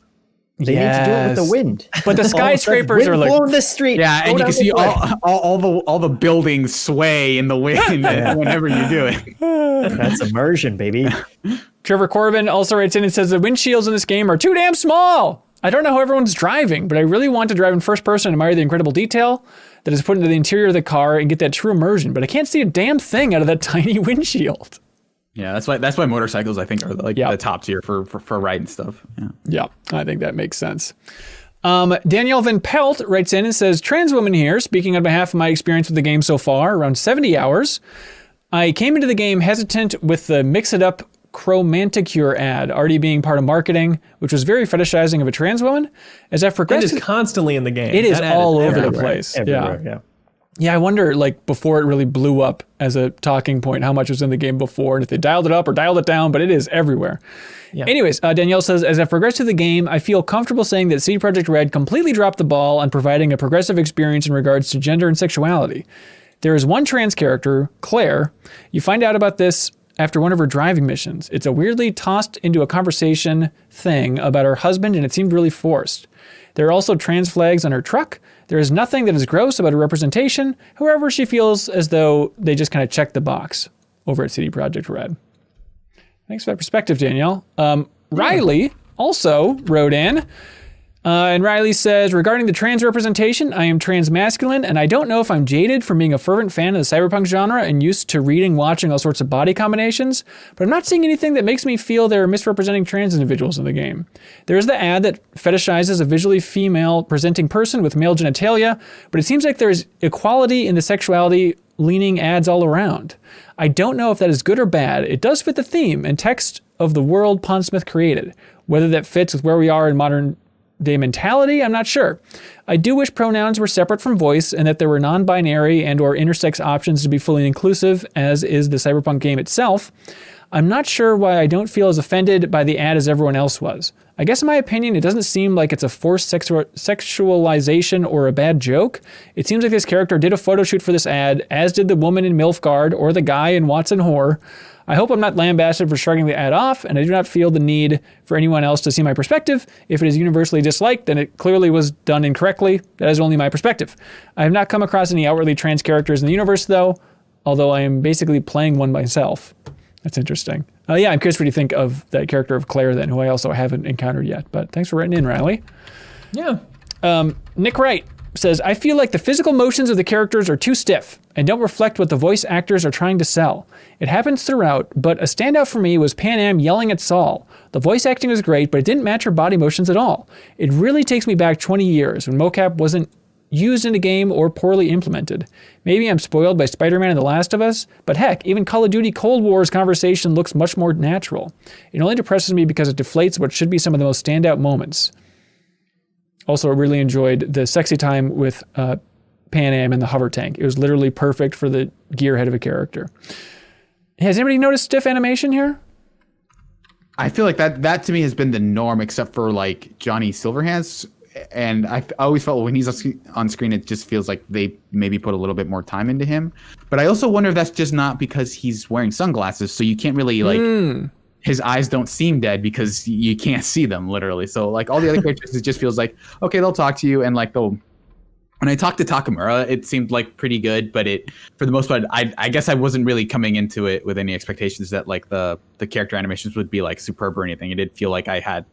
They need to do it with the Yes. wind. But the skyscrapers wind are like, blowing the street. Yeah, and Go you down can see the way. all the buildings sway in the wind whenever you do it. That's immersion, baby. Trevor Corbin also writes in and says the windshields in this game are too damn small. I don't know how everyone's driving, but I really want to drive in first person and admire the incredible detail that is put into the interior of the car and get that true immersion. But I can't see a damn thing out of that tiny windshield. Yeah, that's why motorcycles I think are like the top tier for ride and stuff. Yeah. Yeah, I think that makes sense. Danielle Van Pelt writes in and says, trans woman here, speaking on behalf of my experience with the game so far, around 70 hours. I came into the game hesitant with the Mix It Up Chromanticure ad already being part of marketing, which was very fetishizing of a trans woman. As I've progressed, It is constantly in the game. it is That ad all over the everywhere. place. Everywhere, Yeah. yeah. Yeah, I wonder, like, before it really blew up as a talking point, how much was in the game before, and if they dialed it up or dialed it down, but it is everywhere. Yeah. Anyways, Danielle says, as I've progressed through the game, I feel comfortable saying that CD Projekt Red completely dropped the ball on providing a progressive experience in regards to gender and sexuality. There is one trans character, Claire. You find out about this after one of her driving missions. It's a weirdly tossed into a conversation thing about her husband, and it seemed really forced. There are also trans flags on her truck. There is nothing that is gross about her representation. However, she feels as though they just kind of checked the box over at CD Projekt Red. Thanks for that perspective, Danielle. Riley also wrote in, and Riley says, regarding the trans representation, I am trans masculine, and I don't know if I'm jaded from being a fervent fan of the cyberpunk genre and used to reading, watching all sorts of body combinations, but I'm not seeing anything that makes me feel they're misrepresenting trans individuals in the game. There's the ad that fetishizes a visually female presenting person with male genitalia, but it seems like there's equality in the sexuality leaning ads all around. I don't know if that is good or bad. It does fit the theme and text of the world Pondsmith created. Whether that fits with where we are in modern day mentality? I'm not sure. I do wish pronouns were separate from voice and that there were non-binary and or intersex options to be fully inclusive, as is the Cyberpunk game itself. I'm not sure why I don't feel as offended by the ad as everyone else was. I guess in my opinion, it doesn't seem like it's a forced sexualization or a bad joke. It seems like this character did a photo shoot for this ad, as did the woman in Milfgard or the guy in Watson Whore. I hope I'm not lambasted for shrugging the ad off, and I do not feel the need for anyone else to see my perspective. If it is universally disliked, then it clearly was done incorrectly. That is only my perspective. I have not come across any outwardly trans characters in the universe, though, although I am basically playing one myself. That's interesting. Yeah, I'm curious what you think of that character of Claire then, who I also haven't encountered yet. But thanks for writing in, Riley. Yeah. Nick Wright says, I feel like the physical motions of the characters are too stiff and don't reflect what the voice actors are trying to sell. It happens throughout, but a standout for me was Panam yelling at Saul. The voice acting was great, but it didn't match her body motions at all. It really takes me back 20 years when mocap wasn't used in a game or poorly implemented. Maybe I'm spoiled by Spider-Man and The Last of Us, but heck, even Call of Duty Cold War's conversation looks much more natural. It only depresses me because it deflates what should be some of the most standout moments. Also, I really enjoyed the sexy time with Pan Am and the hover tank. It was literally perfect for the gearhead of a character. Has anybody noticed stiff animation here? I feel like that to me has been the norm, except for like Johnny Silverhand's. And I always felt when he's on screen, it just feels like they maybe put a little bit more time into him. But I also wonder if that's just not because he's wearing sunglasses, so you can't really like his eyes don't seem dead because you can't see them literally. So like all the other characters, it just feels like okay, they'll talk to you and like they'll. When I talked to Takamura, it seemed like pretty good, but for the most part, I guess I wasn't really coming into it with any expectations that like the character animations would be like superb or anything. It did feel like I had.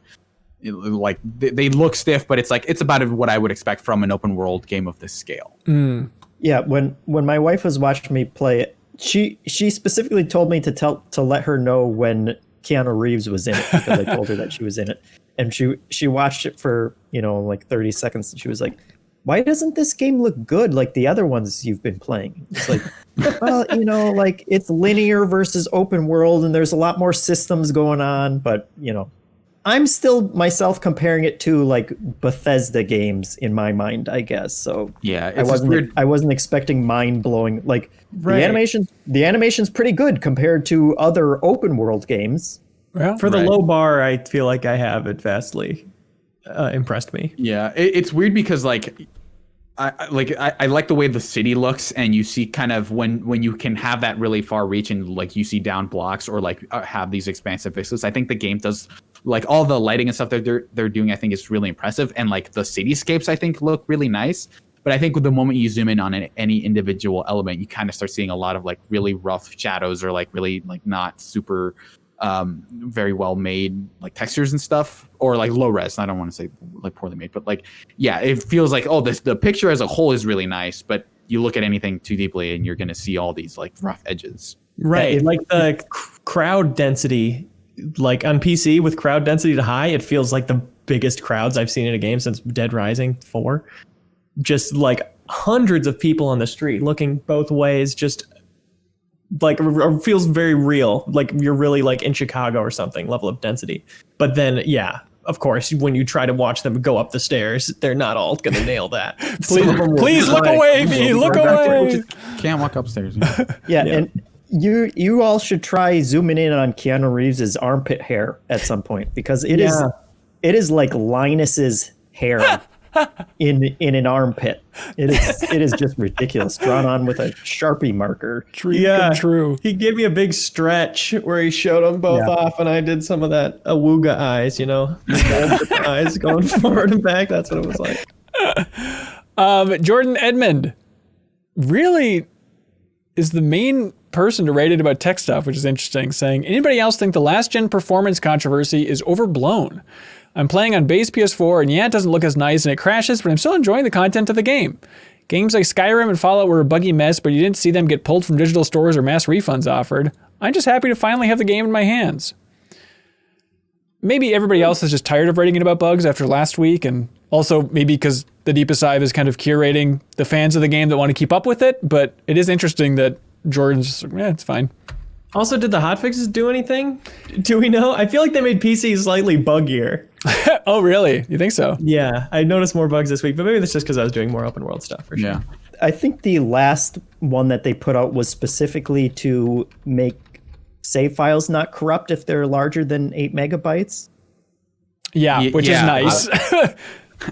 Like they look stiff, but it's like it's about what I would expect from an open world game of this scale. Yeah, when my wife was watching me play it, she specifically told me to let her know when Keanu Reeves was in it because I told her that she was in it, and she watched it for like 30 seconds and she was like, "Why doesn't this game look good like the other ones you've been playing?" It's like, well, like it's linear versus open world, and there's a lot more systems going on, but I'm still myself comparing it to like Bethesda games in my mind, I guess. So yeah, I wasn't expecting mind blowing. Like right. the animation's pretty good compared to other open world games. Well, for the low bar, I feel like I have it vastly impressed me. Yeah, it's weird because like. I like the way the city looks, and you see kind of when you can have that really far reach and like you see down blocks or like have these expansive vistas. I think the game does like all the lighting and stuff that they're doing. I think is really impressive, and like the cityscapes I think look really nice. But I think with the moment you zoom in on any individual element, you kind of start seeing a lot of like really rough shadows or like really like not super very well made like textures and stuff, or like low res. I don't want to say like poorly made, but like yeah, it feels like the picture as a whole is really nice, but you look at anything too deeply and you're gonna see all these like rough edges. Right, yeah, like the crowd density, like on PC with crowd density to high, it feels like the biggest crowds I've seen in a game since Dead Rising 4. Just like hundreds of people on the street looking both ways, just like feels very real, like you're really like in Chicago or something level of density. But then yeah, of course, when you try to watch them go up the stairs, they're not all gonna nail that. please look away, V, look away. Can't walk upstairs. Yeah, and you all should try zooming in on Keanu Reeves' armpit hair at some point, because it is like Linus's hair in an armpit. It is just ridiculous, drawn on with a Sharpie marker. True. He gave me a big stretch where he showed them both off, and I did some of that awooga eyes, eyes going forward and back. That's what it was like. Jordan Edmond really is the main person to write it about tech stuff, which is interesting, saying, anybody else think the last gen performance controversy is overblown? I'm playing on base PS4, and it doesn't look as nice and it crashes, but I'm still enjoying the content of the game. Games like Skyrim and Fallout were a buggy mess, but you didn't see them get pulled from digital stores or mass refunds offered. I'm just happy to finally have the game in my hands. Maybe everybody else is just tired of writing about bugs after last week, and also maybe because the Deepest Dive is kind of curating the fans of the game that want to keep up with it, but it is interesting that Jordan's just like, it's fine. Also, did the hotfixes do anything? Do we know? I feel like they made PC slightly buggier. Oh, really? You think so? Yeah, I noticed more bugs this week, but maybe that's just because I was doing more open world stuff for sure. Yeah. I think the last one that they put out was specifically to make save files not corrupt if they're larger than 8 megabytes. Yeah, which is nice.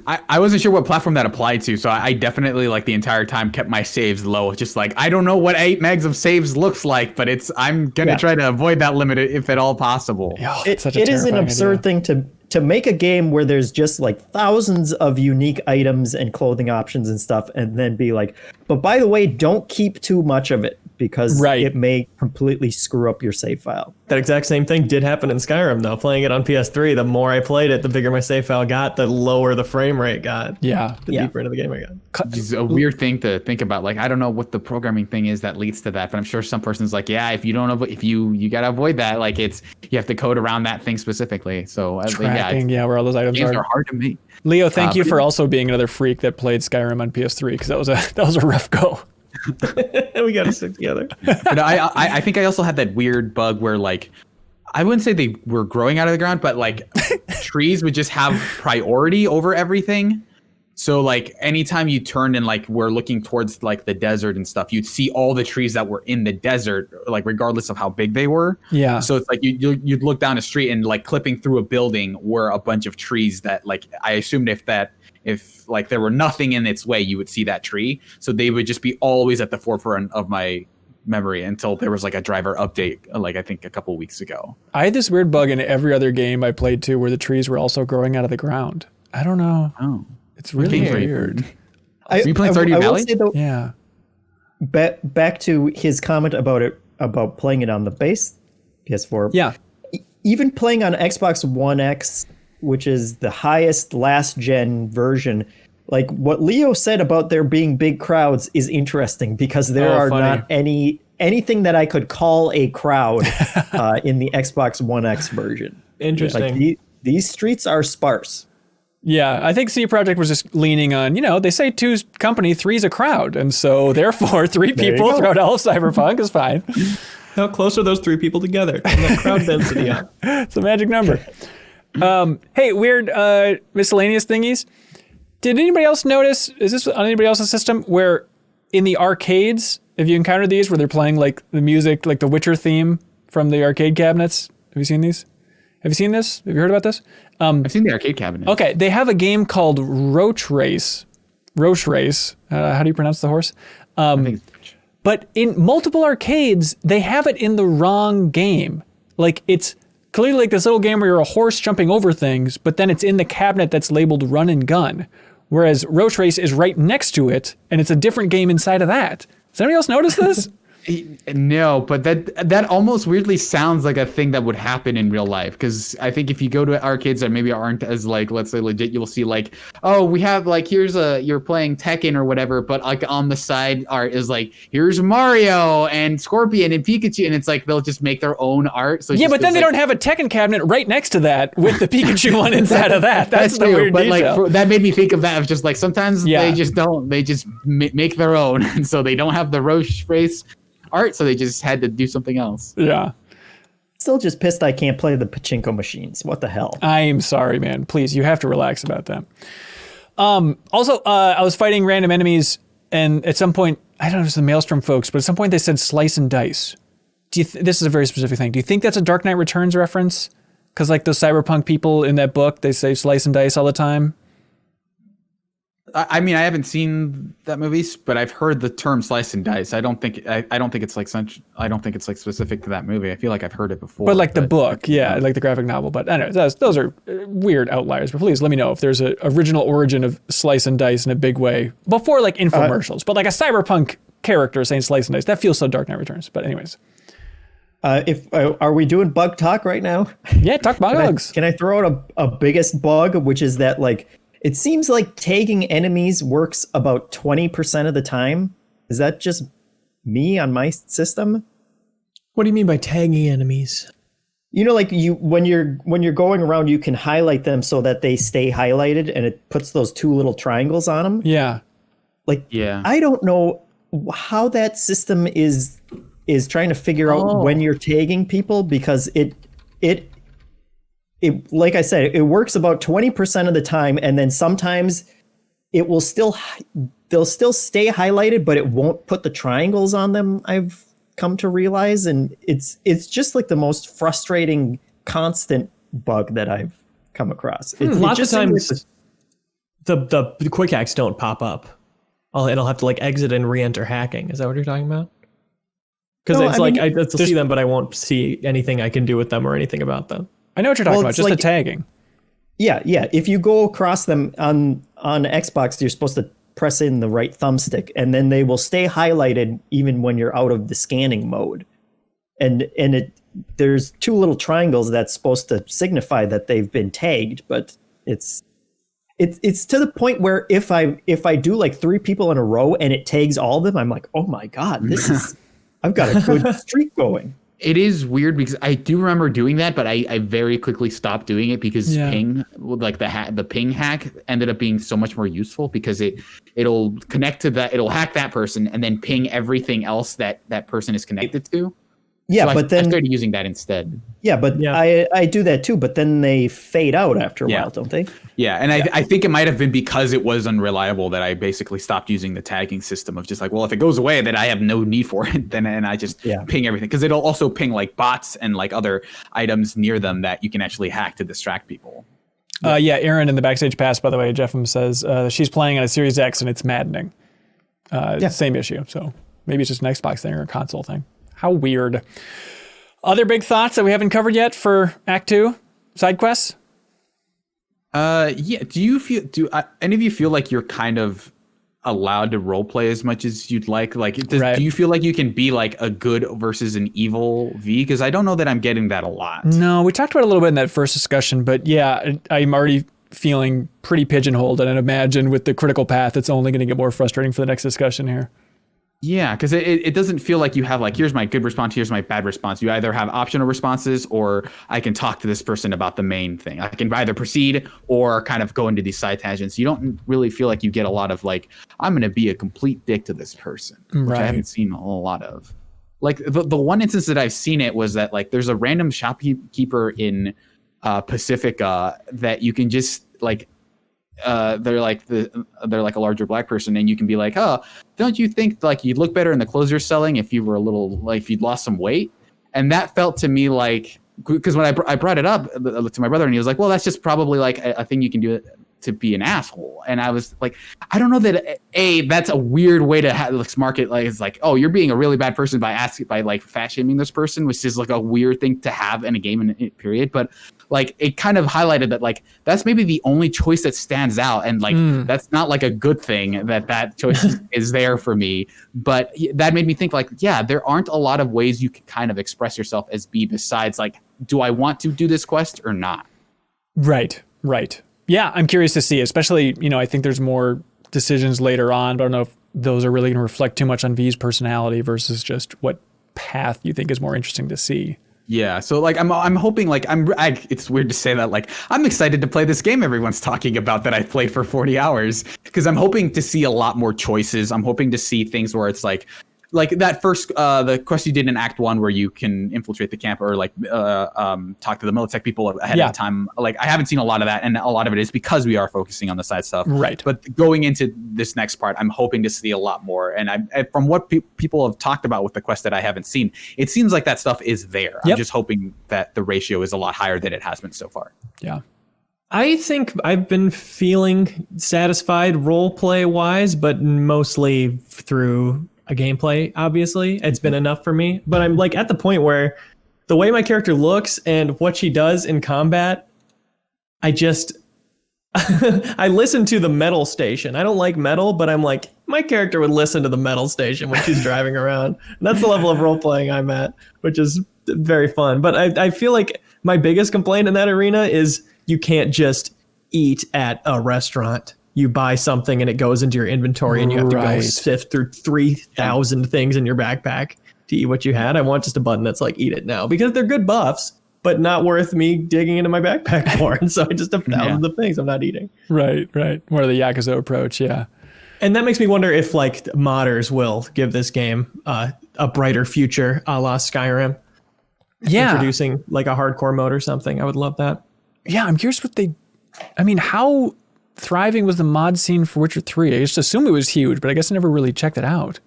I wasn't sure what platform that applied to, so I definitely like the entire time kept my saves low. Just like, I don't know what 8 megs of saves looks like, but I'm gonna try to avoid that limit if at all possible. Oh, It is an absurd thing to make a game where there's just like thousands of unique items and clothing options and stuff, and then be like, but by the way, don't keep too much of it because it may completely screw up your save file. That exact same thing did happen in Skyrim, though. Playing it on PS3, the more I played it, the bigger my save file got, the lower the frame rate got. Yeah. The deeper into the game I got. It's a weird thing to think about. Like, I don't know what the programming thing is that leads to that, but I'm sure some person's like, yeah, if you don't, if you gotta avoid that, like you have to code around that thing specifically. So Tracking, where all those items games are hard to make. Leo, thank you for also being another freak that played Skyrim on PS3 because that was a rough go. We got to stick together. But I think I also had that weird bug where like, I wouldn't say they were growing out of the ground, but like trees would just have priority over everything. So like anytime you turned and like were looking towards like the desert and stuff, you'd see all the trees that were in the desert, like regardless of how big they were. Yeah. So it's like you'd look down a street and like clipping through a building were a bunch of trees that like I assumed if like there were nothing in its way, you would see that tree. So they would just be always at the forefront of my memory until there was like a driver update, like I think a couple weeks ago. I had this weird bug in every other game I played too, where the trees were also growing out of the ground. I don't know. Oh, it's really weird. Are you playing Stardew Valley? Though, yeah. Back to his comment about playing it on the base PS4. Yeah. Even playing on Xbox One X, which is the highest last gen version, like what Leo said about there being big crowds is interesting because there are not anything that I could call a crowd in the Xbox One X version. Interesting. Like these streets are sparse. Yeah, I think CD Projekt was just leaning on, they say two's company, three's a crowd. And so therefore 3 people throughout all of Cyberpunk is fine. How close are those 3 people together? And that crowd density up. It's a magic number. Hey, weird miscellaneous thingies. Did anybody else notice, is this on anybody else's system, where in the arcades, have you encountered these, where they're playing like the music, like the Witcher theme from the arcade cabinets? Have you seen these? Have you seen this? Have you heard about this? I've seen the arcade cabinet. Okay, they have a game called Roach Race. Roach Race. How do you pronounce the horse? I think it's But in multiple arcades, they have it in the wrong game. Like it's clearly like this little game where you're a horse jumping over things, but then it's in the cabinet that's labeled Run and Gun. Whereas Roach Race is right next to it, and it's a different game inside of that. Does anybody else notice this? No, but that almost weirdly sounds like a thing that would happen in real life. Because I think if you go to arcades that maybe aren't as like, let's say legit, you'll see like, oh, we have like, you're playing Tekken or whatever, but like on the side art is like, here's Mario and Scorpion and Pikachu, and it's like they'll just make their own art. So yeah, but then they don't have a Tekken cabinet right next to that with the Pikachu one inside of that. That's the true, weird but detail. like that made me think of that of just like sometimes they just don't, they just make their own, and so they don't have the Roche Race art, so they just had to do something else. Yeah. Still just pissed I can't play the pachinko machines. What the hell? I'm sorry, man. Please, you have to relax about that. Also, I was fighting random enemies, and at some point, I don't know if it's the Maelstrom folks, but at some point they said slice and dice. This is a very specific thing. Do you think that's a Dark Knight Returns reference? Because like those cyberpunk people in that book, they say slice and dice all the time. I mean, I haven't seen that movie, but I've heard the term slice and dice. I don't think it's like specific to that movie. I feel like I've heard it before. But like the book, like the graphic novel. But I don't know, those are weird outliers. But please let me know if there's an original origin of slice and dice in a big way before like infomercials. But like a cyberpunk character saying slice and dice, that feels so Dark Knight Returns. But anyways. Are we doing bug talk right now? Yeah, talk bugs. Can I throw out a biggest bug, which is that like, it seems like tagging enemies works about 20% of the time. Is that just me on my system? What do you mean by tagging enemies? You know, like when you're going around, you can highlight them so that they stay highlighted, and it puts those 2 little triangles on them. Yeah. Like, I don't know how that system is trying to figure out when you're tagging people, because it it, like I said, it works about 20% of the time, and then sometimes it will they'll still stay highlighted, but it won't put the triangles on them. I've come to realize, and it's just like the most frustrating constant bug that I've come across. Lots of times the quick hacks don't pop up. It'll have to like exit and re-enter hacking. Is that what you're talking about? Because I still see them, but I won't see anything I can do with them or anything about them. I know what you're talking about, just the tagging. Yeah. If you go across them on Xbox, you're supposed to press in the right thumbstick, and then they will stay highlighted even when you're out of the scanning mode. And there's two little triangles that's supposed to signify that they've been tagged, but it's to the point where if I do like 3 people in a row and it tags all of them, I'm like, oh my God, I've got a good streak going. It is weird because I do remember doing that, but I very quickly stopped doing it because ping, like the ping hack, ended up being so much more useful because it'll connect to that, it'll hack that person and then ping everything else that person is connected to. Yeah, so but then I started using that instead. Yeah, but I do that too, but then they fade out after a while, don't they? Yeah, and I think it might have been because it was unreliable that I basically stopped using the tagging system of just like, well, if it goes away, then I have no need for it. And I just ping everything, because it'll also ping like bots and like other items near them that you can actually hack to distract people. Erin in the Backstage Pass, by the way, Jeffem says she's playing on a Series X and it's maddening. Same issue. So maybe it's just an Xbox thing or a console thing. How weird. Other big thoughts that we haven't covered yet for Act 2 side quests? Do any of you feel like you're kind of allowed to role play as much as you'd like? Like, do you feel like you can be like a good versus an evil V? Because I don't know that I'm getting that a lot. No, we talked about it a little bit in that first discussion, but yeah, I'm already feeling pretty pigeonholed, and I'd imagine with the critical path, it's only going to get more frustrating for the next discussion here. Yeah, because it doesn't feel like you have like, here's my good response, here's my bad response. You either have optional responses, or I can talk to this person about the main thing. I can either proceed or kind of go into these side tangents. You don't really feel like you get a lot of like, I'm going to be a complete dick to this person, which I haven't seen a lot of. Like the one instance that I've seen it was that like there's a random shopkeeper in Pacifica that you can just like, they're like a larger black person, and you can be like, oh, don't you think like you'd look better in the clothes you're selling if you were a little, like if you'd lost some weight? And that felt to me like, because when I brought it up to my brother, and he was like, well, that's just probably like a thing you can do to be an asshole. And I was like, I don't know that that's a weird way to market. Like, it's like, oh, you're being a really bad person by like fat shaming this person, which is like a weird thing to have in a game in period. But like, it kind of highlighted that like, that's maybe the only choice that stands out. And like, that's not like a good thing that choice is there for me. But that made me think like, yeah, there aren't a lot of ways you can kind of express yourself as B besides like, do I want to do this quest or not? Right. Yeah, I'm curious to see, especially, I think there's more decisions later on, but I don't know if those are really going to reflect too much on V's personality versus just what path you think is more interesting to see. Yeah, so like I'm hoping like it's weird to say that like I'm excited to play this game everyone's talking about that I played for 40 hours, because I'm hoping to see a lot more choices. I'm hoping to see things where it's like that first the quest you did in Act 1 where you can infiltrate the camp or like talk to the Militech people ahead of time. Like, I haven't seen a lot of that, and a lot of it is because we are focusing on the side stuff. Right. But going into this next part, I'm hoping to see a lot more. And from what people have talked about with the quest that I haven't seen, it seems like that stuff is there. I'm just hoping that the ratio is a lot higher than it has been so far. Yeah. I think I've been feeling satisfied role play wise, but mostly through a gameplay, obviously. It's been enough for me. But I'm like at the point where the way my character looks and what she does in combat, I just I listen to the metal station. I don't like metal, but I'm like, my character would listen to the metal station when she's driving around. And that's the level of role playing I'm at, which is very fun. But I feel like my biggest complaint in that arena is you can't just eat at a restaurant. You buy something and it goes into your inventory, and you have to go sift through 3,000 things in your backpack to eat what you had. I want just a button that's like, eat it now, because they're good buffs, but not worth me digging into my backpack for. And so I just have thousands of things I'm not eating. Right. More of the Yakuza approach. Yeah. And that makes me wonder if like modders will give this game a brighter future a la Skyrim. Yeah. Introducing like a hardcore mode or something. I would love that. yeah, I'm curious how thriving was the mod scene for Witcher 3? I just assumed it was huge, but I guess I never really checked it out.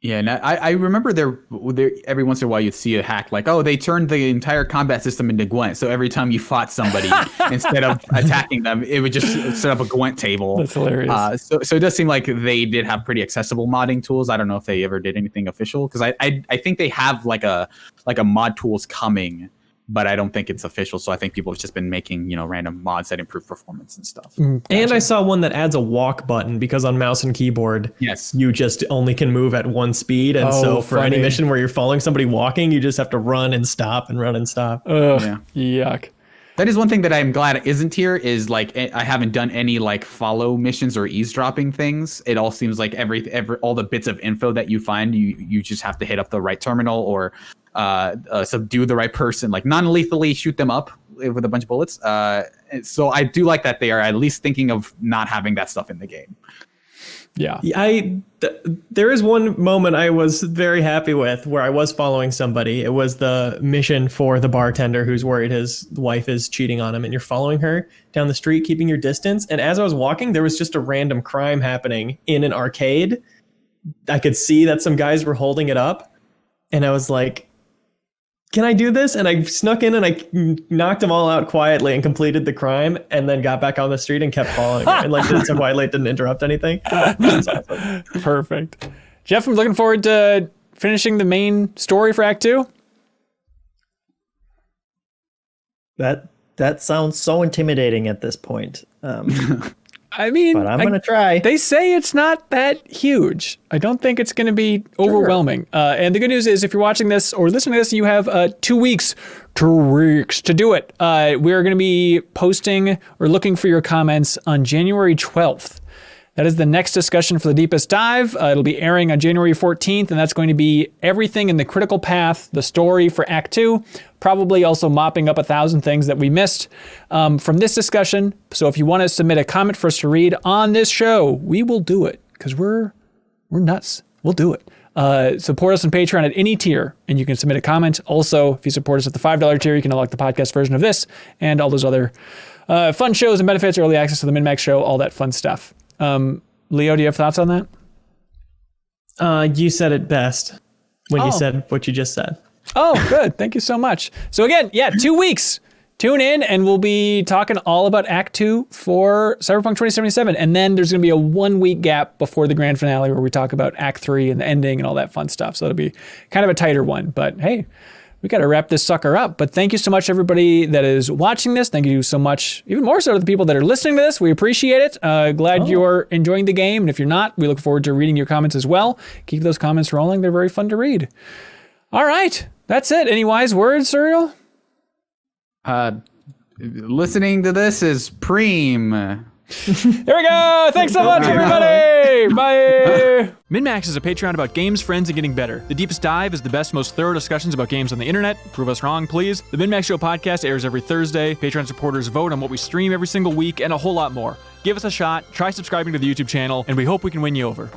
Yeah, and I remember there every once in a while you'd see a hack like, oh, they turned the entire combat system into Gwent. So every time you fought somebody, instead of attacking them, it would just set up a Gwent table. That's hilarious. So it does seem like they did have pretty accessible modding tools. I don't know if they ever did anything official, because I think they have like a mod tools coming, but I don't think it's official. So I think people have just been making, random mods that improve performance and stuff. Gotcha. And I saw one that adds a walk button, because on mouse and keyboard, yes, you just only can move at one speed. And so for any mission where you're following somebody walking, you just have to run and stop and run and stop. Ugh, yuck. That is one thing that I'm glad isn't here, is like I haven't done any like follow missions or eavesdropping things. It all seems like all the bits of info that you find, you just have to hit up the right terminal or subdue the right person, like non-lethally shoot them up with a bunch of bullets. So I do like that they are at least thinking of not having that stuff in the game. Yeah. There is one moment I was very happy with where I was following somebody. It was the mission for the bartender who's worried his wife is cheating on him, and you're following her down the street, keeping your distance. And as I was walking, there was just a random crime happening in an arcade. I could see that some guys were holding it up, and I was like, can I do this? And I snuck in and I knocked them all out quietly and completed the crime, and then got back on the street and kept following her. And like did it so quietly it didn't interrupt anything. That's awesome. Perfect. Jeff, I'm looking forward to finishing the main story for Act 2. That sounds so intimidating at this point. I mean, but I'm going to try. They say it's not that huge. I don't think it's going to be overwhelming. And the good news is, if you're watching this or listening to this, you have 2 weeks to do it. We're going to be posting or looking for your comments on January 12th. That is the next discussion for the Deepest Dive. It'll be airing on January 14th, and that's going to be everything in the critical path, the story for Act 2, probably also mopping up 1,000 things that we missed from this discussion. So if you want to submit a comment for us to read on this show, we will do it, because we're nuts. We'll do it. Support us on Patreon at any tier, and you can submit a comment. Also, if you support us at the $5 tier, you can unlock the podcast version of this and all those other fun shows and benefits, early access to the Min-Max show, all that fun stuff. Leo, do you have thoughts on that? You said it best when you said what you just said. Oh, good. Thank you so much. So again, 2 weeks. Tune in, and we'll be talking all about Act 2 for Cyberpunk 2077. And then there's going to be a 1 week gap before the grand finale where we talk about Act 3 and the ending and all that fun stuff. So it'll be kind of a tighter one. But hey, we got to wrap this sucker up. But thank you so much, everybody that is watching this. Thank you so much, even more so to the people that are listening to this. We appreciate it. Glad you're enjoying the game. And if you're not, we look forward to reading your comments as well. Keep those comments rolling. They're very fun to read. All right. That's it. Any wise words, Serial? Listening to this is Preem. There we go. Thanks so much, everybody. Bye. Min-Max is a Patreon about games, friends, and getting better. The Deepest Dive is the best, most thorough discussions about games on the internet. Prove us wrong, please. The Min-Max Show podcast airs every Thursday. Patreon supporters vote on what we stream every single week, and a whole lot more. Give us a shot, try subscribing to the YouTube channel, and we hope we can win you over.